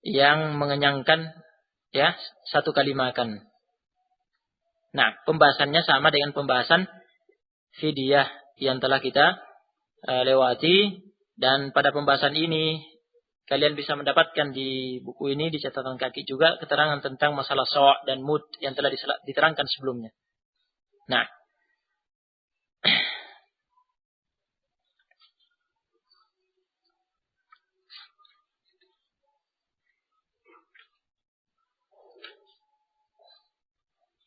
yang mengenyangkan satu kali makan. Nah, pembahasannya sama dengan pembahasan fidyah yang telah kita lewati. Dan pada pembahasan ini kalian bisa mendapatkan di buku ini, di catatan kaki juga, keterangan tentang masalah saw' dan mud yang telah diterangkan sebelumnya. Nah,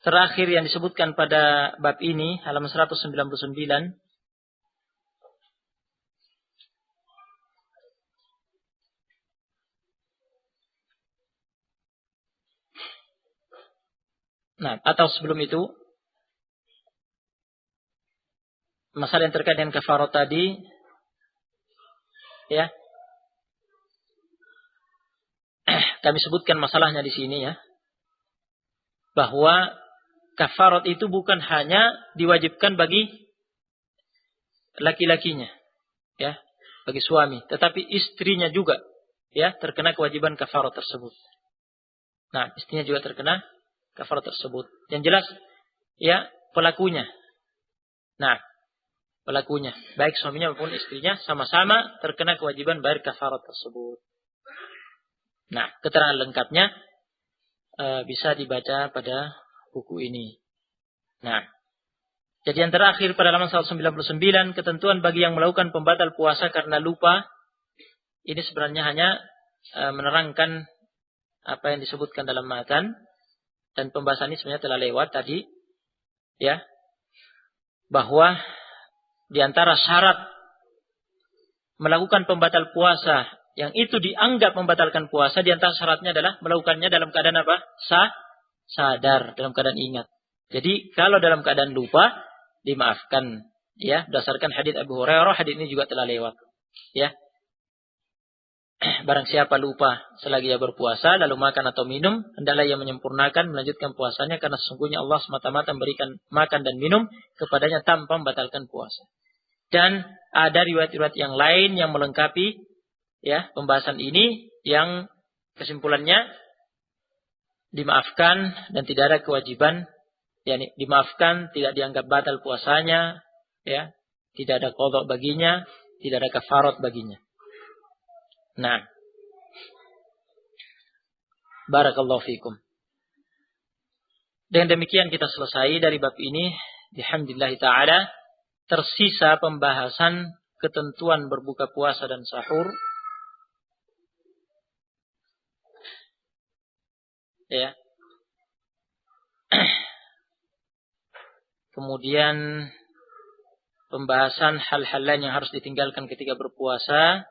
terakhir yang disebutkan pada bab ini, halaman 199. Nah, atau sebelum itu, masalah yang terkait dengan kafarat tadi, kami sebutkan masalahnya di sini bahwa kafarat itu bukan hanya diwajibkan bagi laki-lakinya, ya, bagi suami, tetapi istrinya juga, ya, terkena kewajiban kafarat tersebut. Nah, istrinya juga terkena kafarat tersebut. Yang jelas, ya, pelakunya. Nah, pelakunya, baik suaminya maupun istrinya, sama-sama terkena kewajiban bayar kafarat tersebut. Nah, keterangan lengkapnya bisa dibaca pada buku ini. Nah, jadi yang terakhir pada halaman 199, ketentuan bagi yang melakukan pembatal puasa karena lupa. Ini sebenarnya hanya menerangkan apa yang disebutkan dalam matan, dan pembahasan ini sebenarnya telah lewat tadi, ya, bahwa di antara syarat melakukan pembatal puasa yang itu dianggap membatalkan puasa, di antara syaratnya adalah melakukannya dalam keadaan apa? Sadar, dalam keadaan ingat. Jadi kalau dalam keadaan lupa, dimaafkan, ya, berdasarkan hadits Abu Hurairah. Hadits ini juga telah lewat, ya. Barang siapa lupa selagi ia berpuasa lalu makan atau minum, hendaklah ia menyempurnakan melanjutkan puasanya, karena sesungguhnya Allah semata-mata memberikan makan dan minum kepadanya tanpa membatalkan puasa. Dan ada riwayat-riwayat yang lain yang melengkapi, ya, pembahasan ini, yang kesimpulannya dimaafkan dan tidak ada kewajiban, yakni dimaafkan, tidak dianggap batal puasanya, ya, tidak ada qadha baginya, tidak ada kafarat baginya. Nah, barakallahu fikum. Dengan demikian kita selesai dari bab ini. Alhamdulillah taala, tersisa pembahasan ketentuan berbuka puasa dan sahur. Ya. Kemudian pembahasan hal-hal lain yang harus ditinggalkan ketika berpuasa.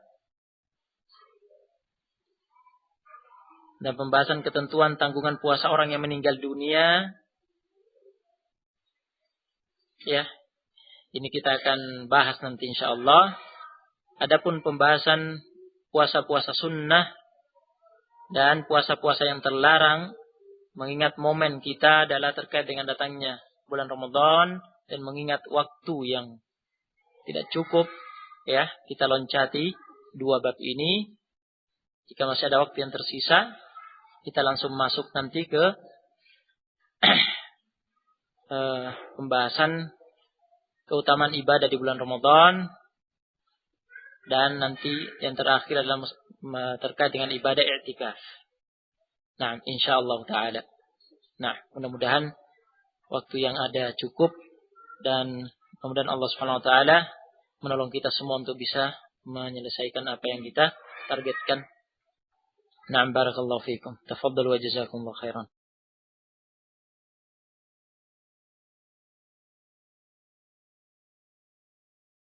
Dan pembahasan ketentuan tanggungan puasa orang yang meninggal dunia. Ya. Ini kita akan bahas nanti insyaallah. Adapun pembahasan puasa-puasa sunnah dan puasa-puasa yang terlarang, mengingat momen kita adalah terkait dengan datangnya bulan Ramadan dan mengingat waktu yang tidak cukup, ya, kita loncati dua bab ini. Jika masih ada waktu yang tersisa, kita langsung masuk nanti ke pembahasan keutamaan ibadah di bulan Ramadan, dan nanti yang terakhir adalah terkait dengan ibadah i'tikaf. Nah, insyaallah taala. Nah, mudah-mudahan waktu yang ada cukup, dan kemudian Allah Subhanahu wa taala menolong kita semua untuk bisa menyelesaikan apa yang kita targetkan. Na'am, barakallahu fikum. Tafadhalu wa jazakumullahu khairan.